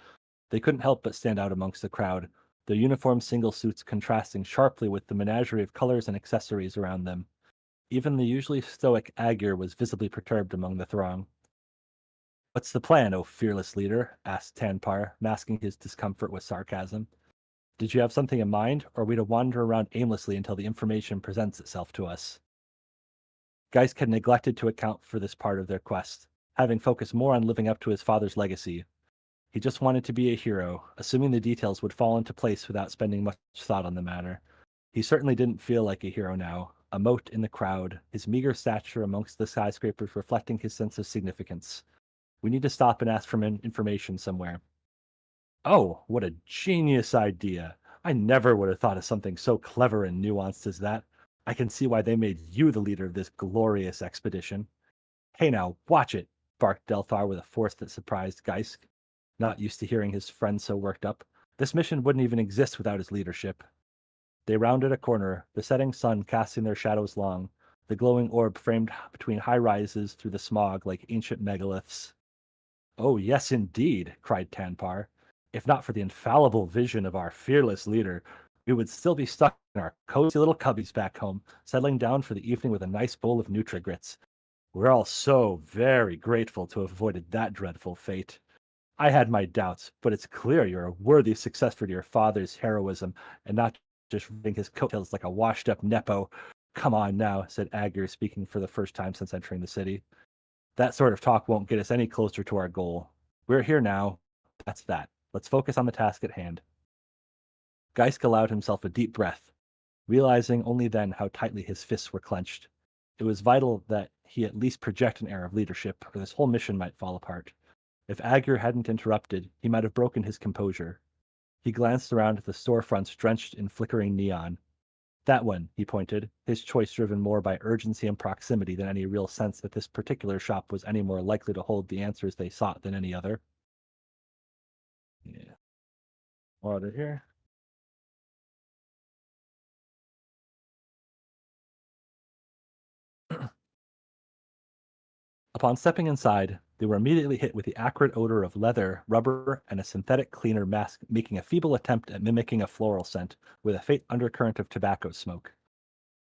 they couldn't help but stand out amongst the crowd, their uniform single suits contrasting sharply with the menagerie of colors and accessories around them. Even the usually stoic Aegir was visibly perturbed among the throng. "What's the plan, O fearless leader?" asked Tanpar, masking his discomfort with sarcasm. "Did you have something in mind, or are we to wander around aimlessly until the information presents itself to us?" Geisk had neglected to account for this part of their quest, having focused more on living up to his father's legacy. He just wanted to be a hero, assuming the details would fall into place without spending much thought on the matter. He certainly didn't feel like a hero now, a mote in the crowd, his meager stature amongst the skyscrapers reflecting his sense of significance. "We need to stop and ask for information somewhere." "Oh, what a genius idea! I never would have thought of something so clever and nuanced as that. I can see why they made you the leader of this glorious expedition." "Hey now, watch it!" barked Delthar with a force that surprised Geisk. Not used to hearing his friend so worked up. This mission wouldn't even exist without his leadership. They rounded a corner, the setting sun casting their shadows long, the glowing orb framed between high rises through the smog like ancient megaliths. "Oh, yes, indeed," cried Tanpar. "If not for the infallible vision of our fearless leader, we would still be stuck in our cozy little cubbies back home, settling down for the evening with a nice bowl of Nutrigrits. We're all so very grateful to have avoided that dreadful fate. I had my doubts, but it's clear you're a worthy successor to your father's heroism, and not just riding his coattails like a washed-up Nepo." "Come on now," said Aegir, speaking for the first time since entering the city. "That sort of talk won't get us any closer to our goal. We're here now. That's that. Let's focus on the task at hand." Geisk allowed himself a deep breath, realizing only then how tightly his fists were clenched. It was vital that he at least project an air of leadership, or this whole mission might fall apart. If Aegir hadn't interrupted, he might have broken his composure. He glanced around at the storefronts drenched in flickering neon. "That one," he pointed, his choice driven more by urgency and proximity than any real sense that this particular shop was any more likely to hold the answers they sought than any other. Yeah. Water here. Upon stepping inside, they were immediately hit with the acrid odor of leather, rubber, and a synthetic cleaner mask making a feeble attempt at mimicking a floral scent with a faint undercurrent of tobacco smoke.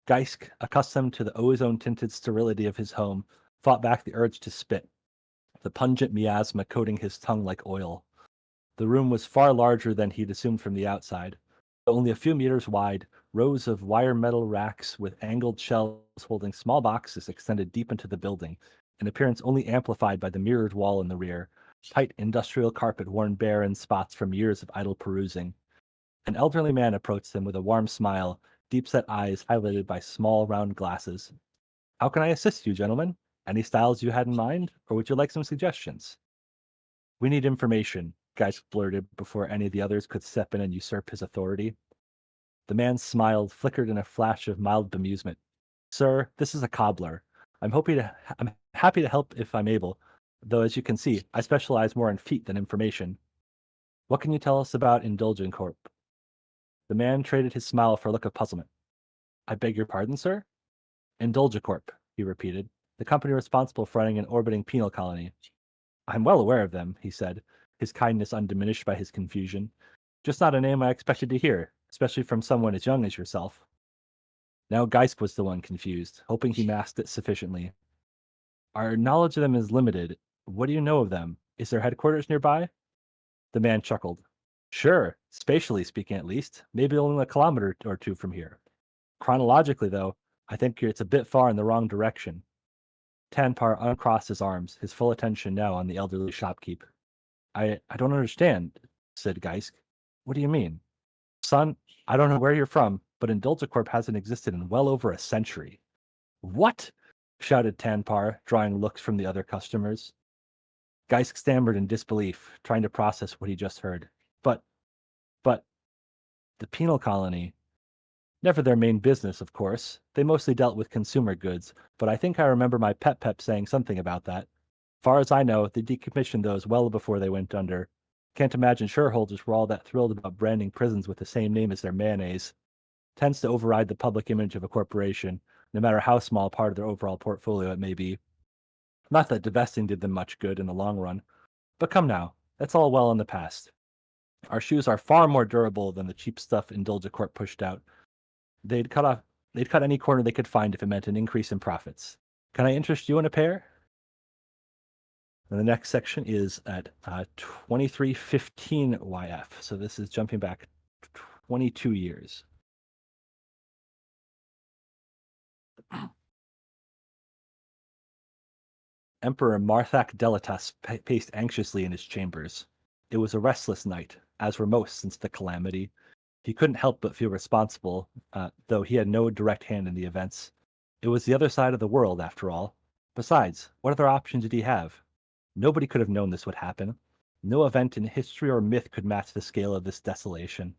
Geisk, accustomed to the ozone-tinted sterility of his home, fought back the urge to spit, the pungent miasma coating his tongue like oil. The room was far larger than he'd assumed from the outside. Only a few meters wide, rows of wire metal racks with angled shelves holding small boxes extended deep into the building, an appearance only amplified by the mirrored wall in the rear, tight industrial carpet worn bare in spots from years of idle perusing. An elderly man approached them with a warm smile, deep-set eyes highlighted by small round glasses. "How can I assist you, gentlemen? Any styles you had in mind, or would you like some suggestions?" "We need information," Geist blurted before any of the others could step in and usurp his authority. The man's smile flickered in a flash of mild bemusement. "Sir, this is a cobbler. I'm happy to help if I'm able, though as you can see, I specialize more in feet than information. What can you tell us about Indulgent Corp?" The man traded his smile for a look of puzzlement. "I beg your pardon, sir?" "Indulgicorp," he repeated, "the company responsible for running an orbiting penal colony." "I'm well aware of them," he said, his kindness undiminished by his confusion. "Just not a name I expected to hear, especially from someone as young as yourself." Now Geisk was the one confused, hoping he masked it sufficiently. "Our knowledge of them is limited. What do you know of them? Is their headquarters nearby?" The man chuckled. "Sure, spatially speaking at least, maybe only a kilometer or two from here. Chronologically, though, I think it's a bit far in the wrong direction." Tanpar uncrossed his arms, his full attention now on the elderly shopkeep. I don't understand," said Geisk. "What do you mean?" "Son, I don't know where you're from, but Indulgicorp hasn't existed in well over a century. What? Shouted Tanpar, drawing looks from the other customers. Geisk stammered in disbelief, trying to process what he just heard. But, the penal colony. Never their main business, of course. They mostly dealt with consumer goods, but I think I remember my pep saying something about that. Far as I know, they decommissioned those well before they went under. Can't imagine shareholders were all that thrilled about branding prisons with the same name as their mayonnaise. Tends to override the public image of a corporation, no matter how small part of their overall portfolio it may be. Not that divesting did them much good in the long run. But come now, that's all well in the past. Our shoes are far more durable than the cheap stuff Indulgicorp pushed out. They'd cut any corner they could find if it meant an increase in profits. Can I interest you in a pair? And the next section is at 2315 YF. So this is jumping back 22 years. Emperor Marthak Delatas paced anxiously in his chambers. It was a restless night, as were most since the calamity. He couldn't help but feel responsible, though he had no direct hand in the events. It was the other side of the world, after all. Besides, what other option did he have? Nobody could have known this would happen. No event in history or myth could match the scale of this desolation.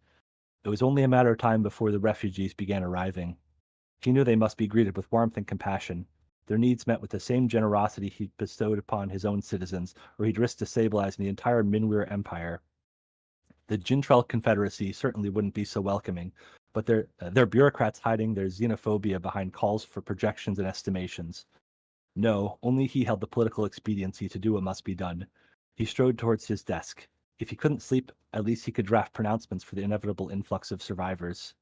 It was only a matter of time before the refugees began arriving. He knew they must be greeted with warmth and compassion, their needs met with the same generosity he bestowed upon his own citizens, or he'd risk destabilizing the entire Minwir Empire. The Jintrell Confederacy certainly wouldn't be so welcoming, but they're bureaucrats hiding their xenophobia behind calls for projections and estimations. No, only he held the political expediency to do what must be done. He strode towards his desk. If he couldn't sleep, at least he could draft pronouncements for the inevitable influx of survivors.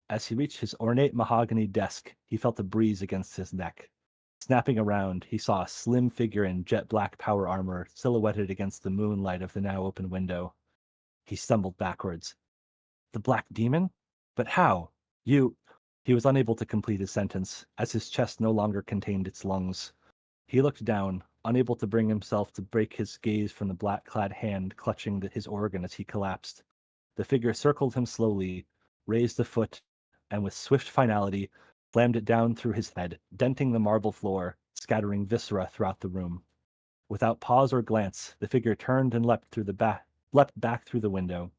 As he reached his ornate mahogany desk, he felt a breeze against his neck. Snapping around, he saw a slim figure in jet-black power armor silhouetted against the moonlight of the now open window. He stumbled backwards. The Black Demon? But how? You... He was unable to complete his sentence, as his chest no longer contained its lungs. He looked down, unable to bring himself to break his gaze from the black-clad hand clutching his organ as he collapsed. The figure circled him slowly, raised a foot, and with swift finality, slammed it down through his head, denting the marble floor, scattering viscera throughout the room. Without pause or glance, the figure turned and leapt back through the window.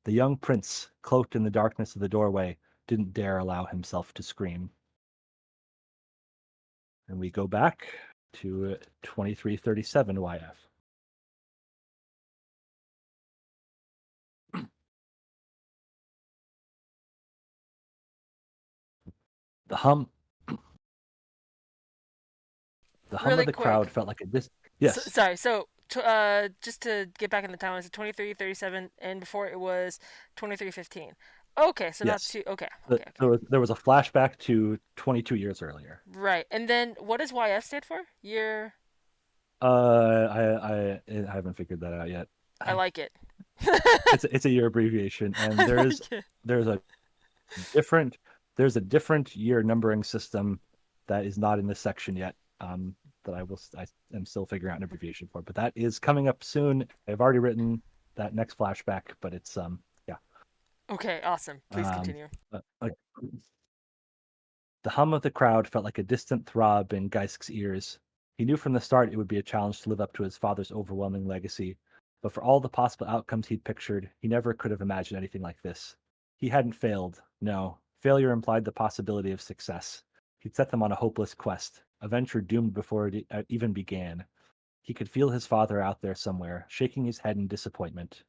The young prince, cloaked in the darkness of the doorway, didn't dare allow himself to scream. And we go back to 2337 YF. The hum Really of the quick. crowd felt like a yes. Sorry. So, just to get back in the time, it's 2337, and before it was 2315. Okay, so not Yes. too. Okay, The- okay, okay. There was a flashback to 22 years earlier. Right, and then what does YF stand for? Year. I haven't figured that out yet. I like it. It's a year abbreviation, and Yeah. there's a different year numbering system that is not in this section yet. That I am still figuring out an abbreviation for, but that is coming up soon. I've already written that next flashback, but it's yeah. Okay, awesome. Please continue. Okay. The hum of the crowd felt like a distant throb in Geisk's ears. He knew from the start it would be a challenge to live up to his father's overwhelming legacy, but for all the possible outcomes he'd pictured, he never could have imagined anything like this. He hadn't failed. No, failure implied the possibility of success. He'd set them on a hopeless quest, a venture doomed before it even began. He could feel his father out there somewhere, shaking his head in disappointment.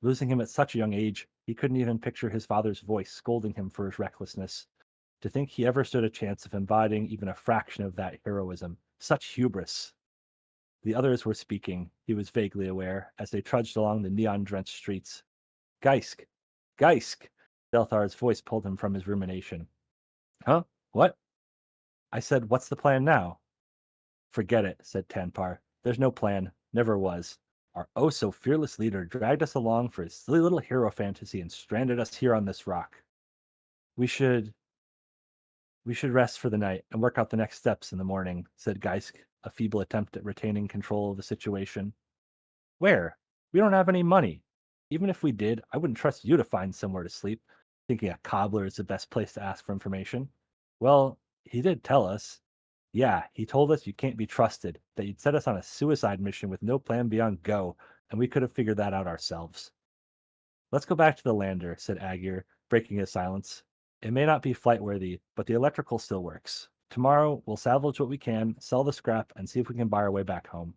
Losing him at such a young age, he couldn't even picture his father's voice scolding him for his recklessness. To think he ever stood a chance of embodying even a fraction of that heroism. Such hubris. The others were speaking, he was vaguely aware, as they trudged along the neon-drenched streets. Geisk! Geisk! Delthar's voice pulled him from his rumination. Huh? What? I said, what's the plan now? Forget it, said Tanpar. There's no plan. Never was. Our oh-so-fearless leader dragged us along for his silly little hero fantasy and stranded us here on this rock. We should rest for the night and work out the next steps in the morning, said Geisk, a feeble attempt at retaining control of the situation. Where? We don't have any money. Even if we did, I wouldn't trust you to find somewhere to sleep. thinking a cobbler is the best place to ask for information. Well, he did tell us. Yeah, he told us you can't be trusted, that you'd set us on a suicide mission with no plan beyond go, and we could have figured that out ourselves. Let's go back to the lander, said Aegir, breaking his silence. It may not be flight worthy, but the electrical still works. Tomorrow, we'll salvage what we can, sell the scrap, and see if we can buy our way back home.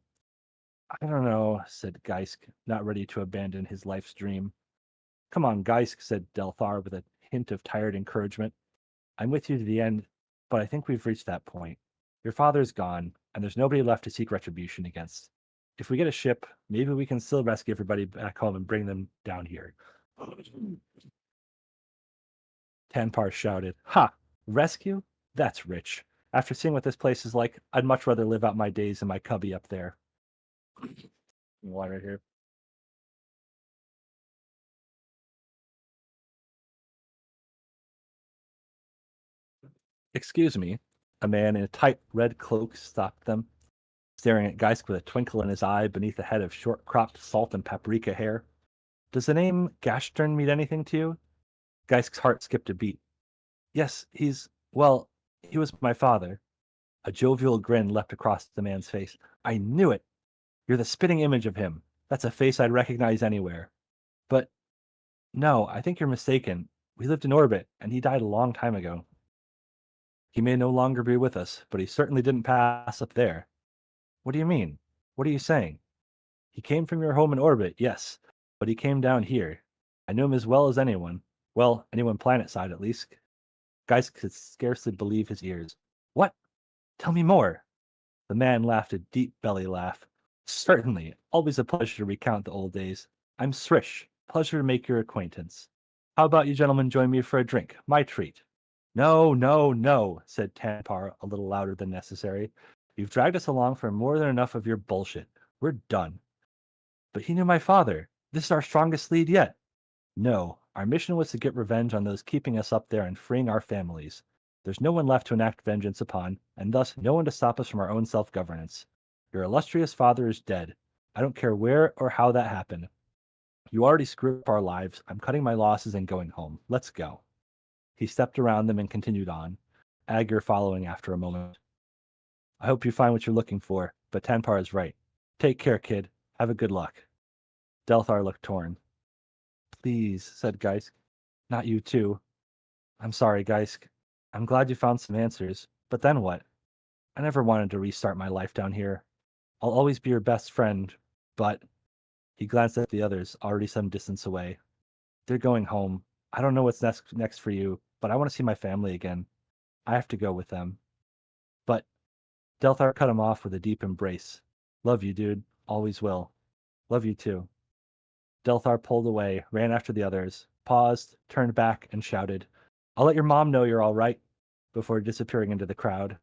I don't know, said Geisk, not ready to abandon his life's dream. Come on, Geisk, said Delthar with a hint of tired encouragement. I'm with you to the end, but I think we've reached that point. Your father's gone, and there's nobody left to seek retribution against. If we get a ship, maybe we can still rescue everybody back home and bring them down here. Tanpar shouted, Ha! Rescue? That's rich. After seeing what this place is like, I'd much rather live out my days in my cubby up there. One right here. Excuse me. A man in a tight red cloak stopped them, staring at Geisk with a twinkle in his eye beneath a head of short-cropped salt and paprika hair. Does the name Gashtern mean anything to you? Geisk's heart skipped a beat. Yes, well, he was my father. A jovial grin leapt across the man's face. I knew it! You're the spitting image of him. That's a face I'd recognize anywhere. But, no, I think you're mistaken. We lived in orbit, and he died a long time ago. He may no longer be with us, but he certainly didn't pass up there. What do you mean? What are you saying? He came from your home in orbit, yes, but he came down here. I knew him as well as anyone. Well, anyone planet side at least. Guys could scarcely believe his ears. What? Tell me more. The man laughed a deep belly laugh. Certainly, always a pleasure to recount the old days. I'm Srish. Pleasure to make your acquaintance. How about you gentlemen join me for a drink? My treat. No, no, no, said Tanpar a little louder than necessary. You've dragged us along for more than enough of your bullshit. We're done. But he knew my father. This is our strongest lead yet. No, our mission was to get revenge on those keeping us up there and freeing our families. There's no one left to enact vengeance upon, and thus no one to stop us from our own self-governance. Your illustrious father is dead. I don't care where or how that happened. You already screwed up our lives. I'm cutting my losses and going home. Let's go. He stepped around them and continued on, Aegir following after a moment. I hope you find what you're looking for, but Tanpar is right. Take care, kid. Have a good luck. Delthar looked torn. Please, said Geisk. Not you too. I'm sorry, Geisk. I'm glad you found some answers, but then what? I never wanted to restart my life down here. I'll always be your best friend, but... He glanced at the others, already some distance away. They're going home. I don't know what's next for you, but I want to see my family again. I have to go with them. But Delthar cut him off with a deep embrace. Love you, dude. Always will. Love you too. Delthar pulled away, ran after the others, paused, turned back, and shouted, I'll let your mom know you're all right, before disappearing into the crowd.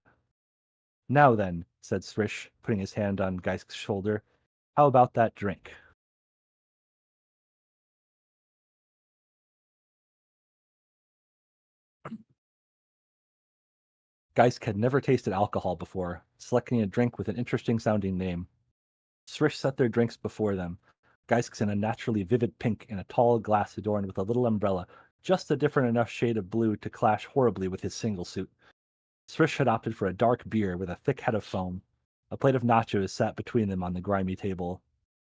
Now then, said Srish, putting his hand on Geisk's shoulder, how about that drink? Geisk had never tasted alcohol before, selecting a drink with an interesting sounding name. Srish set their drinks before them. Geisk's in a naturally vivid pink in a tall glass adorned with a little umbrella, just a different enough shade of blue to clash horribly with his single suit. Srish had opted for a dark beer with a thick head of foam. A plate of nachos sat between them on the grimy table.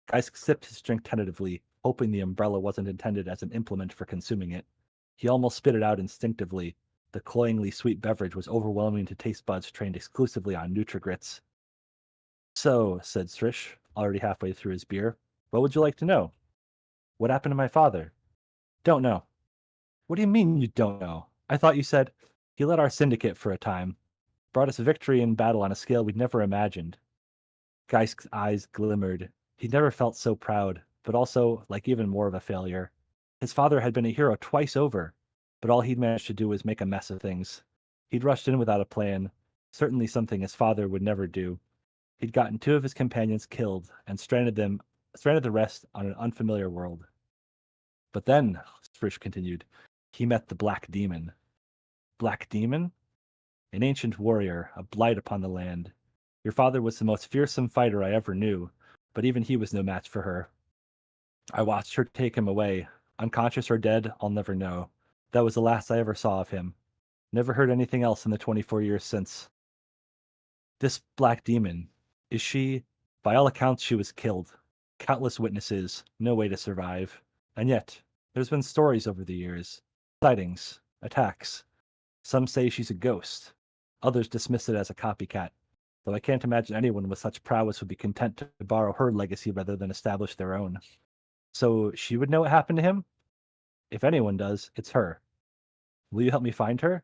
Geisk sipped his drink tentatively, hoping the umbrella wasn't intended as an implement for consuming it. He almost spit it out instinctively. The cloyingly sweet beverage was overwhelming to taste buds trained exclusively on Nutrigrits. So, said Srish, already halfway through his beer, what would you like to know? What happened to my father? Don't know. What do you mean you don't know? I thought you said he led our syndicate for a time, brought us victory in battle on a scale we'd never imagined. Geisk's eyes glimmered. He'd never felt so proud, but also like even more of a failure. His father had been a hero twice over, but all he'd managed to do was make a mess of things. He'd rushed in without a plan, certainly something his father would never do. He'd gotten two of his companions killed and stranded the rest on an unfamiliar world. But then, Frisch continued, he met the Black Demon. Black Demon? An ancient warrior, a blight upon the land. Your father was the most fearsome fighter I ever knew, but even he was no match for her. I watched her take him away. Unconscious or dead, I'll never know. That was the last I ever saw of him. Never heard anything else in the 24 years since. This black demon, is she? By all accounts, she was killed. Countless witnesses, no way to survive. And yet, there's been stories over the years. Sightings, attacks. Some say she's a ghost. Others dismiss it as a copycat, though I can't imagine anyone with such prowess would be content to borrow her legacy rather than establish their own. So she would know what happened to him? If anyone does, it's her. Will you help me find her?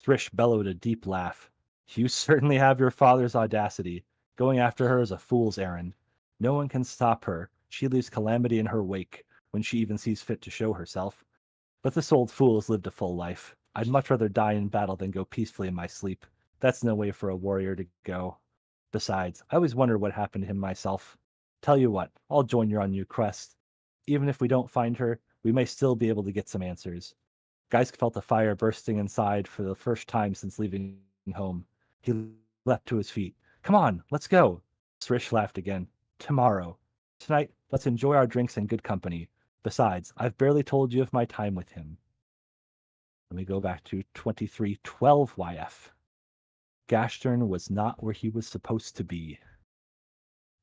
Thrish bellowed a deep laugh. You certainly have your father's audacity. Going after her is a fool's errand. No one can stop her. She leaves calamity in her wake, when she even sees fit to show herself. But this old fool has lived a full life. I'd much rather die in battle than go peacefully in my sleep. That's no way for a warrior to go. Besides, I always wondered what happened to him myself. Tell you what, I'll join you on your quest. Even if we don't find her, we may still be able to get some answers. Geist felt a fire bursting inside for the first time since leaving home. He leapt to his feet. Come on, let's go. Srish laughed again. Tomorrow. Tonight, let's enjoy our drinks in good company. Besides, I've barely told you of my time with him. Let me go back to 2312 YF. Gashtern was not where he was supposed to be.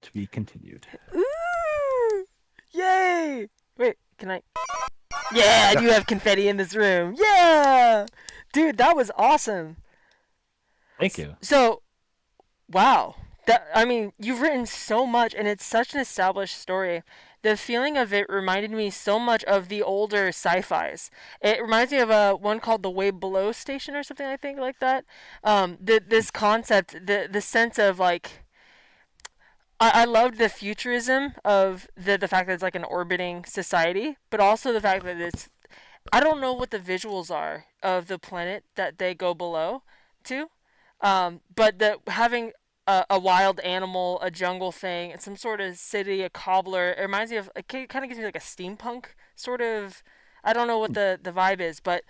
To be continued. Ooh! Yay! Wait, can I? Yeah, I do have confetti in this room. Yeah! Dude, that was awesome. Thank you. So, wow. I mean, you've written so much, and it's such an established story. The feeling of it reminded me so much of the older sci-fis. It reminds me of one called The Way Below Station or something, I think, like that. This concept, the sense of, like... I loved the futurism of the fact that it's like an orbiting society, but also the fact that it's... I don't know what the visuals are of the planet that they go below to, but having a wild animal, a jungle thing, and some sort of city, a cobbler. It reminds me of, it kind of gives me like a steampunk sort of. I don't know what the vibe is, but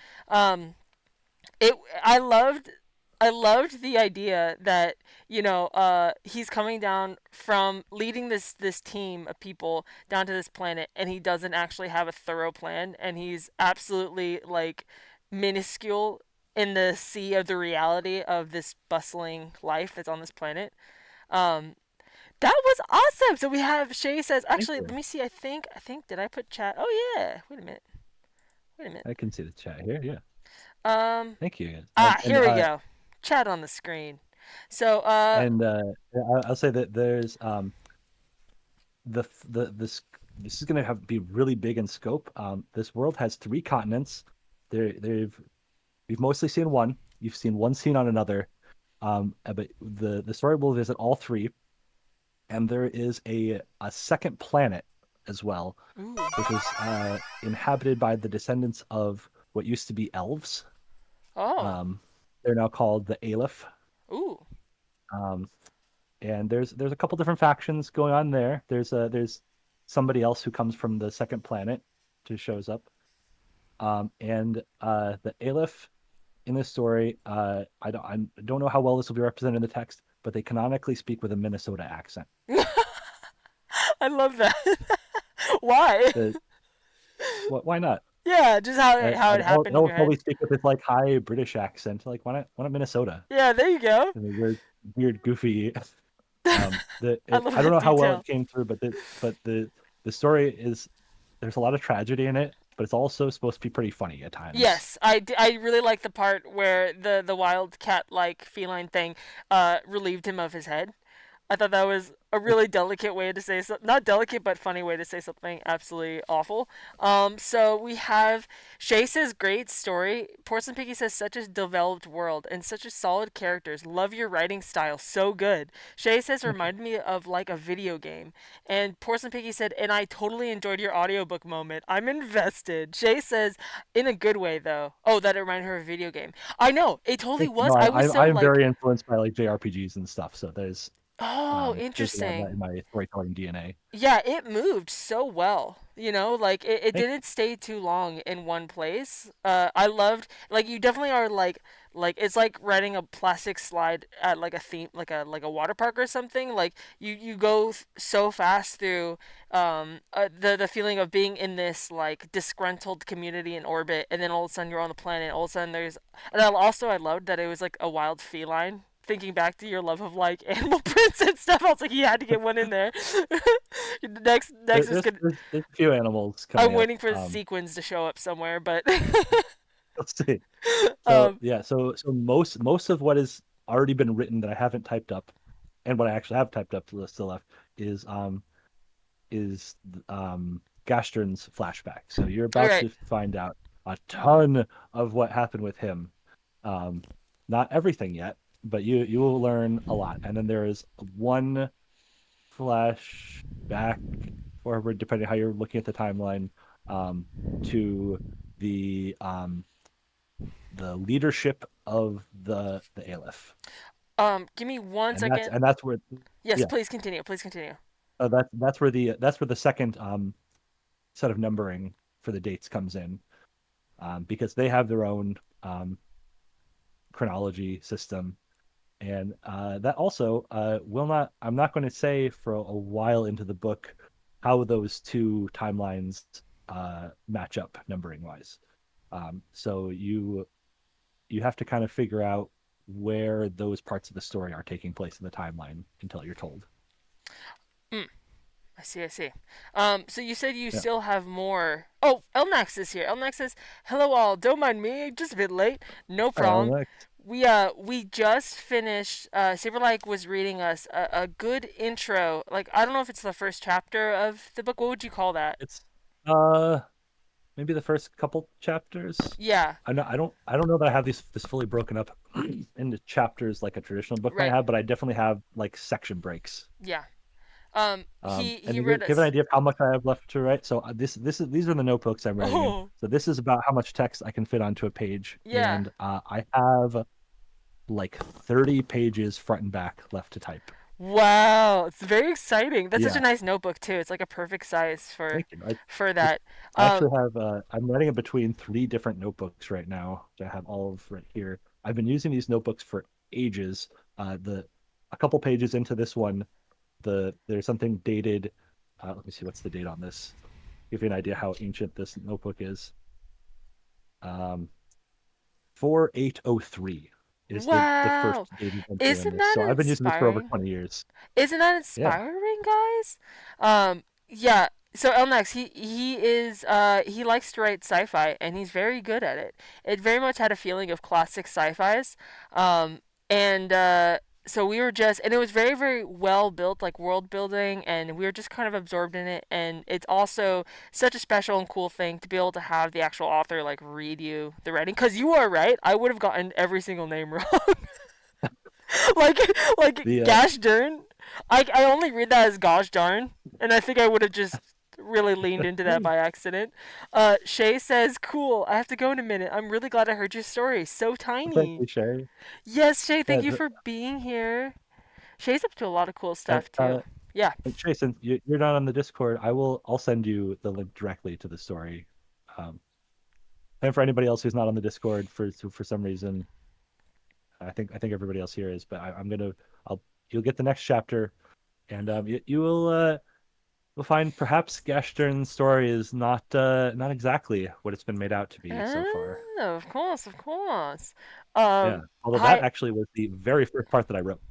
it. I loved the idea that he's coming down from leading this team of people down to this planet, and he doesn't actually have a thorough plan, and he's absolutely like minuscule in the sea of the reality of this bustling life that's on this planet. Um, that was awesome. So we have Shay says, Thank actually, you. let me see. I think did I put chat? Oh yeah. Wait a minute. Wait a minute. I can see the chat here. Yeah. Um. Thank you. Here we go. Chat on the screen. So I'll say that there's this is going to be really big in scope. This world has 3 continents. We've mostly seen one. You've seen one scene on another. But the story will visit all 3, and there is a second planet as well, ooh. which is inhabited by the descendants of what used to be elves. Oh. They're now called the Aleph. Ooh. And there's a couple different factions going on there. There's somebody else who comes from the second planet who shows up. And the Aleph in this story, I don't know how well this will be represented in the text, but they canonically speak with a Minnesota accent. I love that. Why? Why not? Yeah, just how it happened in They'll your head. probably speak with this like high British accent. Like, why not Minnesota? Yeah, there you go. Weird, goofy. I I love don't know that how well detail. it came through, but the story is, there's a lot of tragedy in it, but it's also supposed to be pretty funny at times. Yes, I really like the part where the wild cat like feline thing relieved him of his head. I thought that was a really delicate way to say something. Not delicate, but funny way to say something absolutely awful. So we have Shay says, great story. Porcelain Piggy says, such a developed world and such a solid characters. Love your writing style. So good. Shay says, reminded me of like a video game. And Porcelain Piggy said, and I totally enjoyed your audiobook moment. I'm invested. Shay says, in a good way though. Oh, that it reminded her of a video game. I know. It totally was. No, I was so I'm like. very influenced by like JRPGs and stuff, so there's Oh, a lot of that interesting. in my storytelling DNA. Yeah, it moved so well. You know, like it Thank didn't stay too long in one place. I loved like you definitely are like it's like riding a plastic slide at like a theme like a water park or something. Like you go so fast through the feeling of being in this like disgruntled community in orbit, and then all of a sudden you're on the planet. All of a sudden there's and I loved that it was like a wild feline. Thinking back to your love of like animal prints and stuff, I was like, you had to get one in there. Next is good. there's a few animals I'm coming up. waiting for the sequins to show up somewhere, but Let's see. So um, yeah, so most of what has already been written that I haven't typed up, and what I actually have typed up still left is is Gastron's flashback. So you're all about right. to find out a ton of what happened with him. Um, Not everything yet, but you will learn a lot. And then there is one flashback forward, depending on how you're looking at the timeline, um, to the um, the leadership of the Aleph, Give me one and that's second. and that's where Yes, yeah, please continue. Please continue. that's where the second set of numbering for the dates comes in, because they have their own chronology system. And that also will not, I'm not going to say for a while into the book how those two timelines match up numbering wise. So you have to kind of figure out where those parts of the story are taking place in the timeline until you're told. Mm, I see. I see. So you said you Yeah. still have more. Oh, Elnax is here. Elnax says, "Hello, all. Don't mind me. Just a bit late. No problem. Alex. We just finished. Saberlike was reading us a good intro. Like I don't know if it's the first chapter of the book. What would you call that? It's uh maybe the first couple chapters. Yeah. I don't know that I have this fully broken up into chapters like a traditional book might Right. have, but I definitely have like section breaks. Yeah. And He to read give an us. idea of how much I have left to write, so this is these are the notebooks I'm writing in. Oh, So this is about how much text I can fit onto a page, yeah. and I have like 30 pages front and back left to type. Wow, it's very exciting. That's such a Yeah, nice notebook too. It's like a perfect size thank you. for I that. I Um, actually have I'm writing it between three different notebooks right now, which I have all of right here. I've been using these notebooks for ages. The A couple pages into this one, there's something dated. Let me see what's the date on this. Give you an idea how ancient this notebook is. Um, 4803 is the first wow, dated entry in isn't this. So that I've been using this for over inspiring? 20 years. Isn't that Yeah. inspiring, guys? Yeah. So Elnex, he likes to write sci-fi and he's very good at it. It very much had a feeling of classic sci-fis, and so we were just and it was very very well built, like world building, and we were just kind of absorbed in it. And it's also such a special and cool thing to be able to have the actual author like read you the writing, because you are right. I would have gotten every single name wrong. like like The Gash Dern. I only read that as Gosh darn, and I think I would have just really leaned into that by accident. Shay says, "Cool. I have to go in a minute. I'm really glad I heard your story. So thank tiny." you, Sherry. Yes, Shay. Yeah, Thank you for being here. Shay's up to a lot of cool and stuff too. Yeah. Jason, you're not on the Discord. I'll send you the link directly to the story. Um, and for anybody else who's not on the Discord for some reason, I think everybody else here is, but I'm gonna I'll you'll get the next chapter, and you will find perhaps Gastern's story is not exactly what it's been made out to be so far. Oh, of course, of course. Yeah, although that Hi. actually was the very first part that I wrote.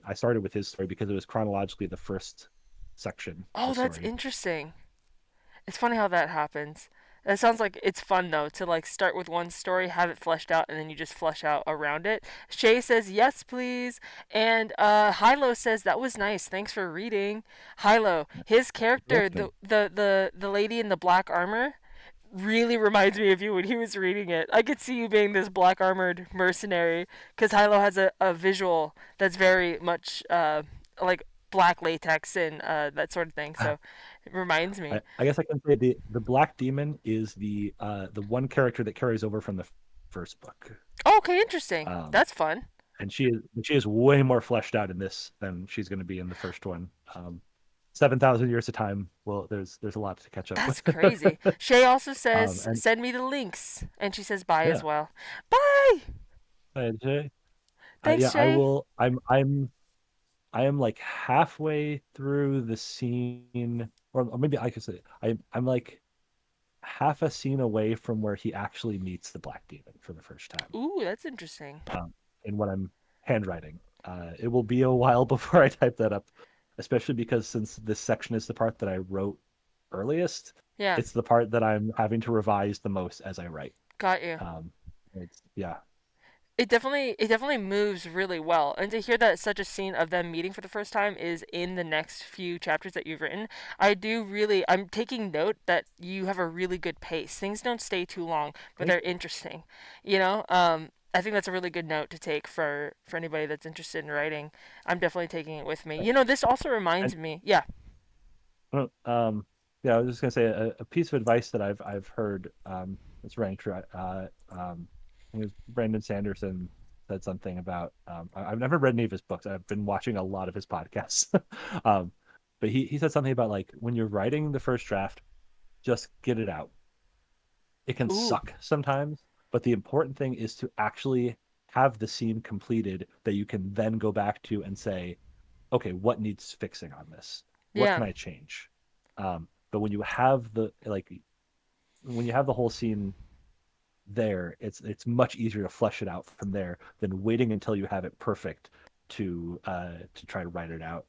I started with his story because it was chronologically the first section of Oh, the that's story. interesting. It's funny how that happens. It sounds like it's fun though to like start with one story, have it fleshed out, and then you just flesh out around it. Shay says yes, please, and Hilo says that was nice. Thanks for reading, Hilo. His You're character, welcome. the lady in the black armor, really reminds me of you when he was reading it. I could see you being this black armored mercenary because Hilo has a visual that's very much like black latex and that sort of thing. So it reminds me. I guess I can say the Black Demon is the one character that carries over from the first book. Oh, okay, interesting. Um, That's fun. and she is way more fleshed out in this than she's going to be in the first one. 7,000 years of time. Well, there's a lot to catch up That's with. crazy. Shay also says, And send me the links. And she says bye as yeah, well. Bye! Jay. Thanks, Yeah, I Shay. will. I am like halfway through the scene, or maybe I could say I'm like half a scene away from where he actually meets the Black Demon for the first time. Ooh, that's interesting. Um, in what I'm handwriting. It will be a while before I type that up, especially because since this section is the part that I wrote earliest, Yeah, it's the part that I'm having to revise the most as I write. got you. Um, it's yeah. It definitely moves really well. And to hear that such a scene of them meeting for the first time is in the next few chapters that you've written, I'm taking note that you have a really good pace. Things don't stay too long, but Thank they're interesting. You know, I think that's a really good note to take for anybody that's interested in writing. I'm definitely taking it with me. you. You know, this also And reminds me. Yeah. yeah, I was just gonna say a piece of advice that I've heard that's rang true. I think it was Brandon Sanderson said something about I've never read any of his books. I've been watching a lot of his podcasts. um, but he said something about like when you're writing the first draft, just get it out. It can Ooh. suck sometimes, but the important thing is to actually have the scene completed that you can then go back to and say, okay, what needs fixing on this? What Yeah. can I change? But when you have when you have the whole scene there, it's much easier to flesh it out from there than waiting until you have it perfect to try to write it out.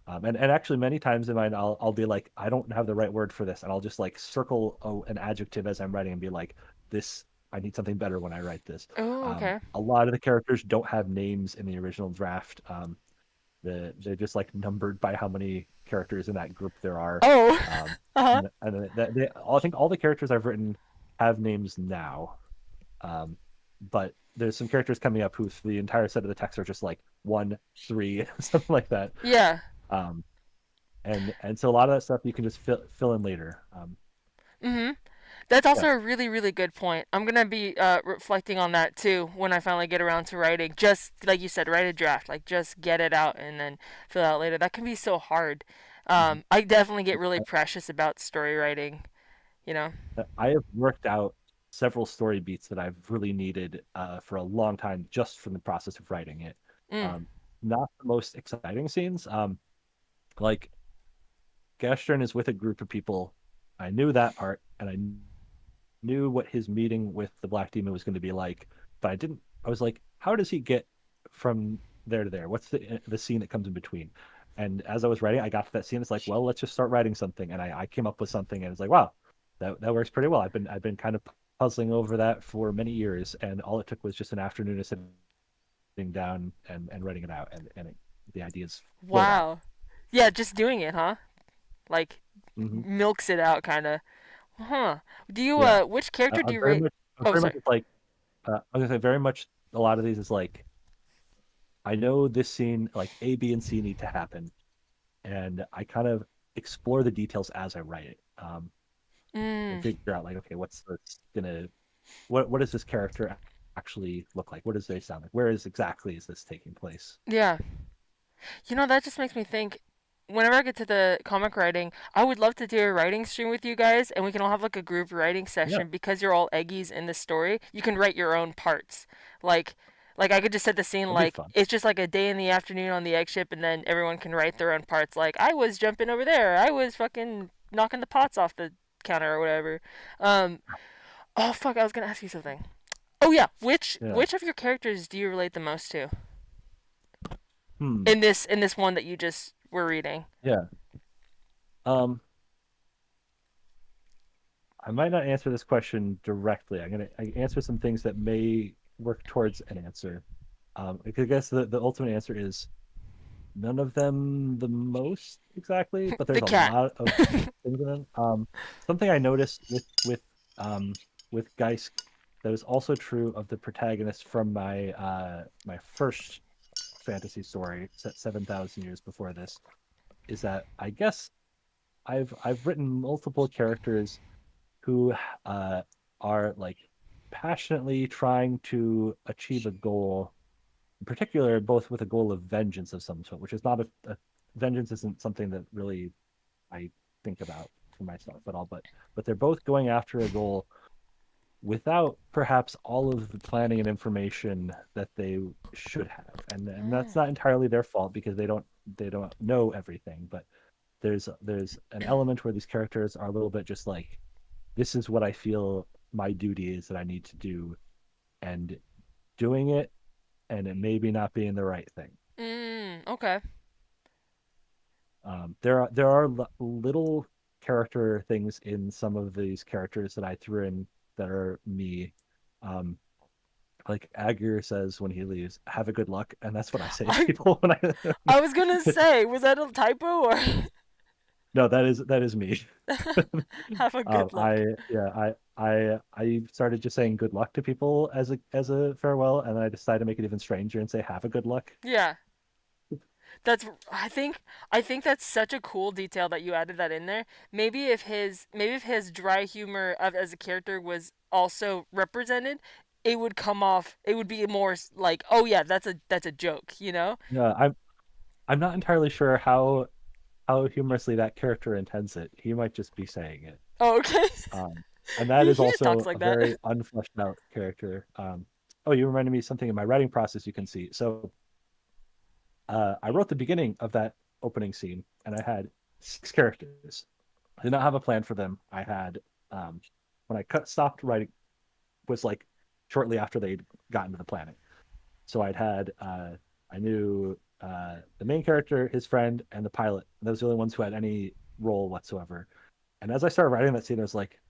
And actually, many times in mine, I'll be like, I don't have the right word for this, and I'll just like circle an adjective as I'm writing and be like, this. I need something better when I write this. Oh, okay. A lot of the characters don't have names in the original draft. They're just like numbered by how many characters in that group there are. Oh. Um, Uh-huh. I think all the characters I've written have names now. Um, but there's some characters coming up who the entire set of the text are just like 1, 3, something like that. Yeah. Um, and so a lot of that stuff you can just fill in later. Mhm. That's also Yeah. a really, really good point. I'm gonna be reflecting on that too when I finally get around to writing. Just like you said, write a draft. Like just get it out and then fill it out later. That can be so hard. Mhm. I definitely get really precious about story writing. You know. I have worked out several story beats that I've really needed for a long time just from the process of writing it. Mm. Um, Not the most exciting scenes. Like Gastron is with a group of people. I knew that part, and I knew what his meeting with the Black Demon was going to be like, but I didn't. I was like, how does he get from there to there? What's the scene that comes in between? And as I was writing, I got to that scene. It's like, well, let's just start writing something, and I came up with something, and it's like, wow, that works pretty well. I've been kind of puzzling over that for many years, and all it took was just an afternoon of sitting down and writing it out, and the ideas flowed out. Wow. Yeah, just doing it, huh? Like Hmm. milks it out, kind of. Huh. Do you Yeah, which character do I'm you very rate? much, I'm Oh, very much sorry. like, I was gonna say very much. A lot of these is like I know this scene, like A, B, and C need to happen, and I kind of explore the details as I write it, and Mm. figure out like, okay, what's this gonna, what does this character actually look like? What does they sound like? Where is this taking place? Yeah. You know, that just makes me think. Whenever I get to the comic writing, I would love to do a writing stream with you guys, and we can all have like a group writing Yeah, session because you're all eggies in the story. You can write your own parts. Like, like I could just set the scene that'd be like fun. it's just like a day in the afternoon on the egg ship, and then everyone can write their own parts. Like I was jumping over there, I was fucking knocking the pots off the counter or whatever. Um, oh fuck, I was gonna ask you something. Oh yeah, which Yeah. which of your characters do you relate the most to Hmm. in this one that you just were reading? Yeah. Um, I might not answer this question directly. I answer some things that may work towards an answer. I guess the ultimate answer is none of them the most exactly, but The there's a cat. lot of things in them. Something I noticed with Geist that is also true of the protagonist from my first fantasy story set 7,000 years before this is that I guess I've written multiple characters who uh, are like passionately trying to achieve a goal in particular, both with a goal of vengeance of some sort, which is not a vengeance isn't something that really. I think about for myself at all. But they're both going after a goal without perhaps all of the planning and information that they should have, and that's Mm. not entirely their fault because they don't know everything. But there's an element where these characters are a little bit just like, this is what I feel my duty is that I need to do, and doing it, and it maybe not being the right thing. Okay. There are little character things in some of these characters that I threw in that are me. Um, like Agur says when he leaves, "Have a good luck," and that's what I say to I people when I. I was gonna say, was that a typo or No, that is me. have a good luck? I yeah I started just saying good luck to people as a farewell, and I decided to make it even stranger and say have a good luck. Yeah. That's I think that's such a cool detail that you added that in there. Maybe if his dry humor as a character was also represented, it would be more like, "Oh yeah, that's a joke," you know? Yeah, I'm not entirely sure how humorously that character intends it. He might just be saying it. Oh, okay. Um, and that he is he just talks also a like that. very unfleshed out character. Oh, you reminded me of something in my writing process you can see. So I wrote the beginning of that opening scene, and I had 6 characters. I did not have a plan for them. I had when I stopped writing was like shortly after they'd gotten to the planet. So I knew the main character, his friend, and the pilot. Those were the only ones who had any role whatsoever. And as I started writing that scene, I was like,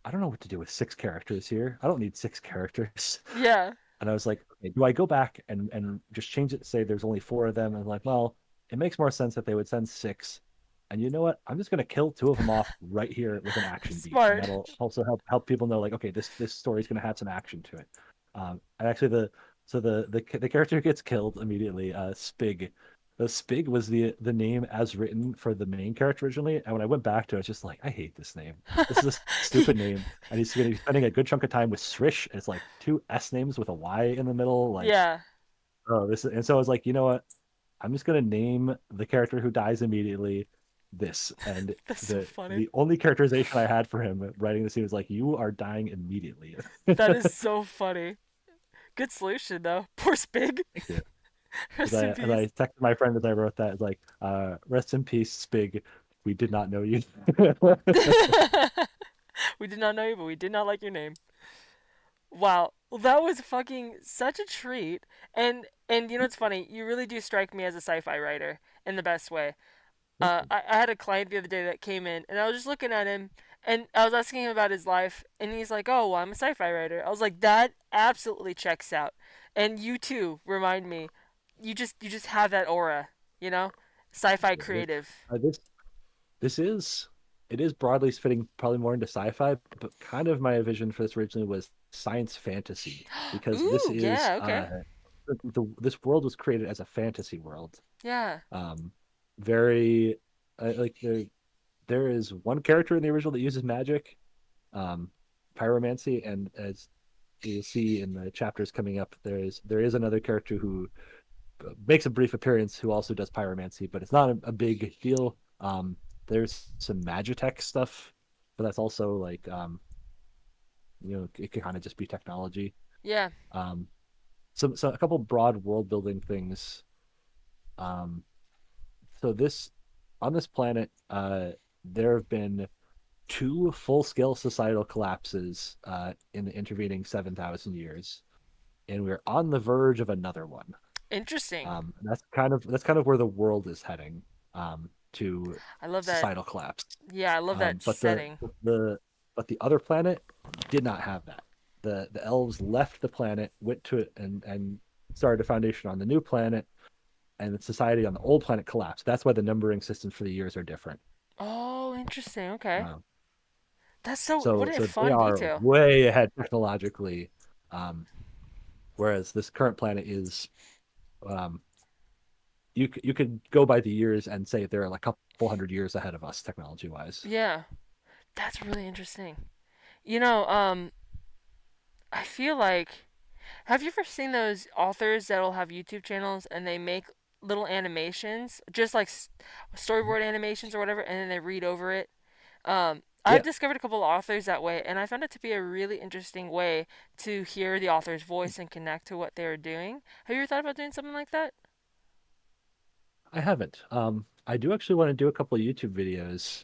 I don't know what to do with 6 characters here. I don't need 6 characters. Yeah. And I was like, okay, do I go back and just change it to say there's only 4 of them? And I'm like, well, it makes more sense that they would send 6. And you know what? I'm just gonna kill 2 of them off right here with an action beat, and Smart. that'll also help people know like, okay, this story is gonna have some action to it. And actually, the character who gets killed immediately, Spig. The Spig was the name as written for the main character originally, and when I went back to it, it's just like, I hate this name. This is a stupid name, and he's gonna be spending a good chunk of time with Srish. It's like 2 S names with a Y in the middle. Like, Yeah. oh, this. And so I was like, you know what? I'm just gonna name the character who dies immediately this. And That's so the funny. the only characterization I had for him writing the scene was like, you are dying immediately. That is so funny. Good solution though. Poor Spig. Thank you. As Rest I in as I peace. texted my friend as I wrote that, it's like, rest in peace, Spig. We did not know you. We did not know you, but we did not like your name. Wow. Well, that was fucking such a treat. And you know what's funny? You really do strike me as a sci-fi writer in the best way. I had a client the other day that came in, and I was just looking at him, and I was asking him about his life, and he's like, "Oh, well, I'm a sci-fi writer." I was like, "That absolutely checks out." And you too remind me. You just have that aura, you know, sci-fi creative. This this is it is broadly fitting probably more into sci-fi, but kind of my vision for this originally was science fantasy because this Ooh, is yeah, okay, this world was created as a fantasy world. yeah. Um, very like there is one character in the original that uses magic, um, pyromancy, and as you'll see in the chapters coming up, there is another character who makes a brief appearance who also does pyromancy, but it's not a big deal. There's some magitech stuff, but that's also like it could kind of just be technology. Yeah. Um, so a couple broad world building things. Um, so this on this planet, there have been 2 full-scale societal collapses in the intervening 7,000 years, and we're on the verge of another one. Interesting. That's kind of where the world is heading, to I love that. societal collapse. Yeah, I love that But the setting. the but the other planet did not have that. The elves left the planet, went to it, and started a foundation on the new planet, and the society on the old planet collapsed. That's why the numbering systems for the years are different. Oh, interesting. Okay. Um, That's so. What so a so they fun are detail. way ahead technologically, um, whereas this current planet is um, you could go by the years and say they're like a couple hundred years ahead of us technology wise. Yeah, that's really interesting. You know, I feel like, have you ever seen those authors that'll have YouTube channels and they make little animations, just like storyboard animations or whatever, and then they read over it. I've Yeah, discovered a couple of authors that way, and I found it to be a really interesting way to hear the author's voice and connect to what they're doing. Have you ever thought about doing something like that? I haven't. I do actually want to do a couple of YouTube videos.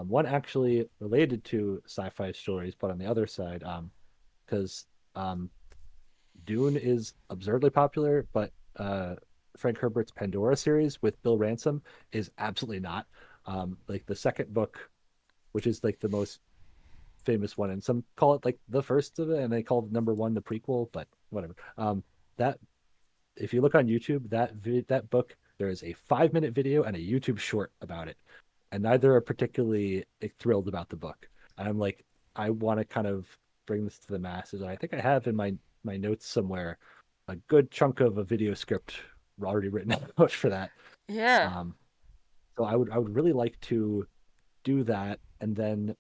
One actually related to sci-fi stories, but on the other side, because Dune is absurdly popular, but Frank Herbert's Pandora series with Bill Ransom is absolutely not. Like the second book, which is like the most famous one, and some call it like the first of it, and they call number one the prequel, but whatever. That if you look on YouTube, that book, there is a 5 minute video and a YouTube short about it, and neither are particularly thrilled about the book. And I'm like, I want to kind of bring this to the masses. And I think I have in my notes somewhere a good chunk of a video script already written out for that. Yeah. Um, so I would really like to do that, and then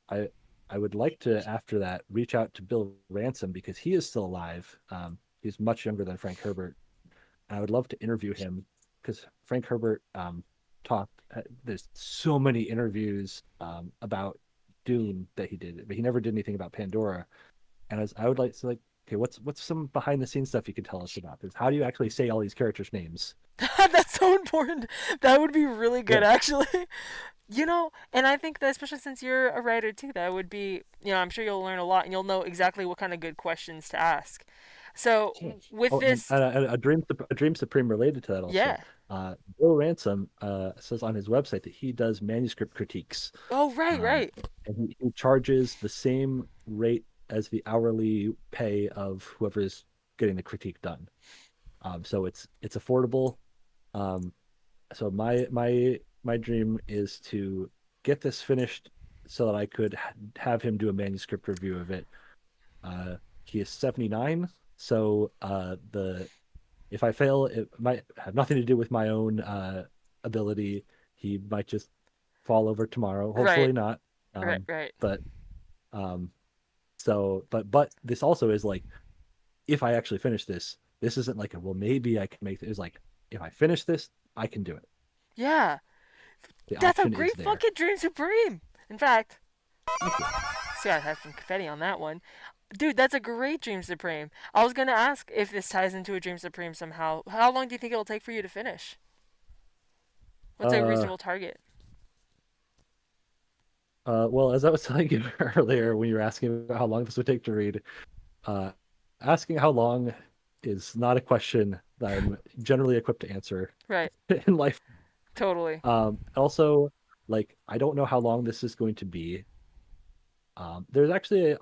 I I would like to after that reach out to Bill Ransom because he is still alive. He's much younger than Frank Herbert. I would love to interview him because Frank Herbert talked. There's so many interviews about Dune that he did, but he never did anything about Pandora. And I would like to like, okay, what's some behind the scenes stuff you could tell us about this? How do you actually say all these characters' names? That's so important. That would be really good, Yeah, actually. And I think that especially since you're a writer too, that would be, I'm sure you'll learn a lot and you'll know exactly what kind of good questions to ask. So, yeah. with Oh, this, and a dream supreme related to that also. yeah. Bill Ransom says on his website that he does manuscript critiques. Oh, right, Um, right. and he charges the same rate as the hourly pay of whoever is getting the critique done. So it's affordable. Um, so my dream is to get this finished so that I could have him do a manuscript review of it. Uh, he is 79, so the if I fail, it might have nothing to do with my own ability. He might just fall over tomorrow. Right, Hopefully not. right, Um, right. but um, but this also is like, if I actually finish this, this isn't like a, well, maybe I can make it. It's like, if I finish this, I can do it. Yeah. The That's a option is great there. fucking Dream Supreme. In fact, Thank you. see, I have some confetti on that one. Dude, that's a great Dream Supreme. I was gonna ask if this ties into a Dream Supreme somehow. How long do you think it'll take for you to finish? What's a Uh, reasonable target? well, as I was telling you earlier when you were asking about how long this would take to read, uh, asking how long is not a question that I'm generally equipped to answer Right. in life. Totally. Also, like, I don't know how long this is going to be. There's actually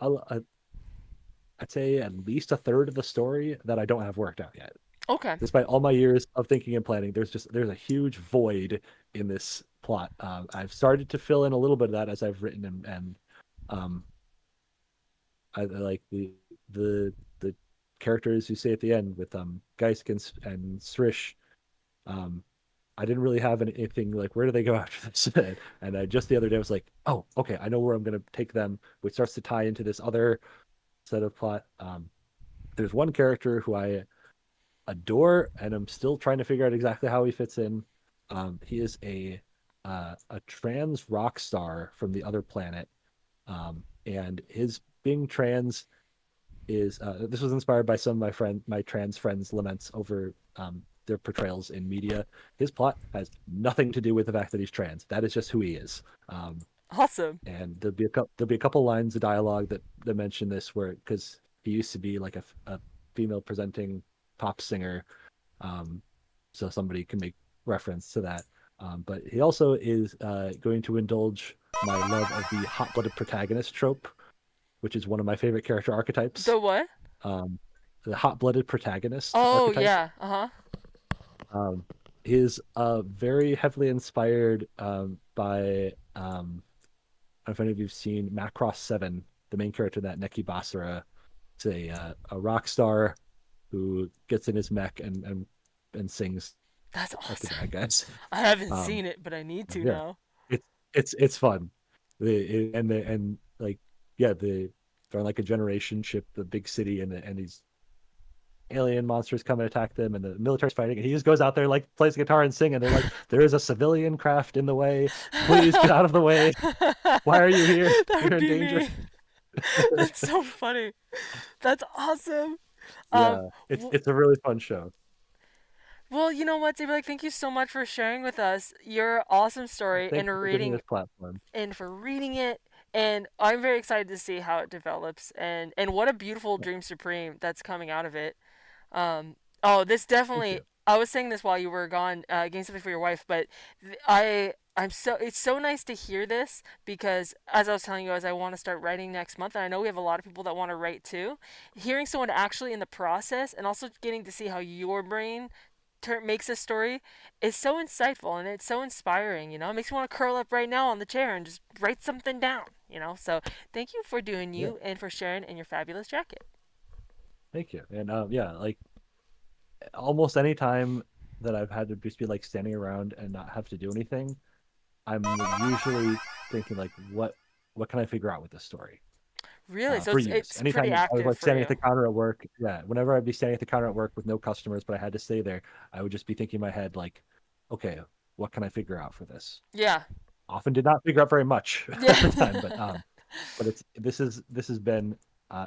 I'd say at least a third of the story that I don't have worked out yet. Okay. Despite all my years of thinking and planning, there's a huge void in this plot. I've started to fill in a little bit of that as I've written, and um, I like the characters you say at the end with Geisk and Srish. Um, I didn't really have anything like, where do they go after this? And I just the other day was like, oh, okay, I know where I'm gonna take them, which starts to tie into this other set of plot. There's one character who I adore, and I'm still trying to figure out exactly how he fits in. He is a trans rock star from the other planet, and his being trans is this was inspired by some of my trans friends' laments over their portrayals in media. His plot has nothing to do with the fact that he's trans. That is just who he is. Awesome. And there'll be a couple lines of dialogue that mention this, where because he used to be like a female presenting pop singer, um, so somebody can make reference to that. But he also is going to indulge my love of the hot-blooded protagonist trope, which is one of my favorite character archetypes. The what? Um, the hot-blooded protagonist Oh, archetype yeah. Uh huh. um, is very heavily inspired by I don't know if any of you've seen Macross 7, the main character in that, Neki Basara. It's a rock star who gets in his mech and sings That's at the awesome. bad guys. I haven't Um, seen it, but I need to yeah, now. it's fun. And like, yeah, they're like a generation ship, the big city, and he's alien monsters come and attack them, and the military's fighting, and he just goes out there, like, plays guitar and sing, and they're like, there is a civilian craft in the way. Please get out of the way. Why are you here? That You're would in be danger. me. That's so funny. That's awesome. Um, Yeah, w- it's a really fun show. well, you know what, Saberlike, thank you so much for sharing with us your awesome story Thank you for giving me this platform. and for reading it. And I'm very excited to see how it develops and what a beautiful Dream Supreme that's coming out of it. Oh, this Thank definitely. you. I was saying this while you were gone, getting something for your wife, but I'm so it's so nice to hear this because as I was telling you, as I want to start writing next month, and I know we have a lot of people that want to write too. Hearing someone actually in the process, and also getting to see how your brain makes a story, is so insightful and it's so inspiring. You know, it makes me want to curl up right now on the chair and just write something down. You know, so thank you for doing Yeah, you and for sharing in your fabulous jacket. thank you. And yeah, like almost any time that I've had to just be like standing around and not have to do anything, I'm usually thinking like, what can I figure out with this story? Really, so For it's use. it's pretty Anytime I was active like for standing you. at the counter at work, yeah, whenever I'd be standing at the counter at work with no customers, but I had to stay there, I would just be thinking in my head like, okay, what can I figure out for this? Yeah. Often did not figure out very much at the time, Yeah. but this has been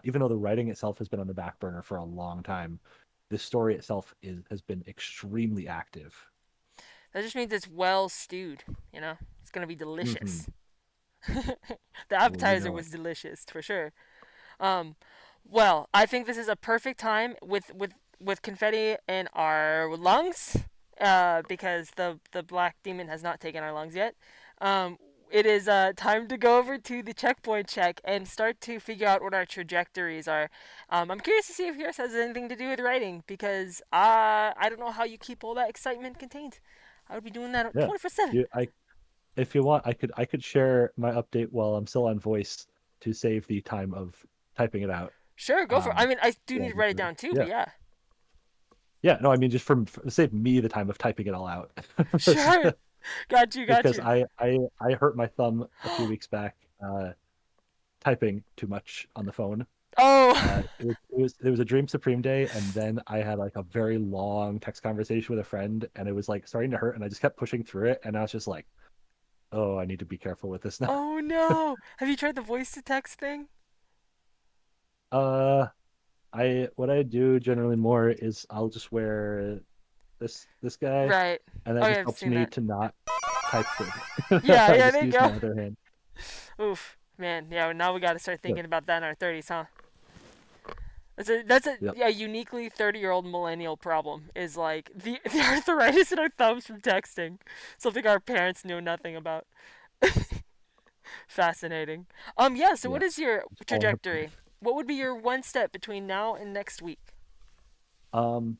even though the writing itself has been on the back burner for a long time, the story itself is has been extremely active. That just means it's well stewed, you know? It's gonna be Hmm. delicious. The Well, you appetizer know it. was delicious, for sure. Um, well, I think this is a perfect time with confetti in our lungs, because the black demon has not taken our lungs yet. Um, it is time to go over to the checkpoint check and start to figure out what our trajectories are. I'm curious to see if yours has anything to do with writing because I don't know how you keep all that excitement contained. I would be doing that Yeah. 24/7. You I If you want, I could share my update while I'm still on voice to save the time of typing it out. Sure, go for it. I Um, mean, I do yeah, need to write it down too, but yeah, yeah. yeah. No, I mean just save me the time of typing it all out. Sure. Got you, got Because you. I hurt my thumb a few weeks back typing too much on the phone. Oh. It was a Dream Supreme day, and then I had like a very long text conversation with a friend, and it was like starting to hurt, and I just kept pushing through it, and I was just like, oh, I need to be careful with this now. Oh no. Have you tried the voice to text thing? Uh, I what I do generally more is I'll just wear this guy, Right. and Oh that yeah, just I've helps seen me that. to not type good. Yeah, I yeah, just there you use go. my other hand. Oof. Man, yeah, now we gotta start Yep, thinking about that in our 30s, huh? That's yep. a uniquely 30-year-old millennial problem is like the arthritis in our thumbs from texting. Something our parents knew nothing about. Fascinating. Yeah, so what is Yes. your Just falling apart. trajectory? What would be your one step between now and next week? Um,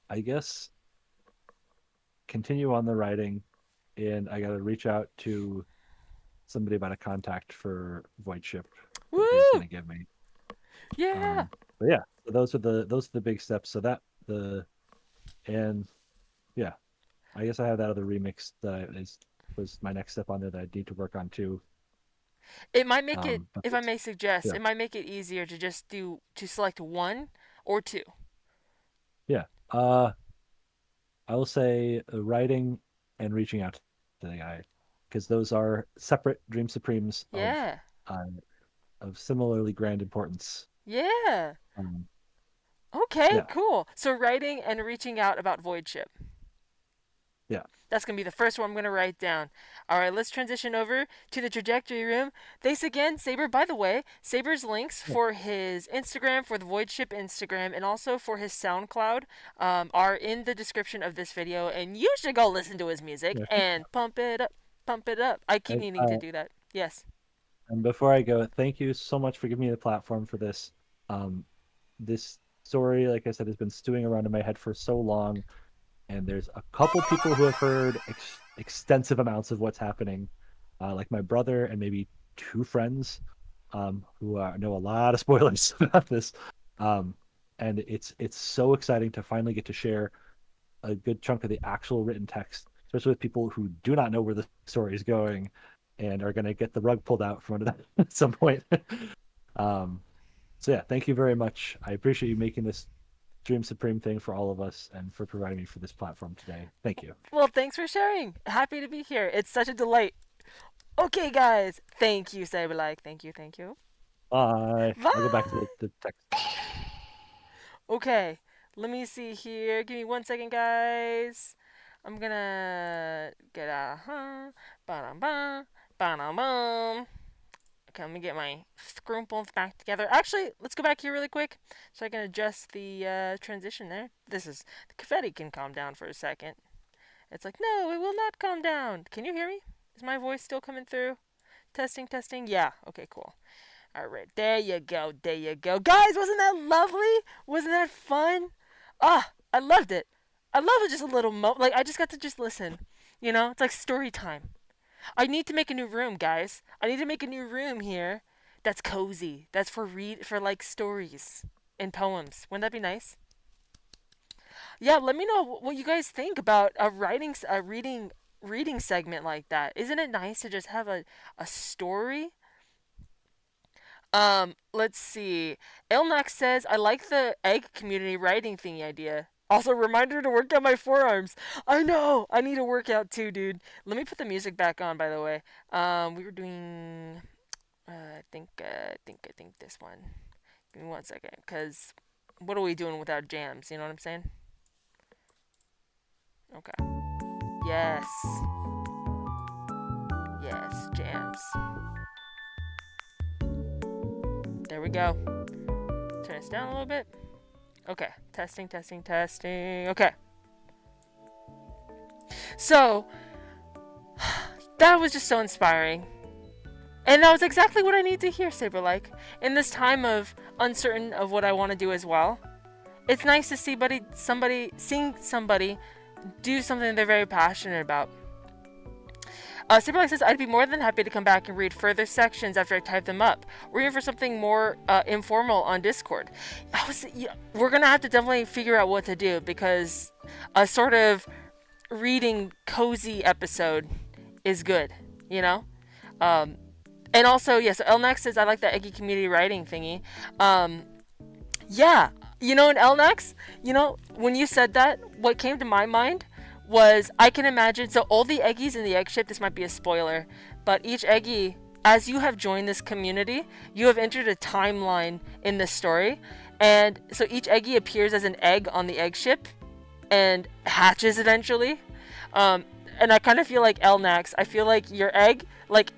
I guess continue on the writing, and I gotta reach out to somebody about a contact for Void Ship that he's Woo! gonna give me. Yeah. But yeah, so those are the big steps. So that the and yeah, I guess I have that other remix that is was my next step on there that I need to work on too. It might make it, But if I may suggest, yeah, it might make it easier to just do to select one or two. yeah. I will say writing and reaching out to the guy because those are separate Dream Supremes Yeah. uh, of similarly grand importance. Yeah. Um, Okay, yeah, cool. So writing and reaching out about Void Ship. yeah. That's going to be the first one I'm going to write down. All right, let's transition over to the trajectory room. Thanks again, Saber. By the way, Saber's links Yeah. for his Instagram, for the Void Ship Instagram, and also for his SoundCloud are in the description of this video. And you should go listen to his music Yeah. and pump it up, pump it up. I keep And, needing to do that. Yes. and before I go, thank you so much for giving me the platform for this. Um, this story, like I said, has been stewing around in my head for so long, and there's a couple people who have heard extensive amounts of what's happening, like my brother and maybe two friends, who know a lot of spoilers about this. Um, and it's so exciting to finally get to share a good chunk of the actual written text, especially with people who do not know where the story is going and are going to get the rug pulled out from under them at some point. um, so yeah, thank you very much. I appreciate you making this dream supreme thing for all of us and for providing me for this platform today. Thank you. Well, thanks for sharing. Happy to be here. It's such a delight. Okay, guys. Thank you, Saberlike. Thank you, thank you. Bye. I'll go back to Bye. the text. Okay, let me see here. Give me 1 second, guys. I'm gonna get a ba-dum-bum, ba-dum-bum. Okay, let me get my scrumples back together. Actually, let's go back here really quick so I can adjust the transition there. The confetti can calm down for a second. It's like, no, it will not calm down. Can you hear me? Is my voice still coming through? Testing, testing. Yeah. Okay, cool. All right, there you go, there you go. Guys, wasn't that lovely? Wasn't that fun? Ah, I loved it. I love it just a little like I just got to just listen. You know, it's like story time. I need to make a new room, guys. I need to make a new room here that's cozy. That's for like stories and poems. Wouldn't that be nice? Yeah, let me know what you guys think about a reading segment like that. Isn't it nice to just have a story? Let's see. Ilnax says, I like the egg community writing thingy idea. Also, reminder to work out my forearms. I know. I need to work out too, dude. Let me put the music back on, by the way. We were doing. I think this one. Give me 1 second, cause what are we doing without jams? You know what I'm saying? Okay. Yes. Yes, jams. There we go. Turn this down a little bit. Okay. Testing, testing, testing. Okay. So, that was just so inspiring. And that was exactly what I need to hear, Saberlike. In this time of uncertain of what I want to do as well. It's nice to see seeing somebody do something they're very passionate about. Saberlike says, I'd be more than happy to come back and read further sections after I type them up, or even for something more informal on Discord. We're going to have to definitely figure out what to do, because a sort of reading cozy episode is good, you know? And also, yes, Elnex says, I like that eggy community writing thingy. Yeah, you know, in Elnex, you know, when you said that, what came to my mind was I can imagine, so all the eggies in the egg ship, this might be a spoiler, but each eggy, as you have joined this community, you have entered a timeline in the story, and so each eggy appears as an egg on the egg ship and hatches eventually. And I kind of feel like Elnax. I feel like your egg, like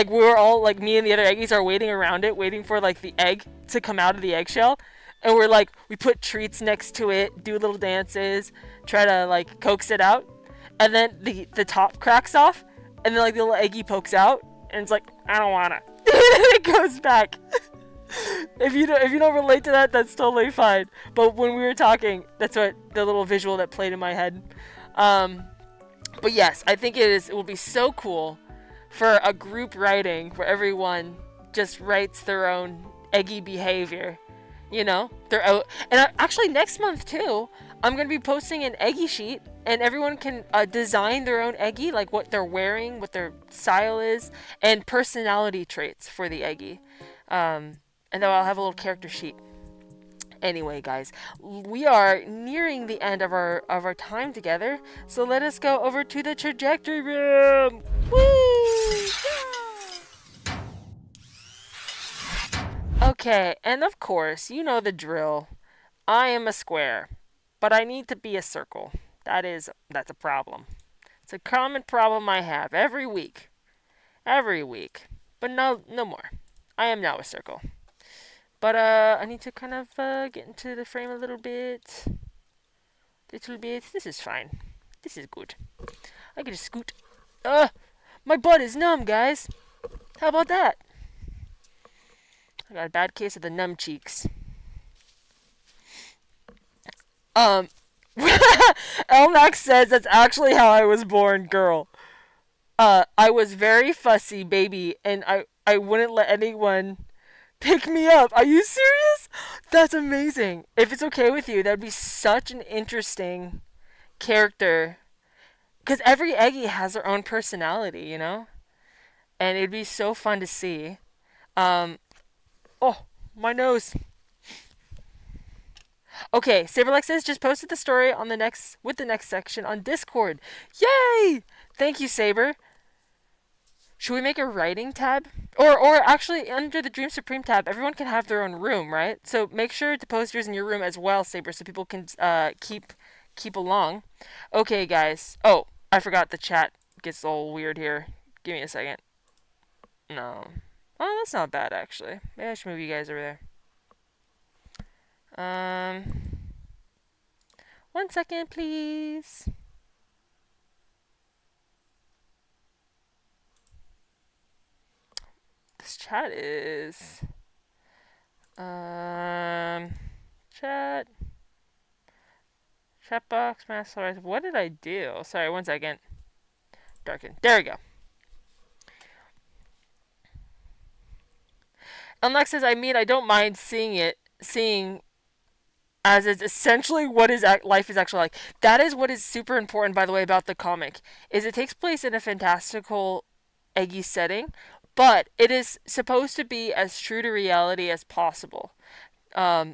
we're all, like me and the other eggies are waiting around it, waiting for like the egg to come out of the eggshell. And we're like, we put treats next to it, do little dances, try to like coax it out. And then the top cracks off, and then like the little eggy pokes out, and it's like, I don't wanna. And it goes back. If you don't relate to that, that's totally fine. But when we were talking, that's what the little visual that played in my head. But yes, I think it will be so cool for a group writing where everyone just writes their own eggy behavior. You know, and actually next month too, I'm gonna be posting an eggy sheet, and everyone can design their own eggy, like what they're wearing, what their style is, and personality traits for the eggy. And then I'll have a little character sheet. Anyway, guys, we are nearing the end of our time together, so let us go over to the trajectory room. Woo! Okay, and of course, you know the drill. I am a square, but I need to be a circle. That's a problem. It's a common problem I have every week. Every week. But no more. I am now a circle. But I need to kind of get into the frame a little bit. Little bit. This is fine. This is good. I can just scoot. My butt is numb, guys. How about that? I got a bad case of the numb cheeks. Elmax says that's actually how I was born, girl. I was very fussy baby, and I wouldn't let anyone pick me up. Are you serious? That's amazing. If it's okay with you, that would be such an interesting character. Because every Eggie has their own personality, you know? And it'd be so fun to see. Oh, my nose. Okay, Saberlike says just posted the story on the next with the next section on Discord. Yay! Thank you, Saber. Should we make a writing tab? Or actually under the Dream Supreme tab, everyone can have their own room, right? So make sure to post yours in your room as well, Saber, so people can keep along. Okay, guys. Oh, I forgot the chat gets all weird here. Give me a second. No. Oh, that's not bad actually. Maybe I should move you guys over there. 1 second, please. This chat is chat box mask. What did I do? Sorry, 1 second. Darken. There we go. Unless says, I don't mind seeing as is essentially what is life is actually like. That is what is super important, by the way, about the comic. Is it takes place in a fantastical, eggy setting, but it is supposed to be as true to reality as possible.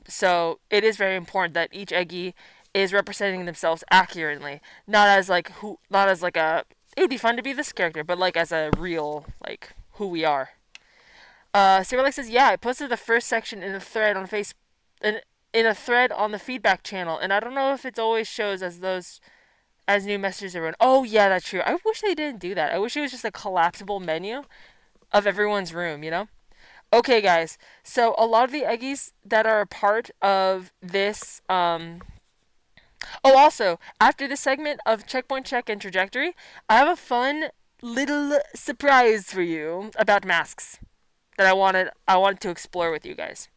So it is very important that each eggy is representing themselves accurately, not as like a. It would be fun to be this character, but like as a real like who we are. Saberlike says, yeah, I posted the first section in a thread on in a thread on the feedback channel, and I don't know if it always shows as new messages are run. Oh yeah, that's true. I wish they didn't do that. I wish it was just a collapsible menu of everyone's room, you know? Okay, guys. So a lot of the eggies that are a part of this. Oh, also after this segment of checkpoint check and trajectory, I have a fun little surprise for you about masks that I wanted to explore with you guys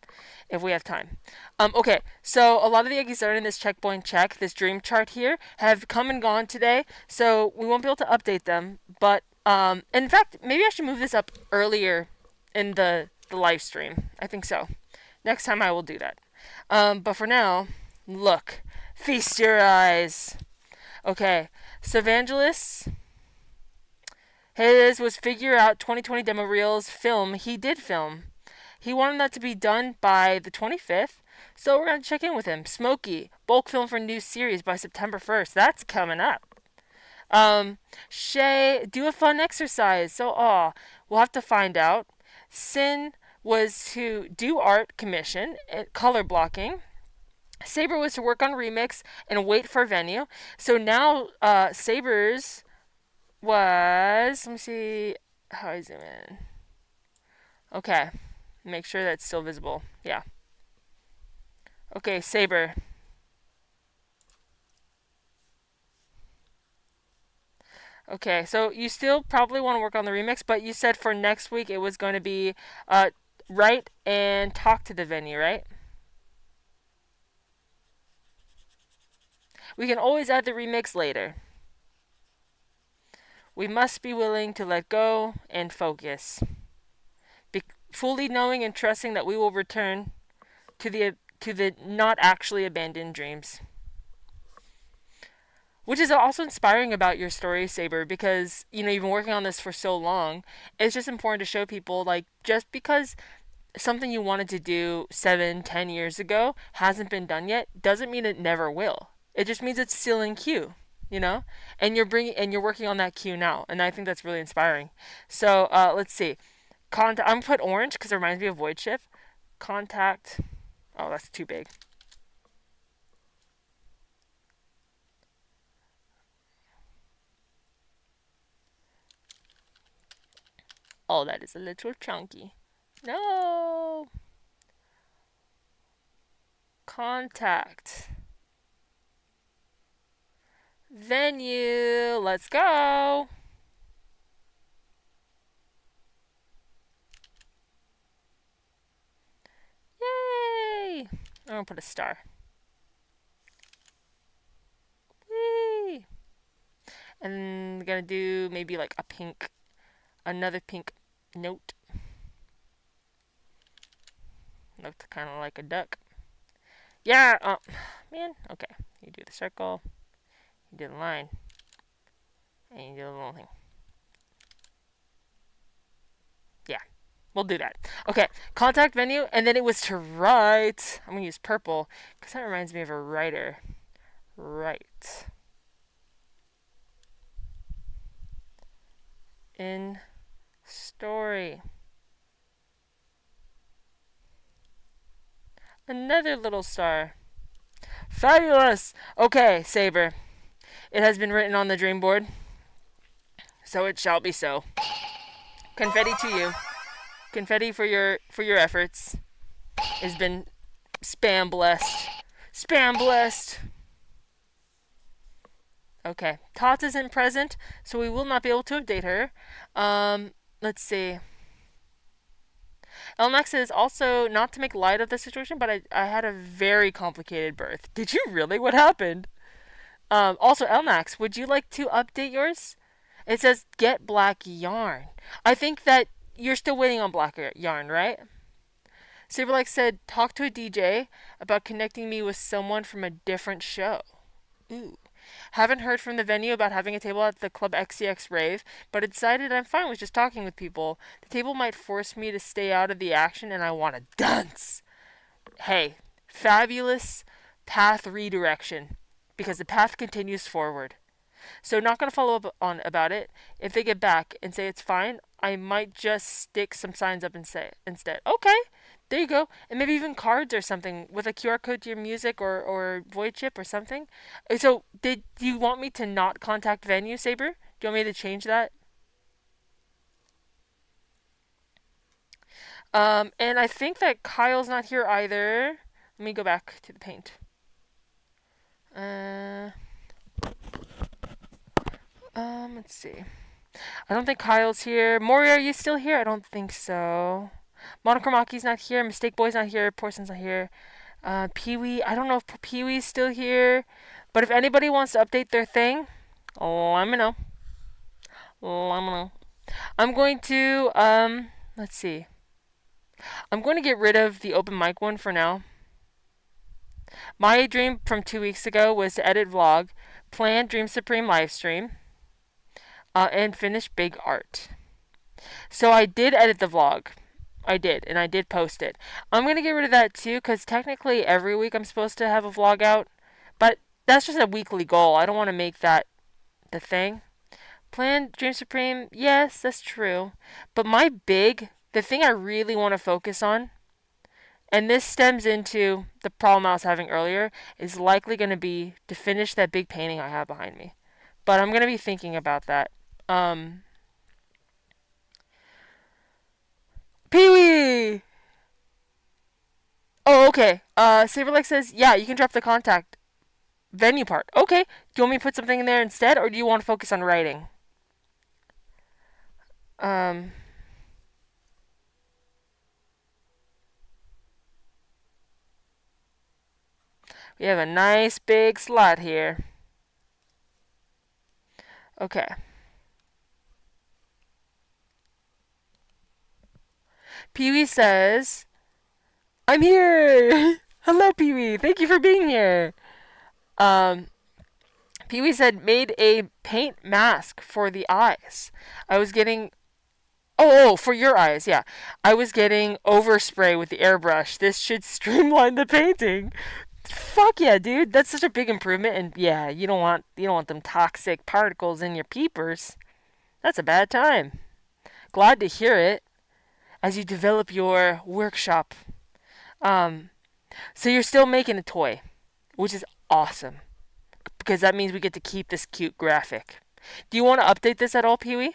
if we have time. Okay, so a lot of the eggies that are in this checkpoint check, this dream chart here, have come and gone today, so we won't be able to update them. But in fact, maybe I should move this up earlier in the live stream. I think so. Next time I will do that. But for now, look, feast your eyes. Okay, so Evangelist, his was figure out 2020 demo reels film. He did film. He wanted that to be done by the 25th, so we're going to check in with him. Smokey, bulk film for new series by September 1st. That's coming up. Shay, do a fun exercise. So, we'll have to find out. Sin was to do art commission, color blocking. Saber was to work on remix and wait for venue. So now, Saber's was. Let me see how I zoom in. Okay. Make sure that's still visible. Yeah. Okay, Saber. Okay, so you still probably want to work on the remix, but you said for next week it was going to be write and talk to the venue, right? We can always add the remix later. We must be willing to let go and focus. Fully knowing and trusting that we will return to the not actually abandoned dreams. Which is also inspiring about your story, Saber, because you've been working on this for so long. It's just important to show people like just because something you wanted to do 7, 10 years ago hasn't been done yet doesn't mean it never will. It just means it's still in queue, you know, and you're working on that queue now, and I think that's really inspiring. So let's see. I'm gonna put orange because it reminds me of Void Shift. Contact. Oh, that's too big. Oh, that is a little chunky. No. Contact. Venue. Let's go. Yay. I'm gonna put a star. Whee. And I'm gonna do maybe like another pink note. Looked kind of like a duck. Yeah, man. Okay, you do the circle, you do the line, and you do the little thing. Yeah. We'll do that. Okay, contact venue, and then it was to write. I'm gonna use purple because that reminds me of a writer. Write in story. Another little star. Fabulous! Okay, Saber. It has been written on the dream board, so it shall be so. Confetti to you. Confetti for your efforts. Has been spam blessed. Spam blessed! Okay. Tots isn't present, so we will not be able to update her. Let's see. Elmax says also not to make light of the situation, but I had a very complicated birth. Did you really? What happened? Also, Elmax, would you like to update yours? It says get black yarn. I think that you're still waiting on black yarn, right? Saberlike said talk to a DJ about connecting me with someone from a different show. Ooh. Haven't heard from the venue about having a table at the Club XCX rave, but I decided I'm fine with just talking with people. The table might force me to stay out of the action and I want to dance. Hey, fabulous path redirection because the path continues forward. So not going to follow up on about it. If they get back and say it's fine, I might just stick some signs up and say instead. Okay, there you go. And maybe even cards or something with a QR code to your music or void chip or something. So do you want me to not contact venue, Saber? Do you want me to change that? And I think that Kyle's not here either. Let me go back to the paint. Let's see. I don't think Kyle's here. Mori, are you still here? I don't think so. Monochromaki's not here. Mistake Boy's not here. Porson's not here. Pee-wee, I don't know if Pee-wee's still here. But if anybody wants to update their thing, let me know. Let me know. I'm going to, let's see. I'm going to get rid of the open mic one for now. My dream from 2 weeks ago was to edit vlog, plan Dream Supreme livestream, and finish big art. So I did edit the vlog. I did, and I did post it. I'm going to get rid of that too, because technically every week I'm supposed to have a vlog out. But that's just a weekly goal. I don't want to make that the thing. Plan Dream Supreme, yes, that's true. But the thing I really want to focus on, and this stems into the problem I was having earlier, is likely going to be to finish that big painting I have behind me. But I'm going to be thinking about that. Pee-wee! Oh, okay. Saberlike says, yeah, you can drop the contact venue part. Okay. Do you want me to put something in there instead, or do you want to focus on writing? We have a nice big slot here. Okay. Pee-wee says, I'm here! Hello, Pee-wee. Thank you for being here. Pee-wee said, made a paint mask for the eyes. I was getting... Oh, for your eyes, yeah. I was getting overspray with the airbrush. This should streamline the painting. Fuck yeah, dude. That's such a big improvement. And yeah, you don't want them toxic particles in your peepers. That's a bad time. Glad to hear it as you develop your workshop. So you're still making a toy, which is awesome. Because that means we get to keep this cute graphic. Do you want to update this at all, Pee-wee?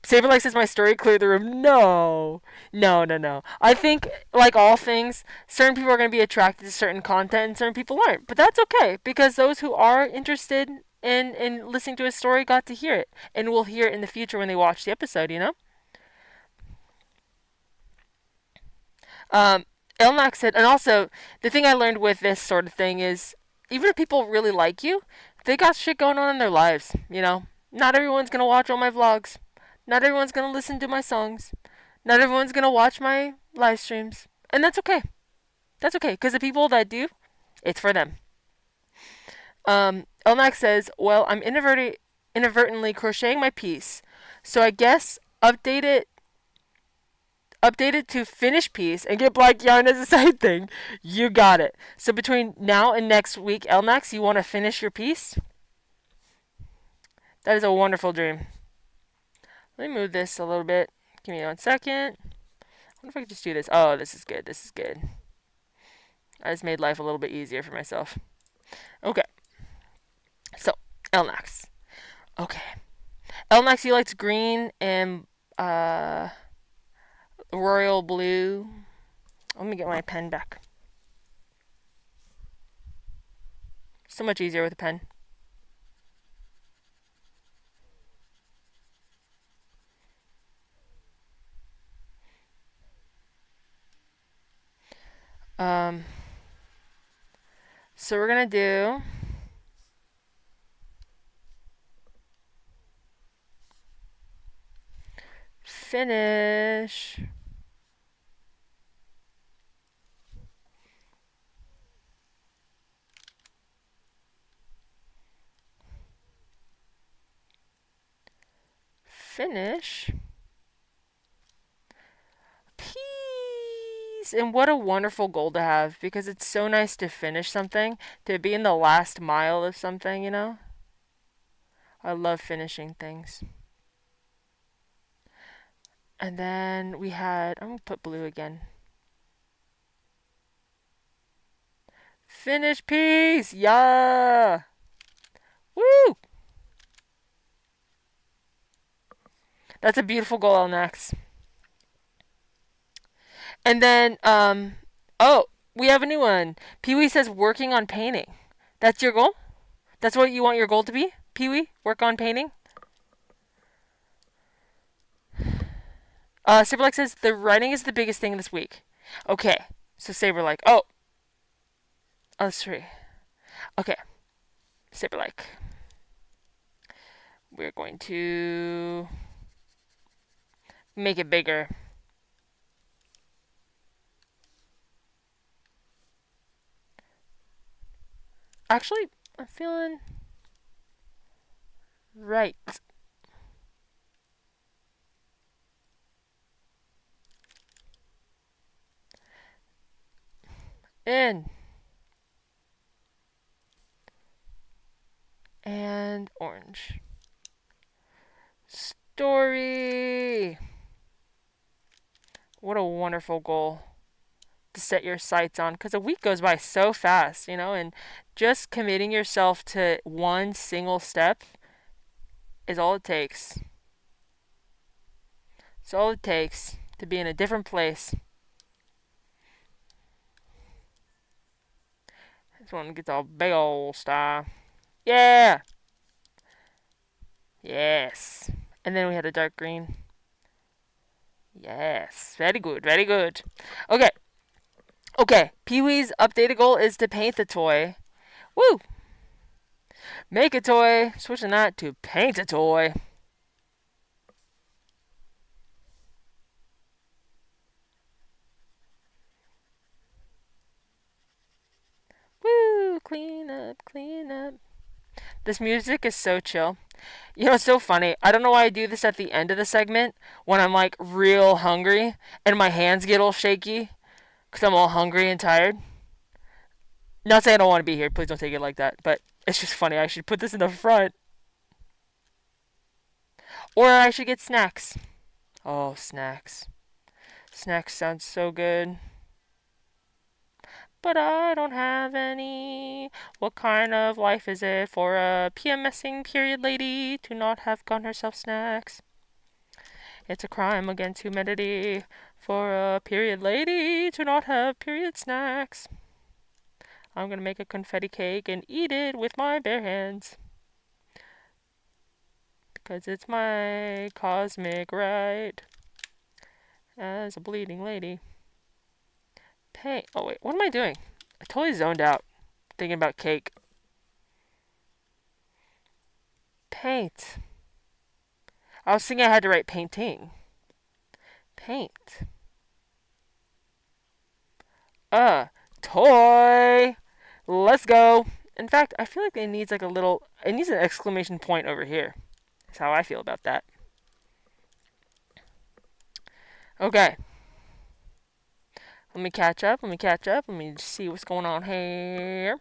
Saberlike says my story cleared the room. No. No. I think, like all things, certain people are going to be attracted to certain content and certain people aren't. But that's okay, because those who are interested in listening to a story got to hear it. And will hear it in the future when they watch the episode, you know? Elmax said, and also, the thing I learned with this sort of thing is, even if people really like you, they got shit going on in their lives, you know? Not everyone's going to watch all my vlogs. Not everyone's going to listen to my songs. Not everyone's going to watch my live streams. And that's okay. That's okay, because the people that do, it's for them. Elmax says, well, I'm inadvertently crocheting my piece, so I guess update it update it to finished piece and get black yarn as a side thing. You got it. So between now and next week, Elnax, you want to finish your piece? That is a wonderful dream. Let me move this a little bit. Give me 1 second. I wonder if I could just do this. Oh, this is good. This is good. I just made life a little bit easier for myself. Okay. So, Elnax. Okay. Elnax, he likes green and royal blue. Let me get my pen back. So much easier with a pen. So we're gonna do finish. Finish. Peace. And what a wonderful goal to have, because it's so nice to finish something, to be in the last mile of something, you know? I love finishing things. And then we had, I'm gonna put blue again. Finish piece! Yeah! Woo! That's a beautiful goal, Elnax. And then, oh, we have a new one. Pee-wee says working on painting. That's your goal? That's what you want your goal to be? Pee-wee? Work on painting? Saberlike says the writing is the biggest thing this week. Okay, so Saberlike. Oh, that's three. Okay, Saberlike. We're going to make it bigger. Actually, I'm feeling right. In. And orange. Story. What a wonderful goal to set your sights on, because a week goes by so fast, you know, and just committing yourself to one single step is all it takes. It's all it takes to be in a different place. This one gets a big old star. Yeah! Yes. And then we had a dark green. Yes. Very good, very good. Okay. Okay. Pee-wee's updated goal is to paint the toy. Woo! Make a toy. Switching that to paint a toy. Woo! Clean up, clean up. This music is so chill. You know, it's so funny. I don't know why I do this at the end of the segment when I'm like real hungry and my hands get all shaky because I'm all hungry and tired. Not saying I don't want to be here. Please don't take it like that. But it's just funny. I should put this in the front. Or I should get snacks. Oh, snacks. Snacks sounds so good. But I don't have any. What kind of life is it for a PMSing period lady to not have gotten herself snacks? It's a crime against humanity for a period lady to not have period snacks. I'm gonna make a confetti cake and eat it with my bare hands. Because it's my cosmic right as a bleeding lady. Paint. Oh, wait. What am I doing? I totally zoned out thinking about cake. Paint. I was thinking I had to write painting. Paint. Toy. Let's go. In fact, I feel like it needs like a little, it needs an exclamation point over here. That's how I feel about that. Okay. Let me catch up. Let me just see what's going on here.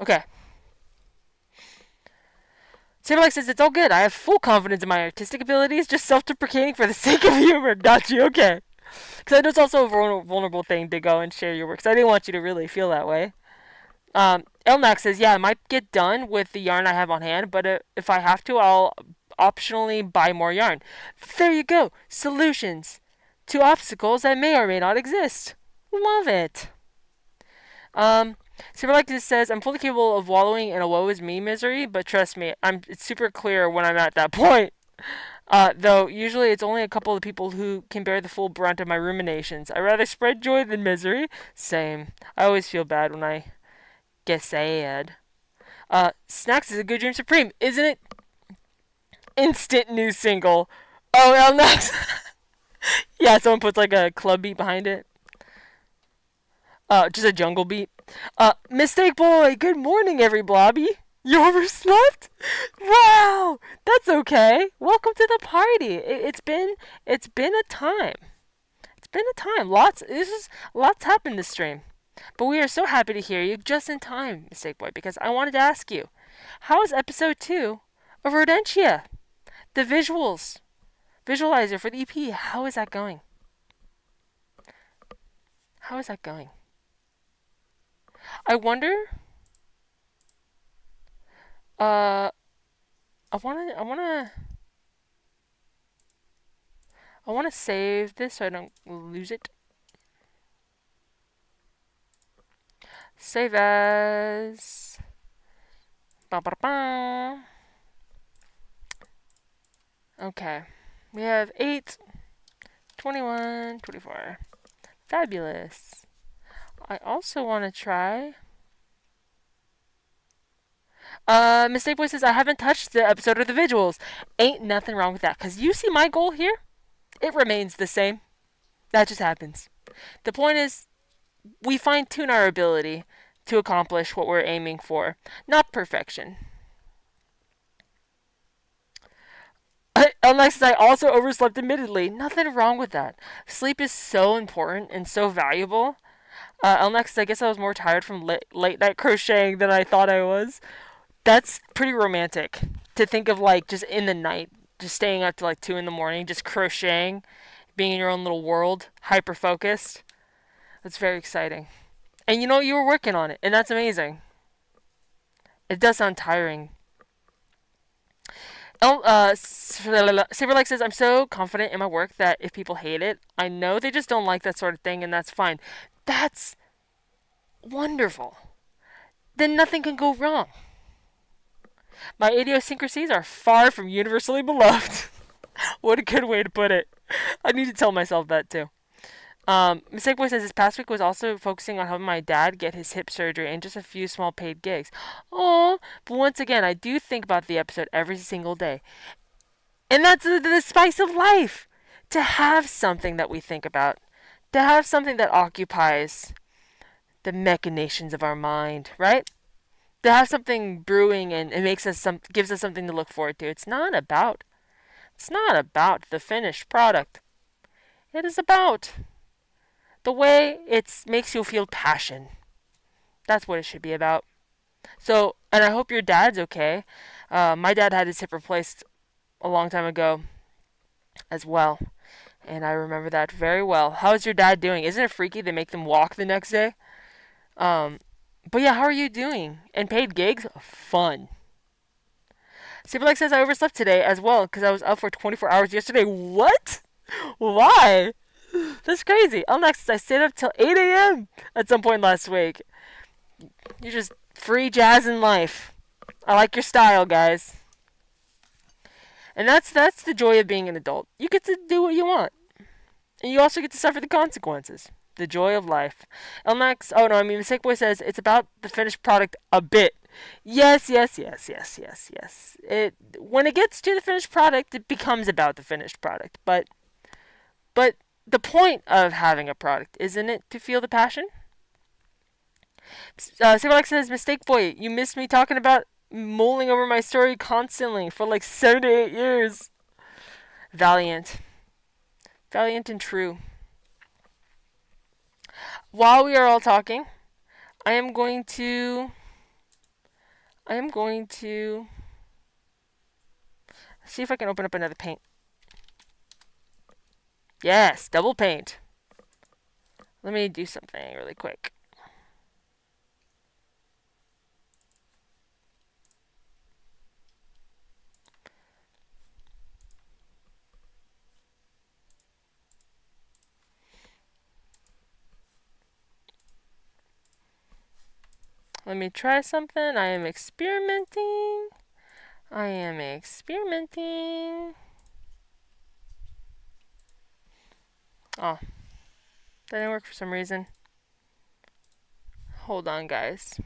Okay. Saberlike says, it's all good. I have full confidence in my artistic abilities, just self-deprecating for the sake of humor. Got you, okay. Because I know it's also a vulnerable thing to go and share your work, so I didn't want you to really feel that way. Elnax says, yeah, I might get done with the yarn I have on hand, but if I have to, I'll optionally buy more yarn. There you go. Solutions to obstacles that may or may not exist. Love it. Saberlike just says, I'm fully capable of wallowing in a woe is me misery, but trust me, it's super clear when I'm at that point. Though usually it's only a couple of people who can bear the full brunt of my ruminations. I rather spread joy than misery. Same. I always feel bad when I get sad. Snacks is a good dream supreme, isn't it? Instant new single. Oh, Elnax. Yeah, someone puts like a club beat behind it. Just a jungle beat. Mistake boy, good morning, every blobby. You overslept? Wow, that's okay. Welcome to the party. It's been a time. It's been a time. Lots happened this stream. But we are so happy to hear you just in time, Mistake Boy, because I wanted to ask you, how is episode 2 of Rodentia? The visualizer for the EP, how is that going? How is that going? I wonder. I wanna save this so I don't lose it. Save as. Ba-ba-ba. Okay. We have 8, 21, 24. Fabulous. I also want to try. Mistake Boy says, I haven't touched the episode of the visuals. Ain't nothing wrong with that. Because you see my goal here? It remains the same. That just happens. The point is, we fine-tune our ability to accomplish what we're aiming for. Not perfection. Unless I also overslept admittedly. Nothing wrong with that. Sleep is so important and so valuable. Elnex, I guess I was more tired from late night crocheting than I thought I was. That's pretty romantic. To think of like just in the night, just staying up to like 2 in the morning, just crocheting, being in your own little world, hyper focused. That's very exciting. And you know, you were working on it, and that's amazing. It does sound tiring. Saberlike says, I'm so confident in my work that if people hate it, I know they just don't like that sort of thing, and that's fine. That's wonderful. Then nothing can go wrong. My idiosyncrasies are far from universally beloved. What a good way to put it. I need to tell myself that too. Mistake Boy says this past week was also focusing on helping my dad get his hip surgery and just a few small paid gigs. Oh, but once again, I do think about the episode every single day. And that's the spice of life. To have something that we think about. To have something that occupies the machinations of our mind, right? To have something brewing and it gives us something to look forward to. It's not about the finished product. It is about the way it makes you feel passion. That's what it should be about. So, and I hope your dad's okay. My dad had his hip replaced a long time ago as well. And I remember that very well. How's your dad doing? Isn't it freaky they make them walk the next day? But yeah, how are you doing? And paid gigs? Fun. Saberlike says I overslept today as well because I was up for 24 hours yesterday. What? Why? That's crazy. Next, I stayed up till 8 a.m. at some point last week. You're just free jazz in life. I like your style, guys. And that's the joy of being an adult. You get to do what you want. And you also get to suffer the consequences. The joy of life. Mistake Boy says it's about the finished product a bit. Yes. When it gets to the finished product, it becomes about the finished product. But the point of having a product, isn't it to feel the passion? Saberlike says, Mistake Boy, you missed me talking about mulling over my story constantly for like 7 to 8 years. Valiant and true. while we are all talking, I am going to see if I can open up another paint. Yes, double paint. Let me do something really quick. Let me try something. I am experimenting. Oh, that didn't work for some reason. Hold on, guys.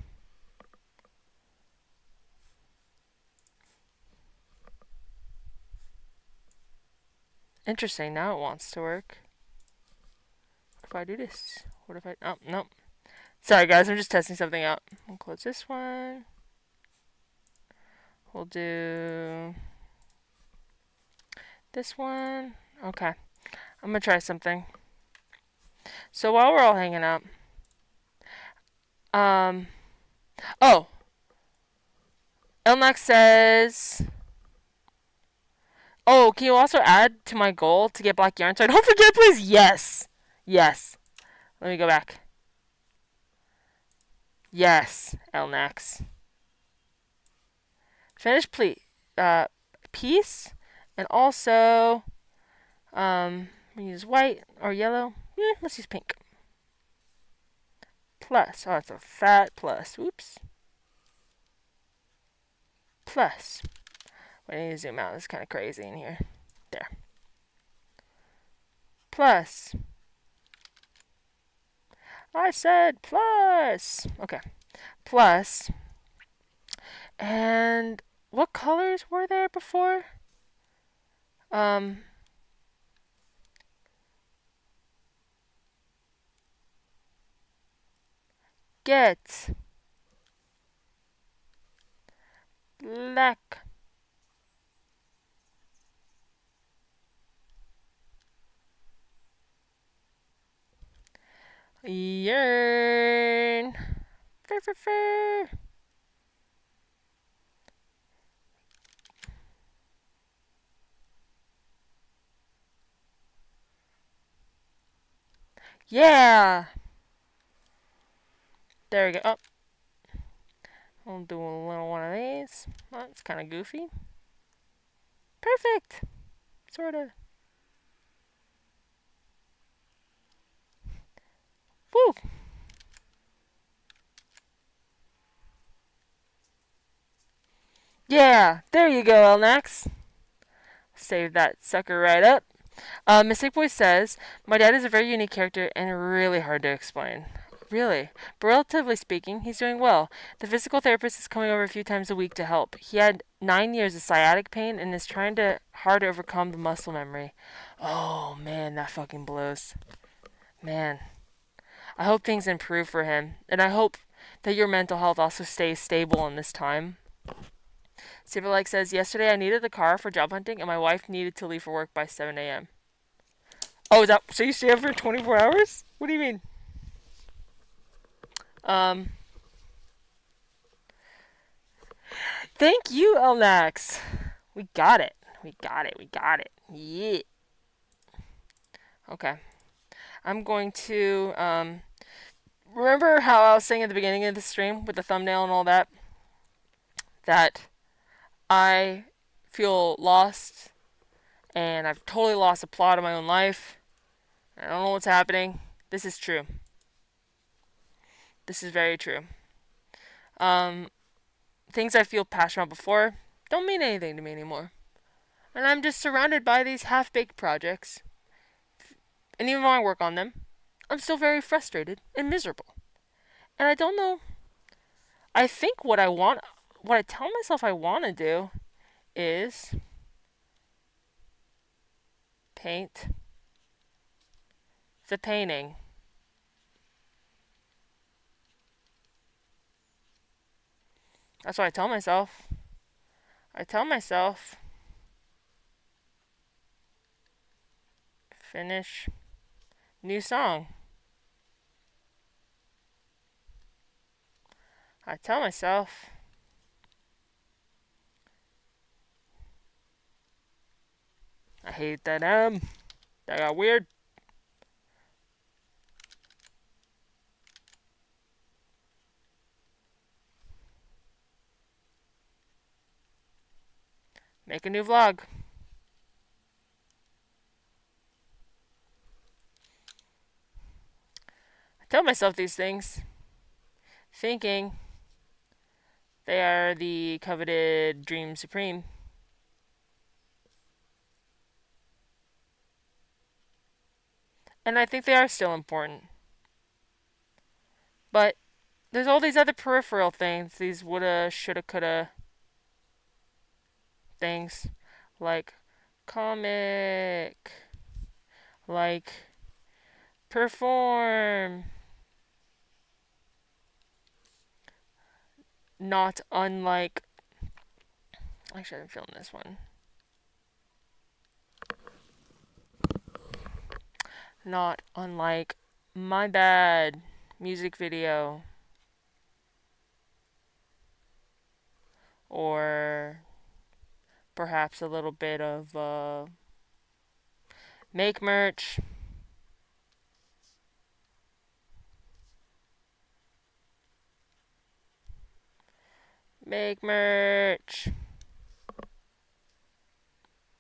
Interesting, now it wants to work. What if I do this? What if I... Oh, nope. Sorry, guys, I'm just testing something out. I'll close this one. We'll do this one. Okay. I'm gonna try something. So while we're all hanging out... Oh! Elmax says... Oh, can you also add to my goal to get black yarn? So I don't forget, please. Yes. Yes. Let me go back. Yes, Elnax. Finish, please. Piece, and also, we use white or yellow. Let's use pink. Plus. Oh, it's a fat plus. Oops. Plus. I need to zoom out. It's kind of crazy in here. There. Plus. I said plus. Okay. Plus. And what colors were there before? Get black yarn. Fur. Yeah. There we go. Oh. I'll do a little one of these. Oh, it's kind of goofy. Perfect. Sorta. Woo. Yeah. There you go, Elnax. Save that sucker right up. Mystic Boy says, my dad is a very unique character and really hard to explain. Really. But relatively speaking, he's doing well. The physical therapist is coming over a few times a week to help. He had 9 years of sciatic pain and is trying hard to overcome the muscle memory. Oh, man, that fucking blows. Man. I hope things improve for him. And I hope that your mental health also stays stable in this time. Saberlike says, yesterday I needed the car for job hunting and my wife needed to leave for work by 7 a.m. Oh, is that... So you stay up for 24 hours? What do you mean? Thank you, Elnax. We got it. Yeah. Okay. I'm going to, remember how I was saying at the beginning of the stream with the thumbnail and all that? That I feel lost and I've totally lost the plot of my own life. I don't know what's happening. This is true. This is very true. Things I feel passionate about before don't mean anything to me anymore. And I'm just surrounded by these half-baked projects. And even when I work on them, I'm still very frustrated and miserable. And I don't know. I think what I tell myself I want to do is paint the painting. That's what I tell myself. I tell myself, finish new song. I tell myself. I hate that That got weird. Make a new vlog. I tell myself these things, thinking they are the coveted dream supreme. And I think they are still important. But there's all these other peripheral things, these woulda, shoulda, coulda things, like comic, like perform, not unlike. Actually, I'm feeling this one. Not unlike My Bad music video. Or perhaps a little bit of make merch. Make merch.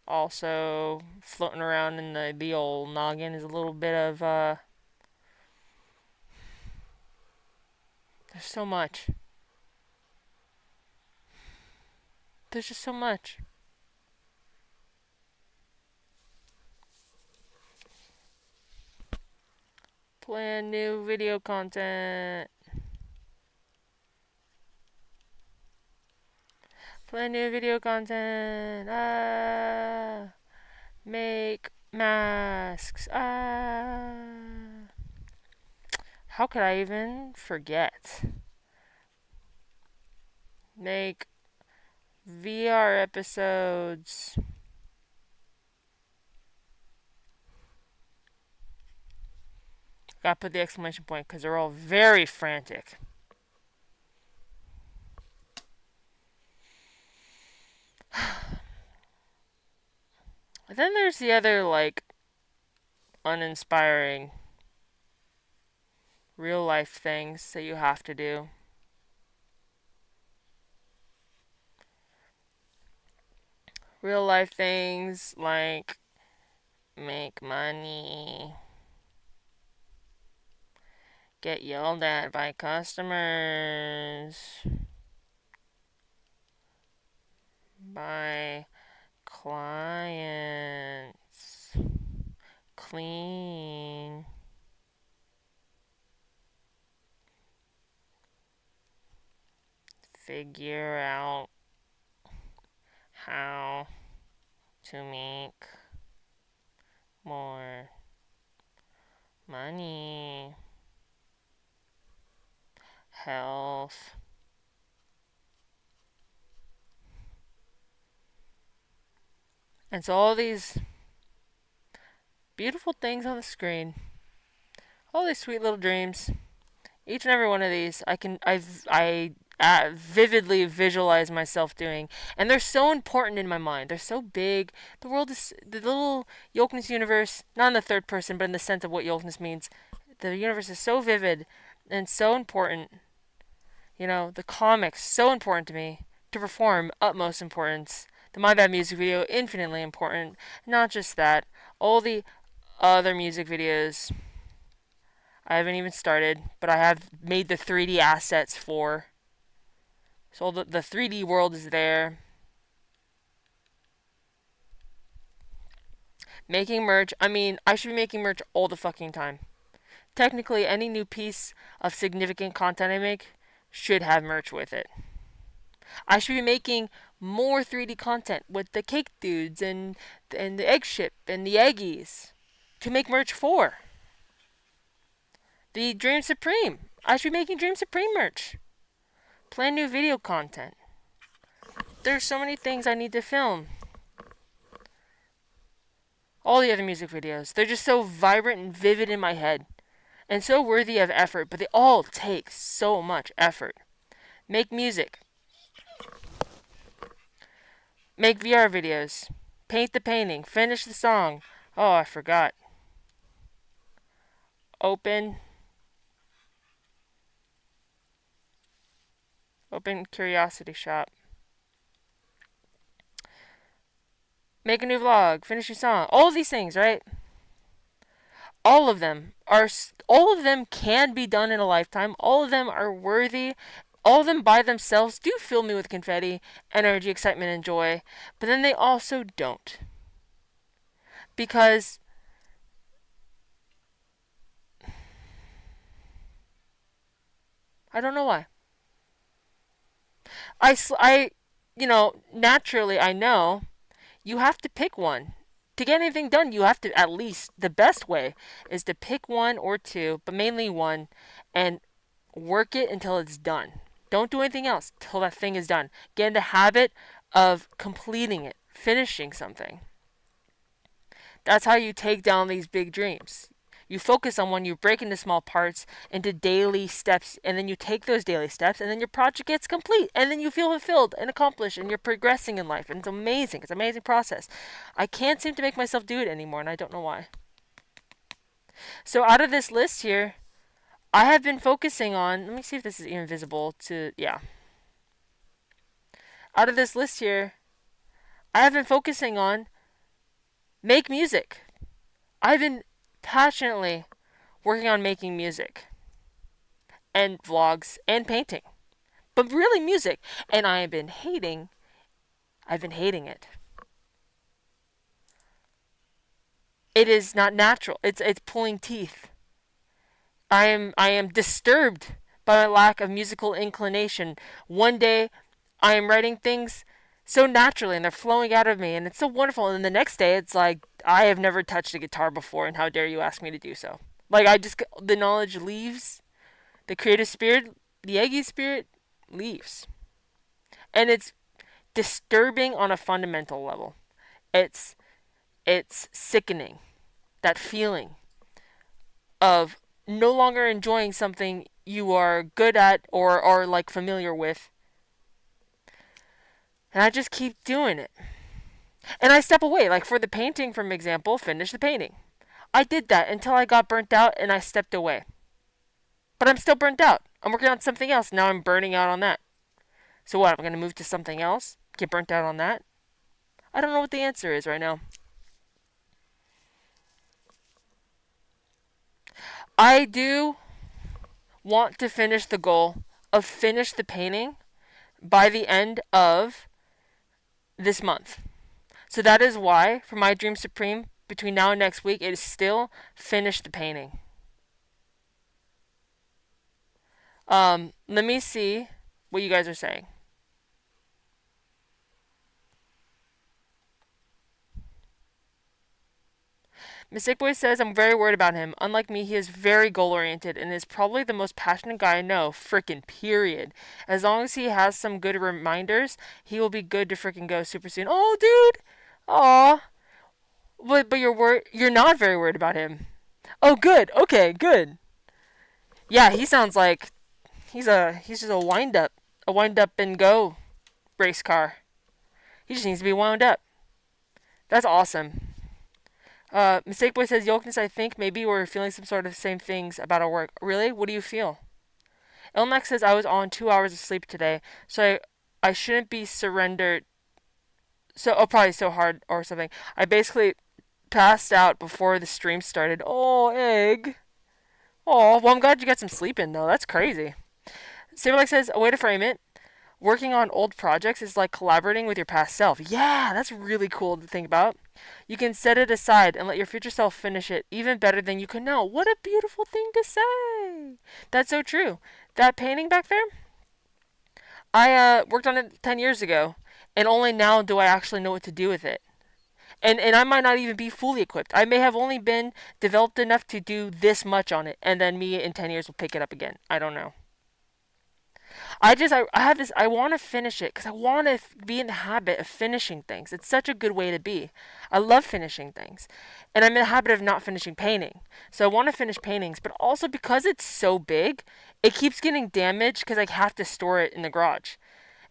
Also, floating around in the old noggin is a little bit of there's so much. There's just so much. Plan new video content. Plan new video content. Make masks. How could I even forget? Make VR episodes. Gotta put the exclamation point because they're all very frantic. Then there's the other, like, uninspiring real life things that you have to do. Real life things like make money, get yelled at by customers, by clients, clean, figure out how to make more money, health, and so all these beautiful things on the screen, all these sweet little dreams, each and every one of these, I vividly visualize myself doing, and they're so important in my mind. They're so big. The world is the little Yolkness universe, not in the third person, but in the sense of what Yolkness means. The universe is so vivid and so important. You know, the comics so important to me. To perform, utmost importance. The My Bad music video, infinitely important. Not just that, all the other music videos I haven't even started, but I have made the 3D assets for. So the 3D world is there. Making merch. I mean, I should be making merch all the fucking time. Technically, any new piece of significant content I make should have merch with it. I should be making more 3D content with the cake dudes and the egg ship and the eggies to make merch for. The Dream Supreme. I should be making Dream Supreme merch. Plan new video content. There's so many things I need to film. All the other music videos, they're just so vibrant and vivid in my head. And so worthy of effort, but they all take so much effort. Make music. Make VR videos. Paint the painting. Finish the song. Oh, I forgot. Open. Open curiosity shop. Make a new vlog. Finish your song. All of these things, right? All of them are. All of them can be done in a lifetime. All of them are worthy. All of them by themselves do fill me with confetti, energy, excitement, and joy. But then they also don't. Because I don't know why. Naturally I know you have to pick one. To get anything done, you have to at least, the best way is to pick one or two, but mainly one, and work it until it's done. Don't do anything else till that thing is done. Get in the habit of completing it, finishing something. That's how you take down these big dreams. You focus on one, you break into small parts, into daily steps, and then you take those daily steps, and then your project gets complete, and then you feel fulfilled and accomplished, and you're progressing in life, and it's amazing. It's an amazing process. I can't seem to make myself do it anymore, and I don't know why. So out of this list here, I have been focusing on, let me see if this is even visible to, yeah. Out of this list here, I have been focusing on make music. I've been passionately working on making music and vlogs and painting, but really music. And I've been hating it. It is not natural. It's pulling teeth. I am disturbed by my lack of musical inclination. One day I am writing things so naturally and they're flowing out of me and it's so wonderful, and then the next day it's like I have never touched a guitar before and how dare you ask me to do so. Like the knowledge leaves, the creative spirit, the eggy spirit leaves. And it's disturbing on a fundamental level. It's sickening, that feeling of no longer enjoying something you are good at or are like familiar with. And I just keep doing it. And I step away. Like for the painting, for example, finish the painting. I did that until I got burnt out and I stepped away. But I'm still burnt out. I'm working on something else. Now I'm burning out on that. So what? I'm going to move to something else? Get burnt out on that? I don't know what the answer is right now. I do want to finish the goal of finish the painting by the end of this month. So that is why, for my Dream Supreme, between now and next week, it is still finish the painting. Let me see what you guys are saying. Mistake Boy says, I'm very worried about him. Unlike me, he is very goal-oriented and is probably the most passionate guy I know. Frickin' period. As long as he has some good reminders, he will be good to frickin' go super soon. Oh, dude! Aw. But you're not very worried about him. Oh, good. Okay, good. Yeah, he sounds like he's just a wind up and go race car. He just needs to be wound up. That's awesome. Mistake Boy says, Yolkness, I think maybe we're feeling some sort of same things about our work. Really? What do you feel? Elmax says, I was on 2 hours of sleep today, so I shouldn't be surrendered. So, probably so hard or something. I basically passed out before the stream started. Oh, egg. Oh, well, I'm glad you got some sleep in, though. That's crazy. Saberlike says, a way to frame it. Working on old projects is like collaborating with your past self. Yeah, that's really cool to think about. You can set it aside and let your future self finish it even better than you can now. What a beautiful thing to say. That's so true. That painting back there, I worked on it 10 years ago, and only now do I actually know what to do with it. And I might not even be fully equipped. I may have only been developed enough to do this much on it, and then me in 10 years will pick it up again. I don't know. I have this, I want to finish it because I want to be in the habit of finishing things. It's such a good way to be. I love finishing things. And I'm in the habit of not finishing painting. So I want to finish paintings, but also because it's so big, it keeps getting damaged because I have to store it in the garage.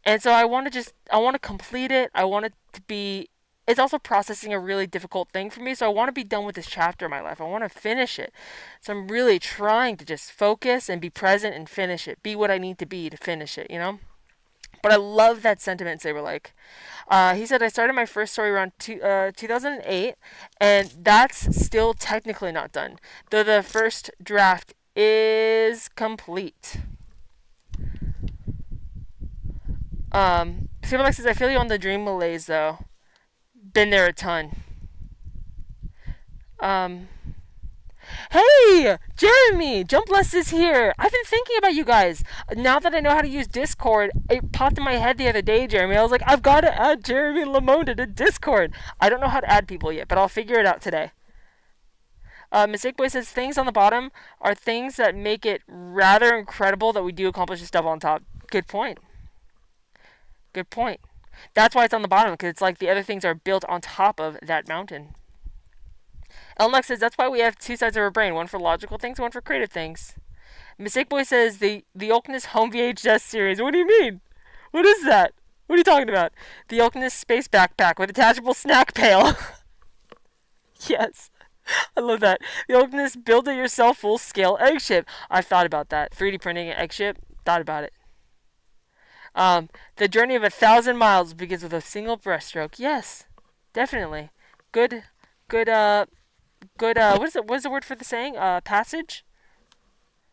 And so I want to complete it. I want it to be, it's also processing a really difficult thing for me. So I want to be done with this chapter of my life. I want to finish it. So I'm really trying to just focus and be present and finish it. Be what I need to be to finish it, you know? But I love that sentiment, Saberlike. He said, I started my first story around 2008, and that's still technically not done, though the first draft is complete. Saberlike says, I feel you on the dream malaise, though. Been there a ton. Um, Hey, Jeremy, Jumpless is here. I've been thinking about you guys. Now that I know how to use Discord, it popped in my head the other day, Jeremy. I was like, I've got to add Jeremy Lamonda to Discord. I don't know how to add people yet, but I'll figure it out today. Mistake Boy says things on the bottom are things that make it rather incredible that we do accomplish the stuff on top. Good point. Good point. That's why it's on the bottom, because it's like the other things are built on top of that mountain. Elnuck says that's why we have two sides of our brain, one for logical things, one for creative things. Mistake Boy says the Oakness Home VHS series. What do you mean? What is that? What are you talking about? The Oakness Space Backpack with attachable snack pail. Yes. I love that. The Oakness Build It Yourself Full Scale Egg Ship. I've thought about that. 3D printing an egg ship. Thought about it. The journey of 1,000 miles begins with a single breaststroke. Yes. Definitely. Good, good, what is the word for the saying? Passage?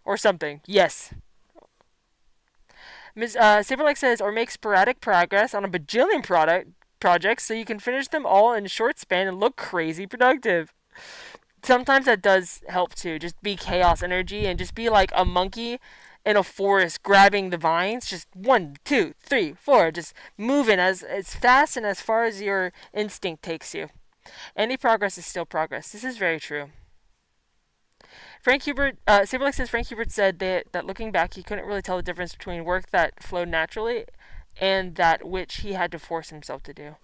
Or something. Yes. Ms. Saberlike says, or make sporadic progress on a bajillion projects so you can finish them all in a short span and look crazy productive. Sometimes that does help too. Just be chaos energy and just be like a monkey in a forest grabbing the vines. Just 1, 2, 3, 4. Just moving as fast and as far as your instinct takes you. Any progress is still progress. This is very true. Frank Hubert, Saberlike says Frank Hubert said that looking back, he couldn't really tell the difference between work that flowed naturally and that which he had to force himself to do.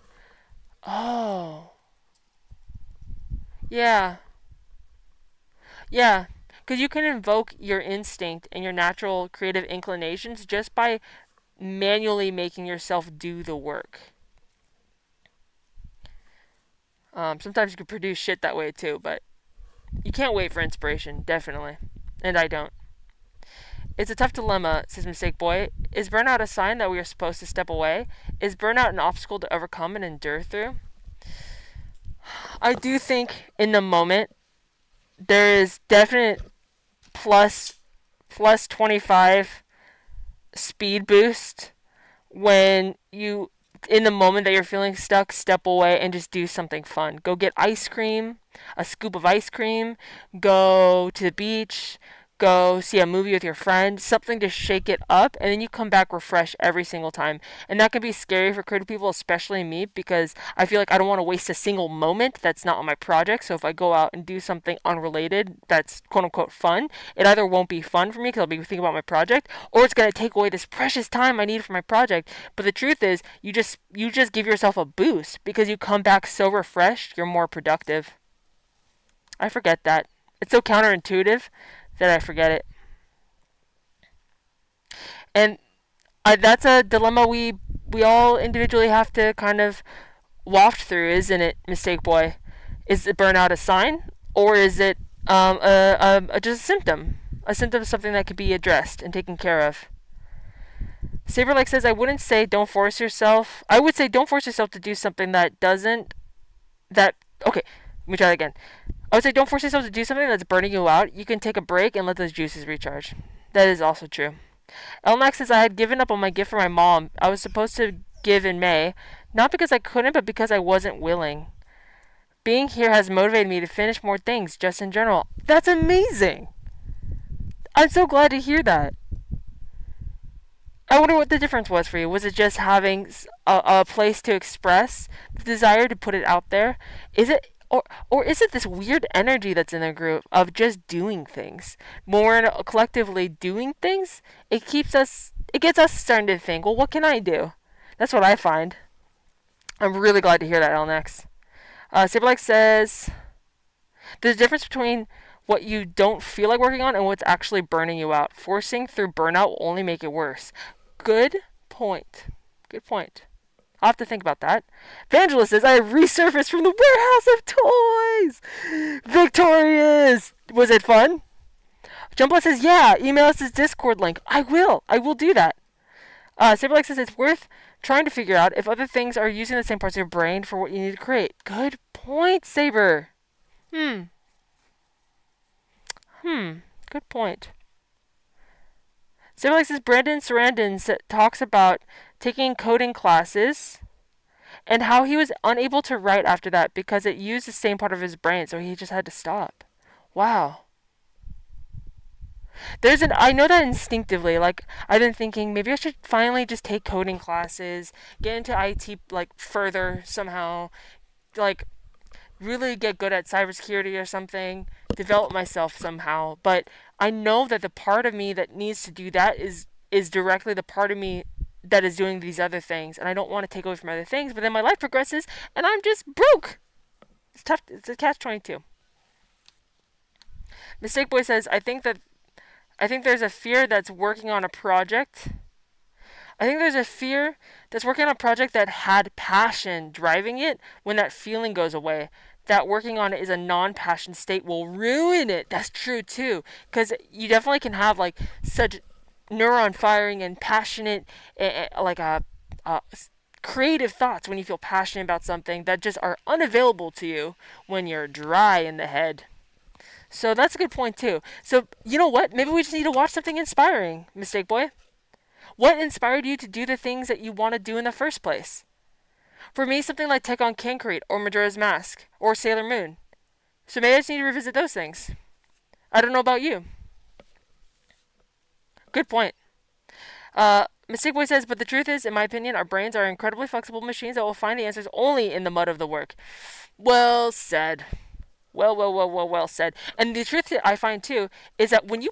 Oh. Yeah. Yeah. Because you can invoke your instinct and your natural creative inclinations just by manually making yourself do the work. Sometimes you can produce shit that way too, but you can't wait for inspiration, definitely. And I don't. It's a tough dilemma, says Mistake Boy. Is burnout a sign that we are supposed to step away? Is burnout an obstacle to overcome and endure through? I do think in the moment there is definite plus 25 speed boost when you, in the moment that you're feeling stuck, step away and just do something fun. Go get ice cream, a scoop of ice cream, go to the beach, go see a movie with your friend, something to shake it up, and then you come back refreshed every single time. And that can be scary for creative people, especially me, because I feel like I don't want to waste a single moment that's not on my project. So if I go out and do something unrelated that's quote unquote fun, it either won't be fun for me because I'll be thinking about my project, or it's going to take away this precious time I need for my project. But the truth is, you just give yourself a boost because you come back so refreshed, you're more productive. I forget that. It's so counterintuitive that I forget it. And that's a dilemma we all individually have to kind of waft through, isn't it, Mistake Boy? Is it burnout a sign, or is it just a symptom? A symptom of something that could be addressed and taken care of. Saberlike says, I wouldn't say don't force yourself. I would say don't force yourself to do something that doesn't. Okay, let me try that again. I would say don't force yourself to do something that's burning you out. You can take a break and let those juices recharge. That is also true. Elmax says, I had given up on my gift for my mom. I was supposed to give in May, not because I couldn't, but because I wasn't willing. Being here has motivated me to finish more things, just in general. That's amazing! I'm so glad to hear that. I wonder what the difference was for you. Was it just having a place to express the desire to put it out there? Is it or is it this weird energy that's in the group of just doing things? More collectively doing things, it keeps us it gets us starting to think, well, what can I do? That's what I find. I'm really glad to hear that, Elnex. Saberlike says there's a difference between what you don't feel like working on and what's actually burning you out. Forcing through burnout will only make it worse. Good point. Good point. I'll have to think about that. Evangelist says, I have resurfaced from the warehouse of toys. Victorious. Was it fun? Jumbla says, yeah, email us his Discord link. I will. I will do that. Saberlike says it's worth trying to figure out if other things are using the same parts of your brain for what you need to create. Good point, Saber. Good point. Saberlike says Brandon Sarandon talks about taking coding classes and how he was unable to write after that because it used the same part of his brain, so he just had to stop. Wow. I know that instinctively, like, I've been thinking maybe I should finally just take coding classes, get into IT, like, further somehow, like, really get good at cybersecurity or something, develop myself somehow. But I know that the part of me that needs to do that is directly the part of me that is doing these other things, and I don't want to take away from other things, but then my life progresses, and I'm just broke. It's tough. It's a catch-22. Mistake Boy says, I think there's a fear that's working on a project. I think there's a fear that's working on a project that had passion driving it when that feeling goes away. That working on it is a non-passion state will ruin it. That's true too. Because you definitely can have like such neuron firing and passionate, like creative thoughts when you feel passionate about something that just are unavailable to you when you're dry in the head. So that's a good point too. So you know what? Maybe we just need to watch something inspiring, Mistake Boy. What inspired you to do the things that you want to do in the first place? For me, something like Tech on Concrete or Majora's Mask or Sailor Moon. So maybe I just need to revisit those things. I don't know about you. Good point. Mistake Boy says, but the truth is, in my opinion, our brains are incredibly flexible machines that will find the answers only in the mud of the work. Well said. Well said. And the truth that I find too is that when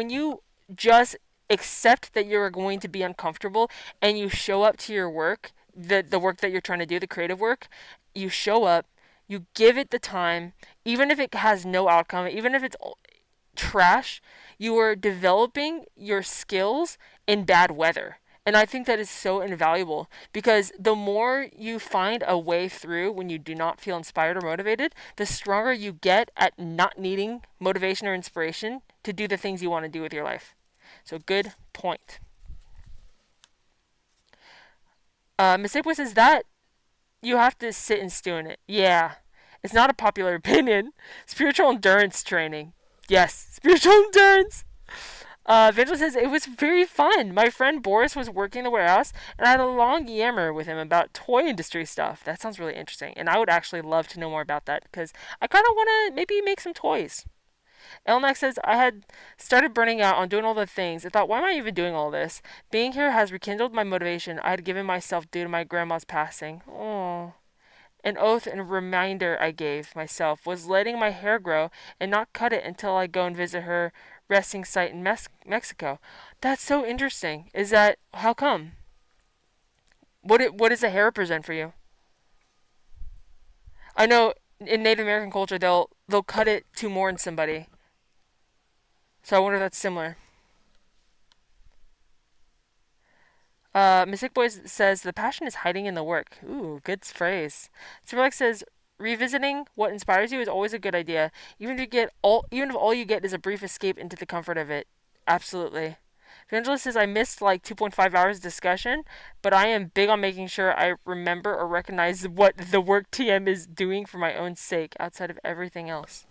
you just accept that you're going to be uncomfortable and you show up to your work, the work that you're trying to do, the creative work, you show up, you give it the time, even if it has no outcome, even if it's trash, you are developing your skills in bad weather. And I think that is so invaluable because the more you find a way through when you do not feel inspired or motivated, the stronger you get at not needing motivation or inspiration to do the things you want to do with your life. So good point. Mistake Boy says that you have to sit and stew in it. Yeah, it's not a popular opinion. Spiritual endurance training. Yes, spiritual endurance. Vigil says it was very fun. My friend Boris was working the warehouse, and I had a long yammer with him about toy industry stuff. That sounds really interesting, and I would actually love to know more about that because I kind of want to maybe make some toys. Elnax says I had started burning out on doing all the things. I thought, why am I even doing all this? Being here has rekindled my motivation I had given myself due to my grandma's passing. Oh. An oath and reminder I gave myself was letting my hair grow and not cut it until I go and visit her resting site in Mexico. That's so interesting. Is that how come? What does the hair represent for you? I know in Native American culture they'll cut it to mourn somebody. So I wonder if that's similar. Mystic Boys says the passion is hiding in the work. Ooh, good phrase. Superlex says revisiting what inspires you is always a good idea, even if all you get is a brief escape into the comfort of it. Absolutely. Evangelist says I missed like 2.5 hours of discussion, but I am big on making sure I remember or recognize what the work TM is doing for my own sake, outside of everything else.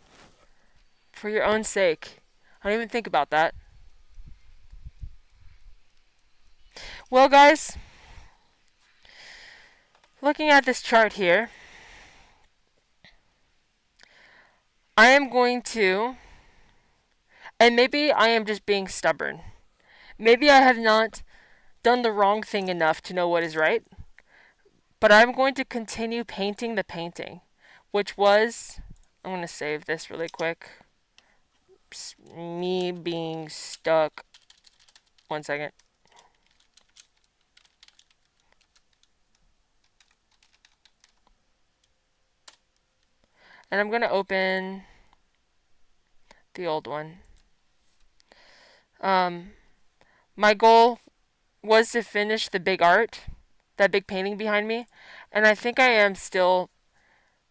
For your own sake. I don't even think about that. Well, guys, looking at this chart here, I am going to, and maybe I am just being stubborn. Maybe I have not done the wrong thing enough to know what is right, but I'm going to continue painting the painting, which was, I'm going to save this really quick. Me being stuck. 1 second. And I'm going to open the old one. My goal was to finish the big art, that big painting behind me, and I think I am still.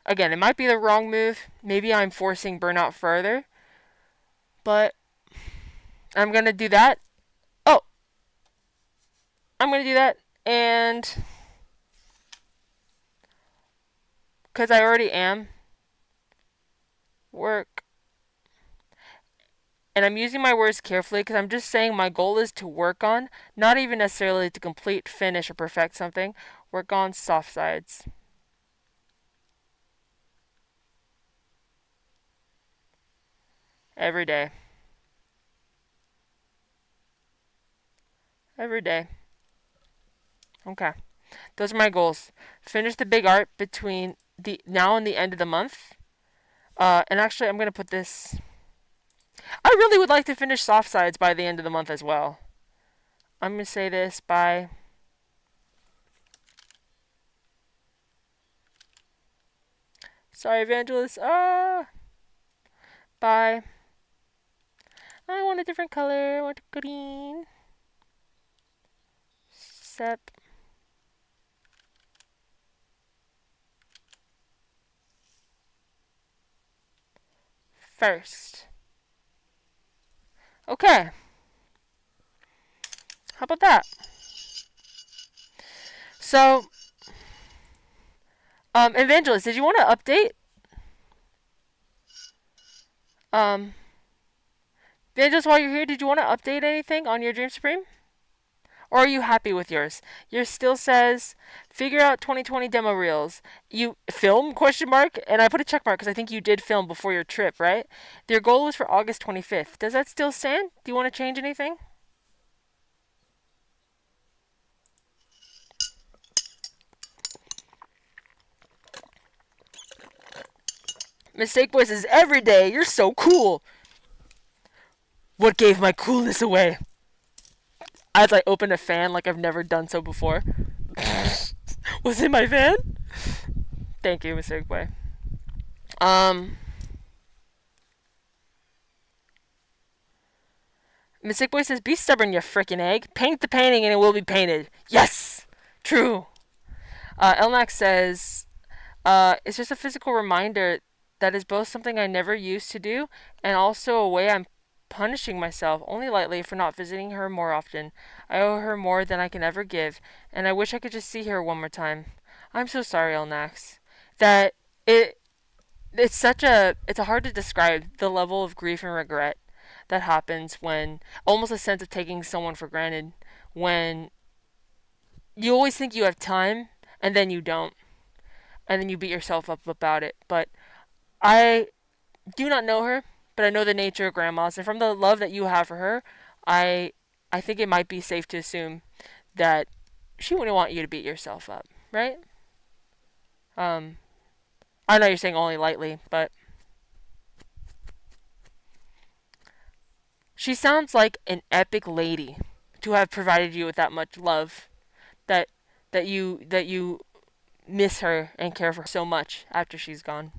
Again, it might be the wrong move. Maybe I'm forcing burnout further, but I'm gonna do that. Oh, I'm gonna do that, and because I already am work, and I'm using my words carefully because I'm just saying my goal is to work on, not even necessarily to complete, finish, or perfect something. Work on soft sides. Every day. Every day. Okay. Those are my goals. Finish the big art between the now and the end of the month. And actually, I'm gonna put this. I really would like to finish soft sides by the end of the month as well. I'm gonna say this by. Sorry, Evangelist. By. I want a different color. I want green. Sep. First. Okay. How about that? So, Evangelist, did you want to update? Um, Evangelist, while you're here, did you want to update anything on your Dream Supreme? Or are you happy with yours? Yours still says, figure out 2020 demo reels. You film, question mark? And I put a check mark because I think you did film before your trip, right? Your goal was for August 25th. Does that still stand? Do you want to change anything? Mistake Boy says, every day, you're so cool. What gave my coolness away? As I open a fan like I've never done so before. Was it my fan? Thank you, Mistake Boy. Mistake Boy says, be stubborn, you frickin' egg. Paint the painting and it will be painted. Yes! True. Elmax says, it's just a physical reminder that is both something I never used to do and also a way I'm punishing myself, only lightly, for not visiting her more often. I owe her more than I can ever give, and I wish I could just see her one more time. I'm so sorry, Elnax. That it it's hard to describe the level of grief and regret that happens when almost a sense of taking someone for granted when you always think you have time and then you don't and then you beat yourself up about it. But I do not know her, but I know the nature of grandmas, and from the love that you have for her, I I think it might be safe to assume that she wouldn't want you to beat yourself up, right? Um, I know you're saying only lightly, but she sounds like an epic lady to have provided you with that much love, that that you miss her and care for her so much after she's gone.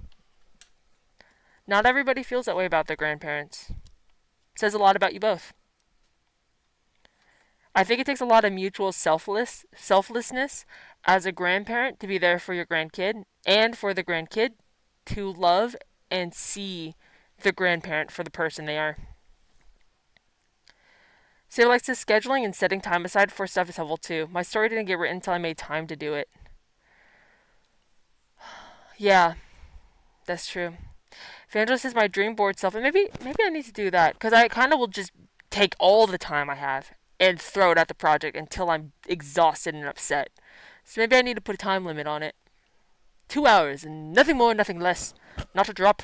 Not everybody feels that way about their grandparents. It says a lot about you both. I think it takes a lot of mutual selflessness as a grandparent to be there for your grandkid and for the grandkid to love and see the grandparent for the person they are. Saberlike says scheduling and setting time aside for stuff is helpful too. My story didn't get written until I made time to do it. Yeah, that's true. Evangelist is my dream board self, and maybe I need to do that because I kind of will just take all the time I have and throw it at the project until I'm exhausted and upset. So maybe I need to put a time limit on it. 2 hours and nothing more, nothing less. Not a drop.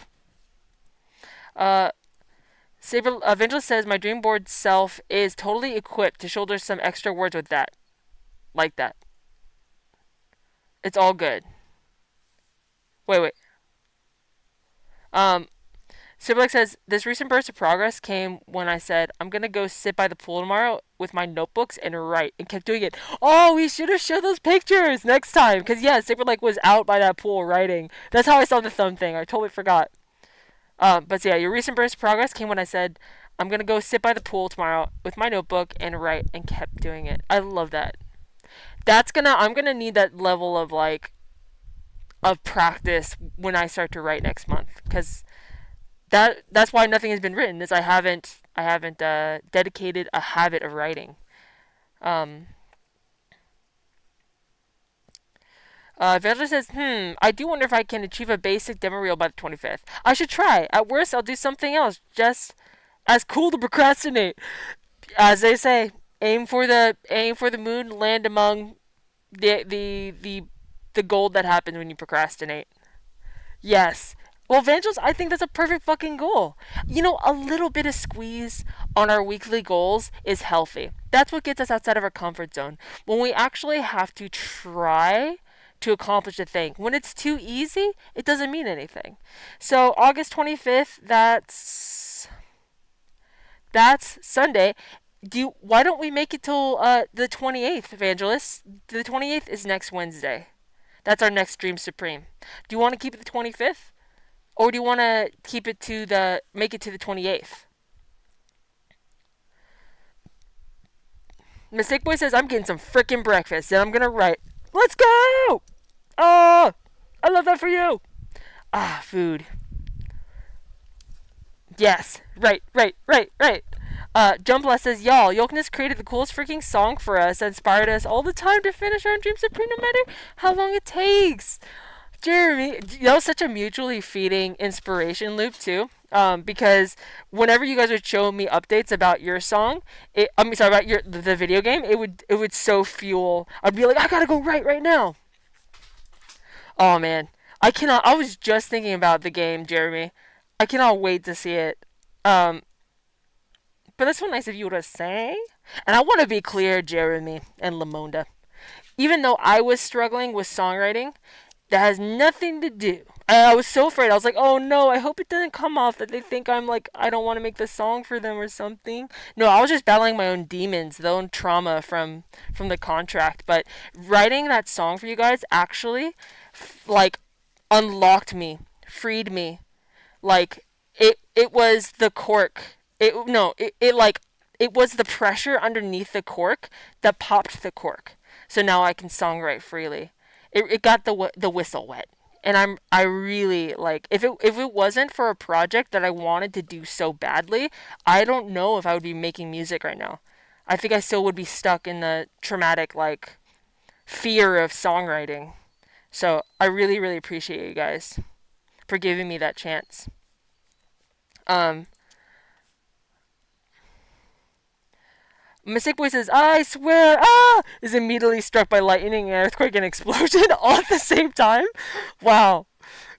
Uh, Saber Evangelist says my dream board self is totally equipped to shoulder some extra words with that, like that. It's all good. Wait. Um, Saberlike says, this recent burst of progress came when I said, I'm gonna go sit by the pool tomorrow with my notebooks and write, and kept doing it. Oh, we should have showed those pictures next time. Because, yeah, Saberlike was out by that pool writing. That's how I saw the thumb thing. I totally forgot. But yeah, your recent burst of progress came when I said, I'm gonna go sit by the pool tomorrow with my notebook and write, and kept doing it. I love that. I'm gonna need that level of, like, of practice when I start to write next month. Because that's why nothing has been written, is I haven't dedicated a habit of writing. Um, Evangelist says, I do wonder if I can achieve a basic demo reel by the 25th. I should try. At worst, I'll do something else, just as cool to procrastinate. As they say, aim for the moon, land among the gold that happens when you procrastinate. Yes. Well, Evangelist, I think that's a perfect fucking goal. A little bit of squeeze on our weekly goals is healthy. That's what gets us outside of our comfort zone. When we actually have to try to accomplish a thing. When it's too easy, it doesn't mean anything. So, August 25th, that's Sunday. Why don't we make it till the 28th, Evangelist? The 28th is next Wednesday. That's our next Dream Supreme. Do you want to keep it the 25th? Or do you want to make it to the 28th? Mistake Boy says, I'm getting some frickin' breakfast and I'm gonna write. Let's go! Oh, I love that for you. Ah, food. Yes, right. Jumbless says, y'all, Yolkness created the coolest freaking song for us that inspired us all the time to finish our Dream Supreme no matter how long it takes. Jeremy, that was such a mutually feeding inspiration loop too. Because whenever you guys would show me updates about your song, about the video game, it would so fuel. I'd be like, I gotta go right now. Oh man, I cannot. I was just thinking about the game, Jeremy. I cannot wait to see it. Um, but that's so nice of you to say. And I want to be clear, Jeremy and Lamonda. Even though I was struggling with songwriting, that has nothing to do. I was so afraid. I was like, oh no, I hope it doesn't come off that they think I'm like, I don't want to make the song for them or something. No, I was just battling my own demons, the own trauma from the contract. But writing that song for you guys actually, like, unlocked me, freed me. Like, it was the cork. It was the pressure underneath the cork that popped the cork. So now I can songwrite freely. It got the whistle wet. And I really, like, if it wasn't for a project that I wanted to do so badly, I don't know if I would be making music right now. I think I still would be stuck in the traumatic, like, fear of songwriting. So I really, really appreciate you guys for giving me that chance. Um, Mistake Boy says, I swear, is immediately struck by lightning, and earthquake, and explosion all at the same time. Wow.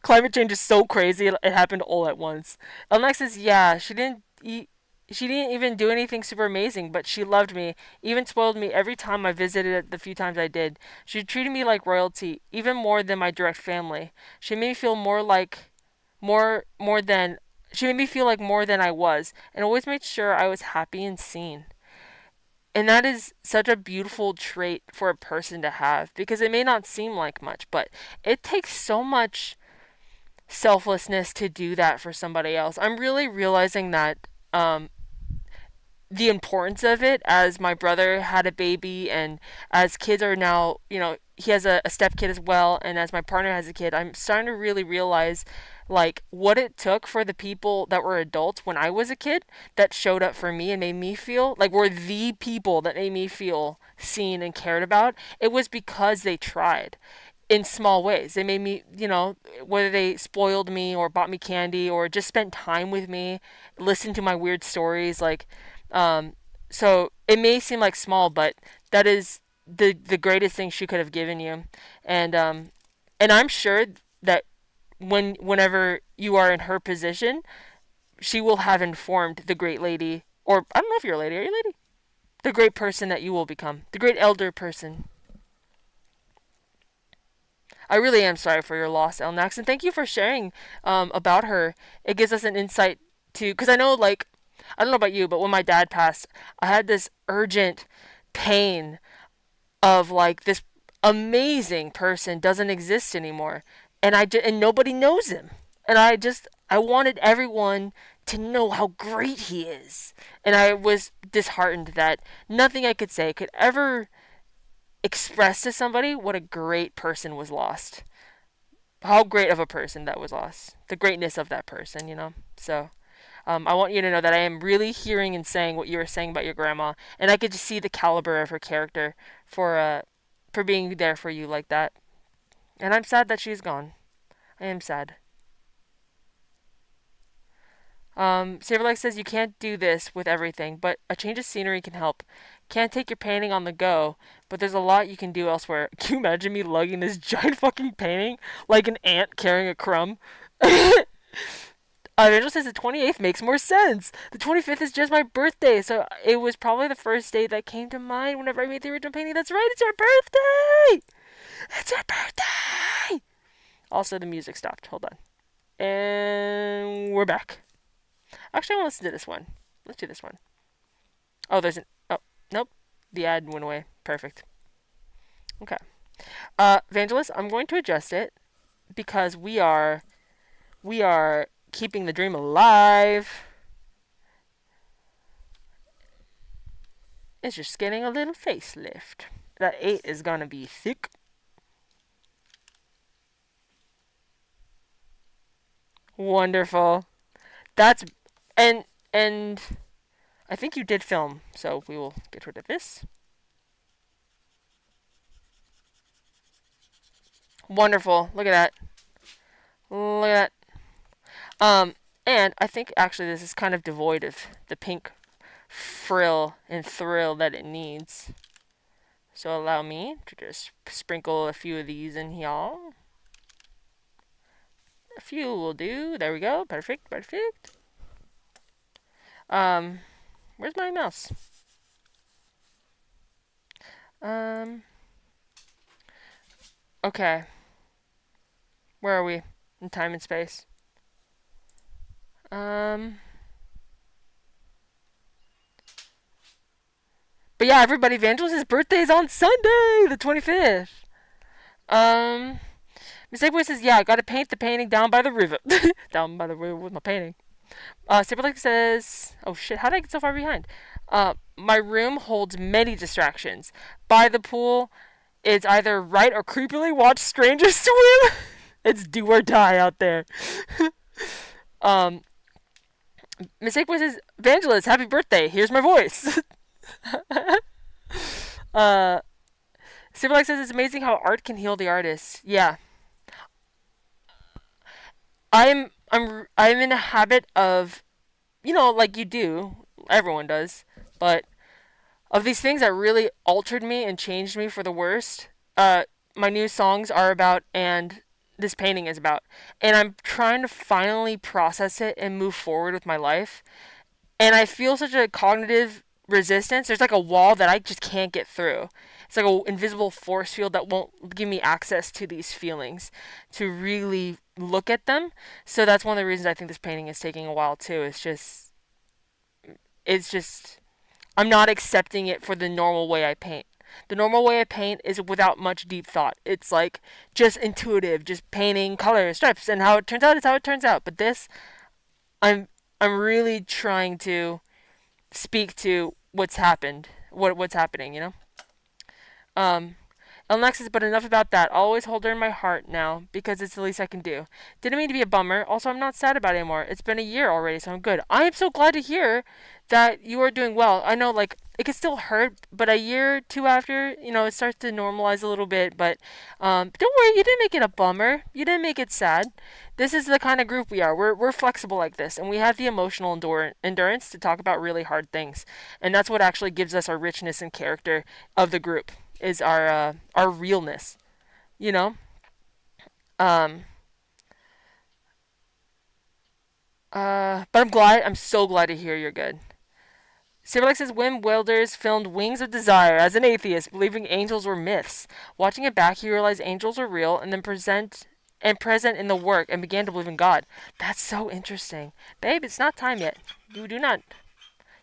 Climate change is so crazy, it happened all at once. Elnex says, yeah, she didn't even do anything super amazing, but she loved me, even spoiled me every time I visited it the few times I did. She treated me like royalty, even more than my direct family. She made me feel more than she made me feel like more than I was, and always made sure I was happy and seen. And that is such a beautiful trait for a person to have, because it may not seem like much, but it takes so much selflessness to do that for somebody else. I'm really realizing that the importance of it, as my brother had a baby, and as kids are now, he has a step kid as well, and as my partner has a kid, I'm starting to really realize, like, what it took for the people that were adults when I was a kid that showed up for me and made me feel like were the people that made me feel seen and cared about. It was because they tried in small ways. They made me, whether they spoiled me or bought me candy or just spent time with me, listened to my weird stories, like, um, so it may seem like small, but that is the greatest thing she could have given you, and I'm sure that whenever you are in her position, she will have informed the great lady, or I don't know if you're a lady. Are you a lady? The great person that you will become, the great elder person. I really am sorry for your loss, Elnax, and thank you for sharing about her. It gives us an insight to, because I know, like, I don't know about you, but when my dad passed, I had this urgent pain of like this amazing person doesn't exist anymore, and and nobody knows him, and I wanted everyone to know how great he is, and I was disheartened that nothing I could say could ever express to somebody what a great person was lost, how great of a person that was lost, the greatness of that person, you know. So I want you to know that I am really hearing and saying what you were saying about your grandma, and I could just see the caliber of her character for being there for you like that. And I'm sad that she's gone. I am sad. Saberlike says you can't do this with everything, but a change of scenery can help. Can't take your painting on the go, but there's a lot you can do elsewhere. Can you imagine me lugging this giant fucking painting like an ant carrying a crumb? Angel says the 28th makes more sense. The 25th is just my birthday, so it was probably the first day that came to mind whenever I made the original painting. That's right, it's your birthday! It's your birthday! Also, the music stopped. Hold on. And we're back. Actually, I want to listen to this one. Let's do this one. Oh, there's an... Oh, nope. The ad went away. Perfect. Okay. Evangelist, I'm going to adjust it because we are keeping the dream alive. It's just getting a little facelift. That 8 is gonna be thick. Wonderful. That's and I think you did film, so we will get rid of this. Wonderful. Look at that. Look at that. And I think actually this is kind of devoid of the pink frill and thrill that it needs. So allow me to just sprinkle a few of these in here. A few will do. There we go. Perfect. Perfect. Where's my mouse? Okay. Where are we in time and space? But yeah, everybody, Evangelist's birthday is on Sunday, the 25th. Mistake Boy says, yeah, I gotta paint the painting down by the river. Down by the river with my painting. Saberlike says, oh shit, how did I get so far behind? My room holds many distractions. By the pool, it's either write or creepily watch strangers swim. It's do or die out there. Mistake Boy says, Evangelist, happy birthday. Here's my voice. Saberlike says it's amazing how art can heal the artist. Yeah. I'm in a habit of, you know, like you do, everyone does, but of these things that really altered me and changed me for the worst. My new songs are about, and this painting is about, and I'm trying to finally process it and move forward with my life. And I feel such a cognitive resistance. There's like a wall that I just can't get through. It's like an invisible force field that won't give me access to these feelings to really look at them. So that's one of the reasons I think this painting is taking a while too. It's just I'm not accepting it for the normal way I paint. The normal way I paint is without much deep thought. It's like just intuitive, just painting colors, stripes, and how it turns out is how it turns out. But this, I'm I'm really trying to speak to what's happened, what's happening, you know. Um, Alexis, but enough about that. I'll always hold her in my heart now because it's the least I can do. Didn't mean to be a bummer. Also, I'm not sad about it anymore. It's been a year already, so I'm good. I am so glad to hear that you are doing well. I know, like, it can still hurt, but a year or two after, you know, it starts to normalize a little bit. But don't worry, you didn't make it a bummer. You didn't make it sad. This is the kind of group we are. We're flexible like this, and we have the emotional endurance to talk about really hard things, and that's what actually gives us our richness and character of the group is our realness, you know. Um, but I'm so glad to hear you're good. Saberlike says Wim Wilders filmed Wings of Desire as an atheist, believing angels were myths. Watching it back, he realized angels were real and then present in the work and began to believe in God. That's so interesting. Babe, it's not time yet. You do not.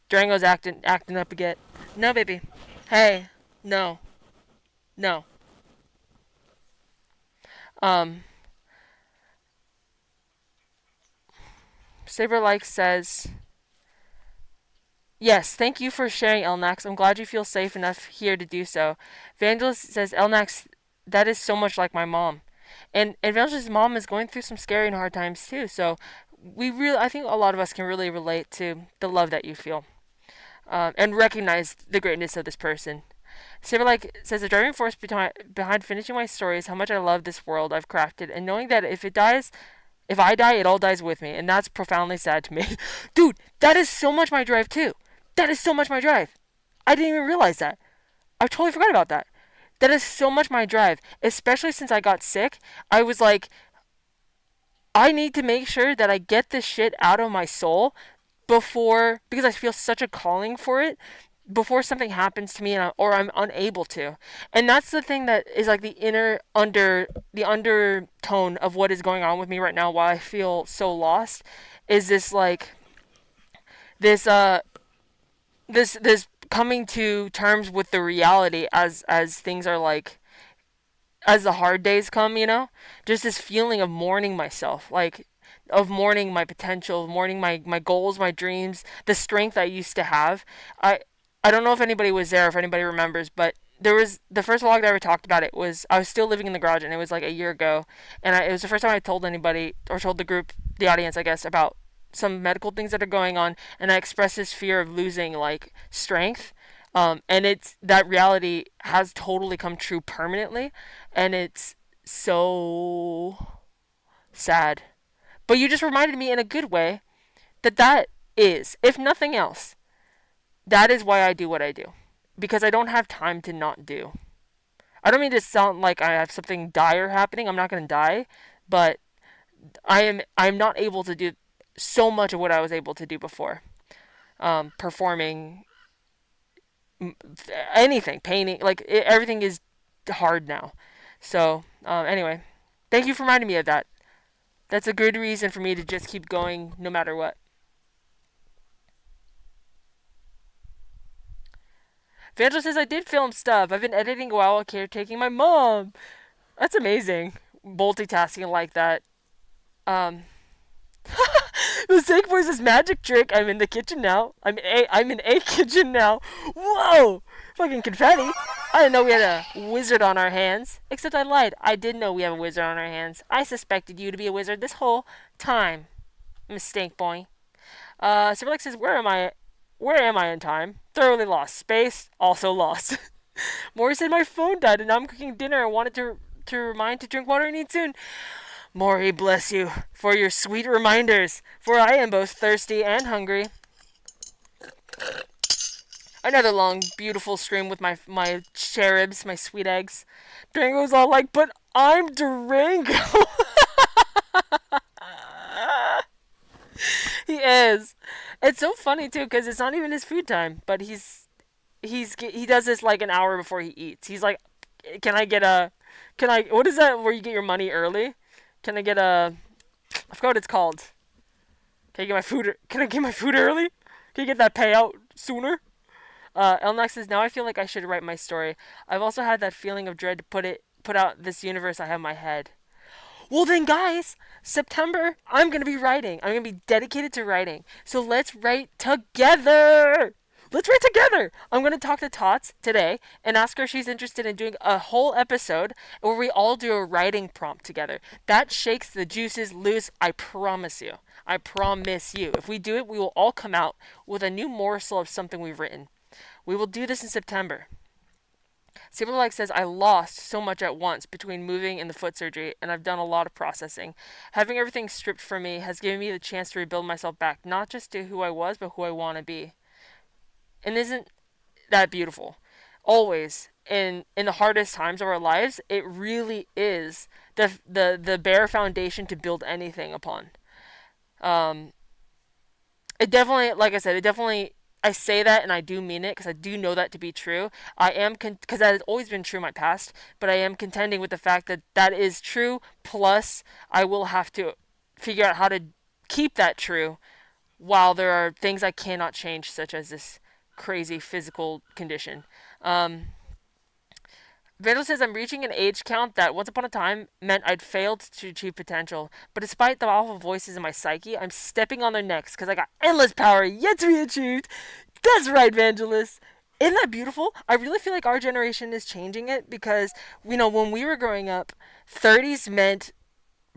Durango's acting up again. No, baby. Hey, no. No. Um, Saberlike says, yes, thank you for sharing, Elnax. I'm glad you feel safe enough here to do so. Evangelist says, Elnax, that is so much like my mom. And Evangelist's mom is going through some scary and hard times too. So I think a lot of us can really relate to the love that you feel, and recognize the greatness of this person. Saberlike says the driving force behind finishing my story is how much I love this world I've crafted, and knowing that if I die, it all dies with me, and that's profoundly sad to me. Dude, that is so much my drive too. That is so much my drive. I didn't even realize that. I totally forgot about that. That is so much my drive, especially since I got sick. I was like, I need to make sure that I get this shit out of my soul because I feel such a calling for it before something happens to me or I'm unable to. And that's the thing that is like the undertone of what is going on with me right now, why I feel so lost, is this like this this coming to terms with the reality as things are like, as the hard days come, just this feeling of mourning myself, like of mourning my potential, of mourning my goals, my dreams, the strength I used to have. I don't know if anybody was there, if anybody remembers, but there was the first vlog that I ever talked about it was I was still living in the garage, and it was like a year ago, and it was the first time I told anybody, or told the group, the audience, I guess, about some medical things that are going on, and I expressed this fear of losing like strength. And it's that reality has totally come true permanently, and it's so sad. But you just reminded me in a good way that is, if nothing else, that is why I do what I do. Because I don't have time to not do. I don't mean to sound like I have something dire happening. I'm not going to die, but I'm not able to do so much of what I was able to do before. Performing anything, painting, like everything is hard now. So, anyway, thank you for reminding me of that. That's a good reason for me to just keep going no matter what. Vandal says I did film stuff. I've been editing while caretaking my mom. That's amazing. Multitasking like that. Um, the Sake Boys' magic trick. I'm in the kitchen now. I'm in a kitchen now. Whoa! Fucking confetti. I didn't know we had a wizard on our hands. Except I lied. I did know we have a wizard on our hands. I suspected you to be a wizard this whole time. Mistake, boy. Saberlike says, where am I? Where am I in time? Thoroughly lost. Space, also lost. Maury said my phone died and now I'm cooking dinner. I wanted to remind to drink water and eat soon. Maury, bless you for your sweet reminders, for I am both thirsty and hungry. Another long, beautiful stream with my cherubs, my sweet eggs. Durango's all like, but I'm Durango. He is. It's so funny too because it's not even his food time, but he does this like an hour before he eats. He's like, what is that where you get your money early? Can I get I forgot what it's called. Can I get my food early? Can you get that payout sooner? Elnax says, now I feel like I should write my story. I've also had that feeling of dread to put out this universe I have in my head. Well then, guys, September, I'm going to be writing. I'm going to be dedicated to writing. So let's write together. Let's write together. I'm going to talk to Tots today and ask her if she's interested in doing a whole episode where we all do a writing prompt together. That shakes the juices loose, I promise you. I promise you. If we do it, we will all come out with a new morsel of something we've written. We will do this in September. Saberlike says, I lost so much at once between moving and the foot surgery, and I've done a lot of processing. Having everything stripped from me has given me the chance to rebuild myself back, not just to who I was, but who I want to be. And isn't that beautiful? Always, in the hardest times of our lives, it really is the bare foundation to build anything upon. It definitely, like I said, I say that and I do mean it because I do know that to be true. I am because that has always been true in my past, but I am contending with the fact that that is true. Plus, I will have to figure out how to keep that true while there are things I cannot change, such as this crazy physical condition. Um, Vandal says, I'm reaching an age count that once upon a time meant I'd failed to achieve potential. But despite the awful voices in my psyche, I'm stepping on their necks because I got endless power yet to be achieved. That's right, Vangelis. Isn't that beautiful? I really feel like our generation is changing it because, when we were growing up, 30s meant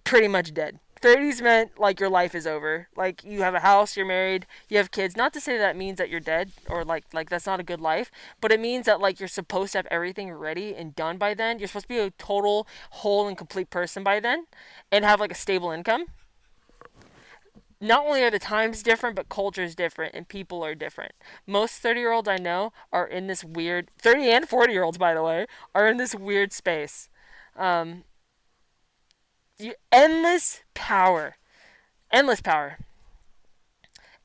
pretty much dead. 30s meant like your life is over. Like you have a house, you're married, you have kids. Not to say that means that you're dead or like that's not a good life, but it means that like you're supposed to have everything ready and done by then. You're supposed to be a total whole and complete person by then and have like a stable income. Not only are the times different, but culture is different and people are different. Most 30-year-olds I know are in this weird 30 and 40-year-olds by the way, are in this weird space. Um endless power. Endless power.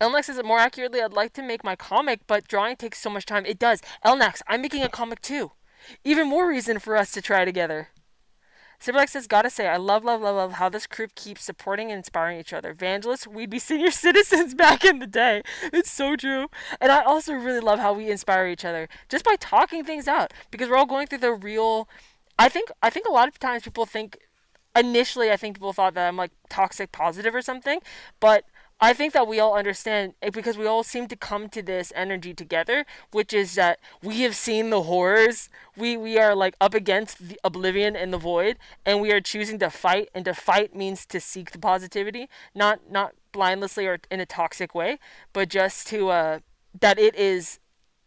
Elnax says it more accurately. I'd like to make my comic, but drawing takes so much time. It does. Elnax, I'm making a comic too. Even more reason for us to try together. Saberlike says, gotta say, I love how this group keeps supporting and inspiring each other. Evangelists, we'd be senior citizens back in the day. It's so true. And I also really love how we inspire each other just by talking things out because we're all going through the real. I think a lot of times people think initially I think people thought that I'm like toxic positive or something, but I think that we all understand it because we all seem to come to this energy together, which is that we have seen the horrors. We are like up against the oblivion and the void, and we are choosing to fight. And to fight means to seek the positivity, not blindlessly or in a toxic way, but just to that it is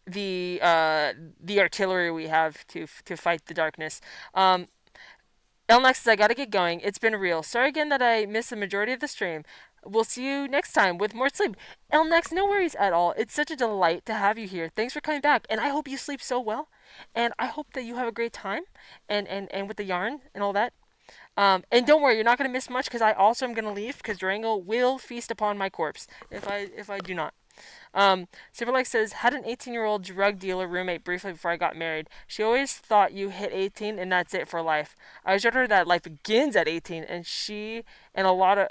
the artillery we have to fight the darkness. Elnax says, I gotta get going. It's been real. Sorry again that I missed the majority of the stream. We'll see you next time with more sleep. Elnax, no worries at all. It's such a delight to have you here. Thanks for coming back. And I hope you sleep so well. And I hope that you have a great time and with the yarn and all that. And don't worry, you're not going to miss much because I also am going to leave because Durango will feast upon my corpse if I do not. Saberlike says, had an 18-year-old drug dealer roommate briefly before I got married. She always thought you hit 18 and that's it for life. I assured her that life begins at 18, and she and a lot of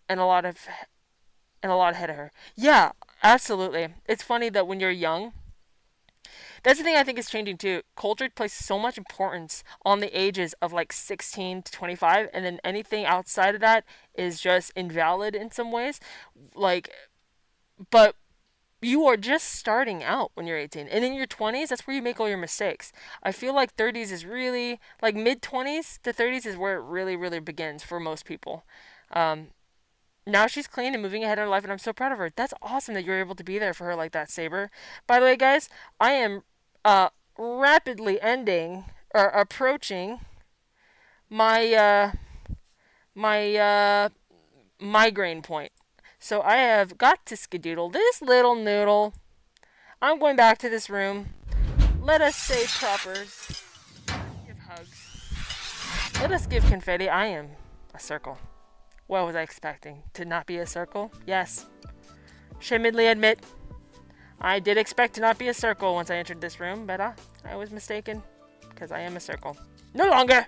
ahead of her. Yeah, absolutely. It's funny that when you're young, that's the thing I think is changing too. Culture places so much importance on the ages of like 16 to 25, and then anything outside of that is just invalid in some ways. Like, but you are just starting out when you're 18. And in your 20s, that's where you make all your mistakes. I feel like 30s is really, like mid 20s to 30s is where it really, really begins for most people. Um, Now she's clean and moving ahead in her life, and I'm so proud of her. That's awesome that you're able to be there for her like that, Saber. By the way, guys, I am rapidly ending or approaching my my migraine point. So I have got to skedoodle this little noodle. I'm going back to this room. Let us say propers. Give hugs. Let us give confetti. I am a circle. What was I expecting? To not be a circle? Yes. Shamedly admit, I did expect to not be a circle once I entered this room, but I was mistaken, because I am a circle. No longer!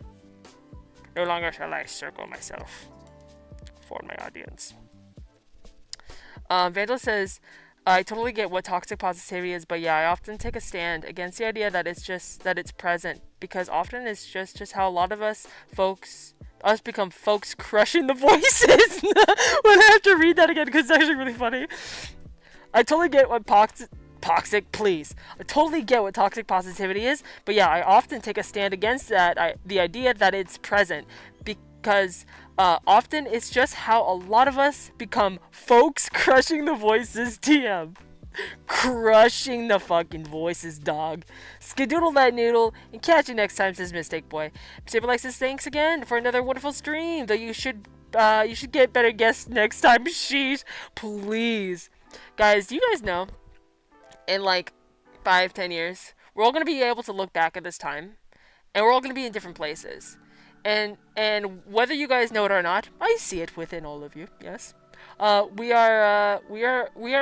No longer shall I circle myself for my audience. Vandal says, I totally get what toxic positivity is, but yeah, I often take a stand against the idea that it's present, because often it's just how a lot of us become folks crushing the voices. When I have to read that again because it's actually really funny. I totally get what I totally get what toxic positivity is, but yeah, I often take a stand against that. The idea that it's present because often it's just how a lot of us become folks crushing the voices. TM. Crushing the fucking voices, dog. Skedoodle that noodle, and catch you next time, says Mistake Boy. Saberlike says, thanks again for another wonderful stream, though you should get better guests next time. Sheesh. Please. Guys, do you guys know, in like 5-10 years, we're all going to be able to look back at this time, and we're all going to be in different places. And whether you guys know it or not, I see it within all of you, yes. We are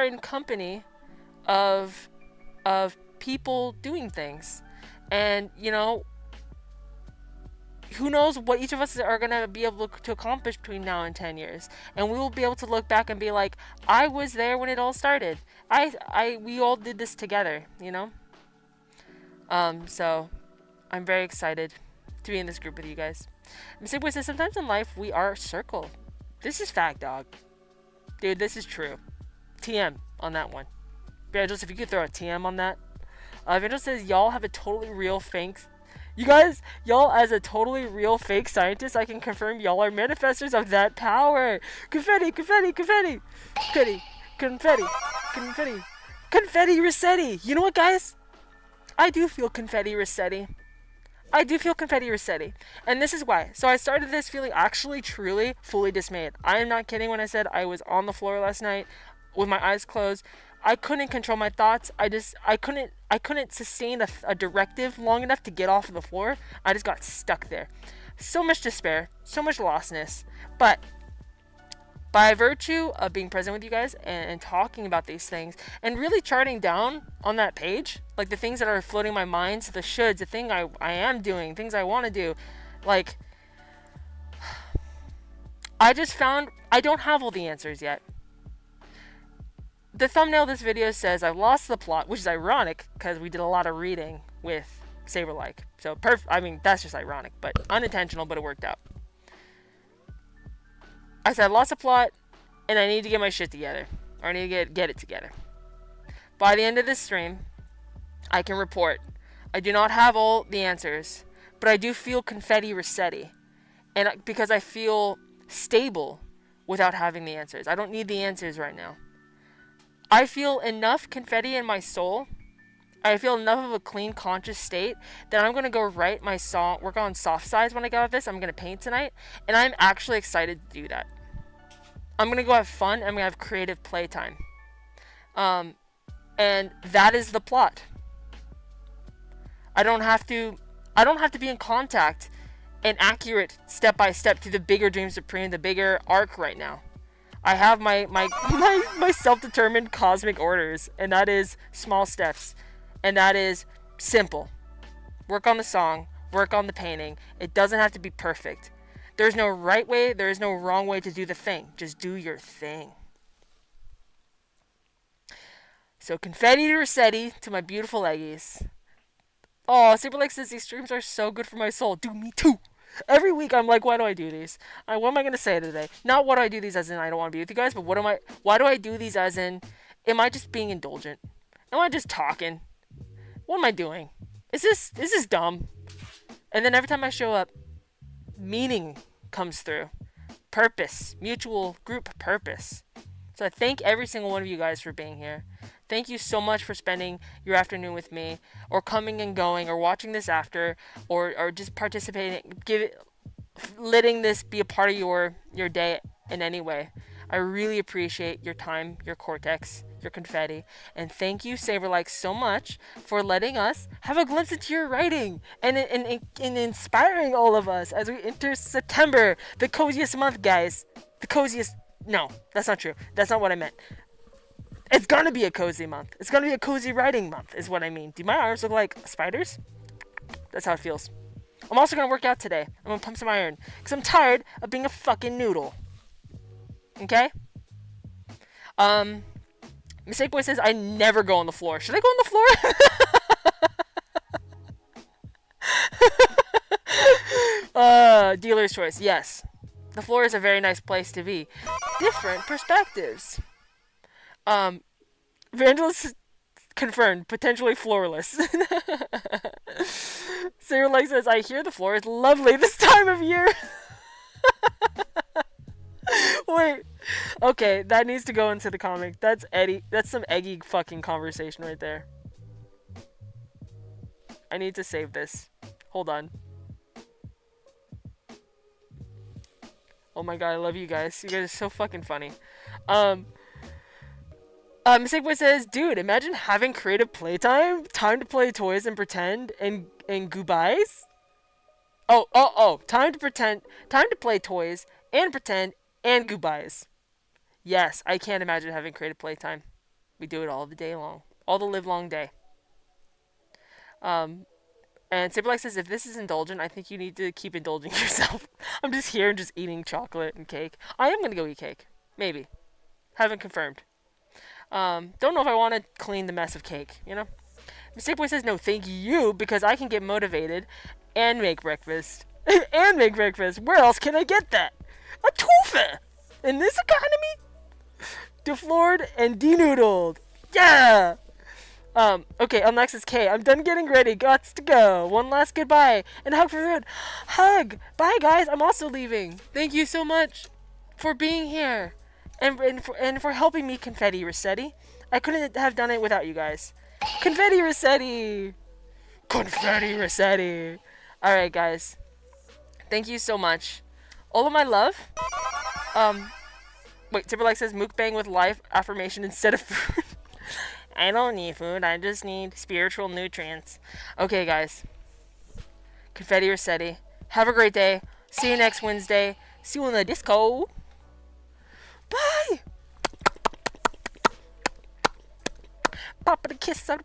in company of people doing things. And, you know, who knows what each of us are going to be able to accomplish between now and 10 years. And we will be able to look back and be like, I was there when it all started. We all did this together, you know? So I'm very excited to be in this group with you guys. Mistake Boy says, sometimes in life we are a circle. This is fact, dog. Dude, this is true. TM on that one. Evangelist, if you could throw a TM on that. Evangelist says, y'all have a totally real fake. You guys, y'all as a totally real fake scientist, I can confirm y'all are manifestors of that power. Confetti, confetti, confetti. Confetti, confetti, confetti. Confetti Resetti. You know what, guys? I do feel confetti Resetti. I do feel confetti Resetti. And this is why. So I started this feeling actually, truly, fully dismayed. I am not kidding when I said I was on the floor last night with my eyes closed. I couldn't control my thoughts. I couldn't sustain a directive long enough to get off of the floor. I just got stuck there. So much despair, so much lostness. But by virtue of being present with you guys and talking about these things and really charting down on that page, like the things that are floating in my mind, the shoulds, the thing I am doing, things I want to do, like, I just found I don't have all the answers yet. The thumbnail of this video says I've lost the plot, which is ironic because we did a lot of reading with Saberlike. So I mean, that's just ironic, but unintentional, but it worked out. I said I lost the plot and I need to get my shit together. Or I need to get it together. By the end of this stream, I can report I do not have all the answers, but I do feel confetti Resetti. And because I feel stable without having the answers. I don't need the answers right now. I feel enough confetti in my soul. I feel enough of a clean, conscious state that I'm going to go write my song, work on soft sides when I get out of this. I'm going to paint tonight. And I'm actually excited to do that. I'm going to go have fun. I'm going to have creative playtime. And that is the plot. I don't have to be in contact and accurate step by step to the bigger Dream Supreme, the bigger arc right now. I have my self-determined cosmic orders, and that is small steps, and that is simple. Work on the song, work on the painting. It doesn't have to be perfect. There's no right way, there is no wrong way to do the thing. Just do your thing. So confetti Resetti to my beautiful eggies. Oh, Saberlike says these streams are so good for my soul. Dude, me too. Every week I'm like, why do I do these? What am I gonna say today? Not what do I do these as in I don't want to be with you guys, but why do I do these as in, am I just being indulgent? Am I just talking? What am I doing? Is this dumb? And then every time I show up, meaning comes through. Purpose. Mutual group purpose. So I thank every single one of you guys for being here. Thank you so much for spending your afternoon with me, or coming and going, or watching this after, or just participating, letting this be a part of your day in any way. I really appreciate your time, your cortex, your confetti, and thank you, Saberlike, so much for letting us have a glimpse into your writing and inspiring all of us as we enter September, the coziest month, guys. The coziest. No, that's not true. That's not what I meant. It's gonna be a cozy month. It's gonna be a cozy writing month, is what I mean. Do my arms look like spiders? That's how it feels. I'm also gonna work out today. I'm gonna pump some iron. Because I'm tired of being a fucking noodle. Okay? Mistake Boy says, I never go on the floor. Should I go on the floor? Dealer's choice. Yes. The floor is a very nice place to be. Different perspectives. Evangelist confirmed, potentially floorless. Sarah like says, I hear the floor is lovely this time of year. Wait. Okay, that needs to go into the comic. That's Eddie. That's some eggy fucking conversation right there. I need to save this. Hold on. Oh my god, I love you guys. You guys are so fucking funny. Mistake Boy says, dude, imagine having creative playtime, time to play toys and pretend, and goodbyes. Time to play toys and pretend and goodbyes. Yes, I can't imagine having creative playtime. We do it all the day long. all the live long day. Um, and Saberlike says, if this is indulgent, I think you need to keep indulging yourself. I'm just here and just eating chocolate and cake. I am gonna go eat cake. Maybe. Haven't confirmed. Don't know if I want to clean the mess of cake, you know? Mistake Boy says, no, thank you, because I can get motivated and make breakfast. And make breakfast. Where else can I get that? A tofu! In this economy? Deflored and denoodled. Yeah! Okay, next is K. I'm done getting ready. Gots to go. One last goodbye. And a hug for the road. Hug! Bye, guys. I'm also leaving. Thank you so much for being here. And for helping me, Confetti Resetti. I couldn't have done it without you guys. Confetti Resetti! Confetti Resetti! Alright, guys. Thank you so much. All of my love. Wait, Timberlake says mukbang with life affirmation instead of food. I don't need food. I just need spiritual nutrients. Okay, guys. Confetti Resetti. Have a great day. See you next Wednesday. See you in the disco. Bye! Pop a kiss out.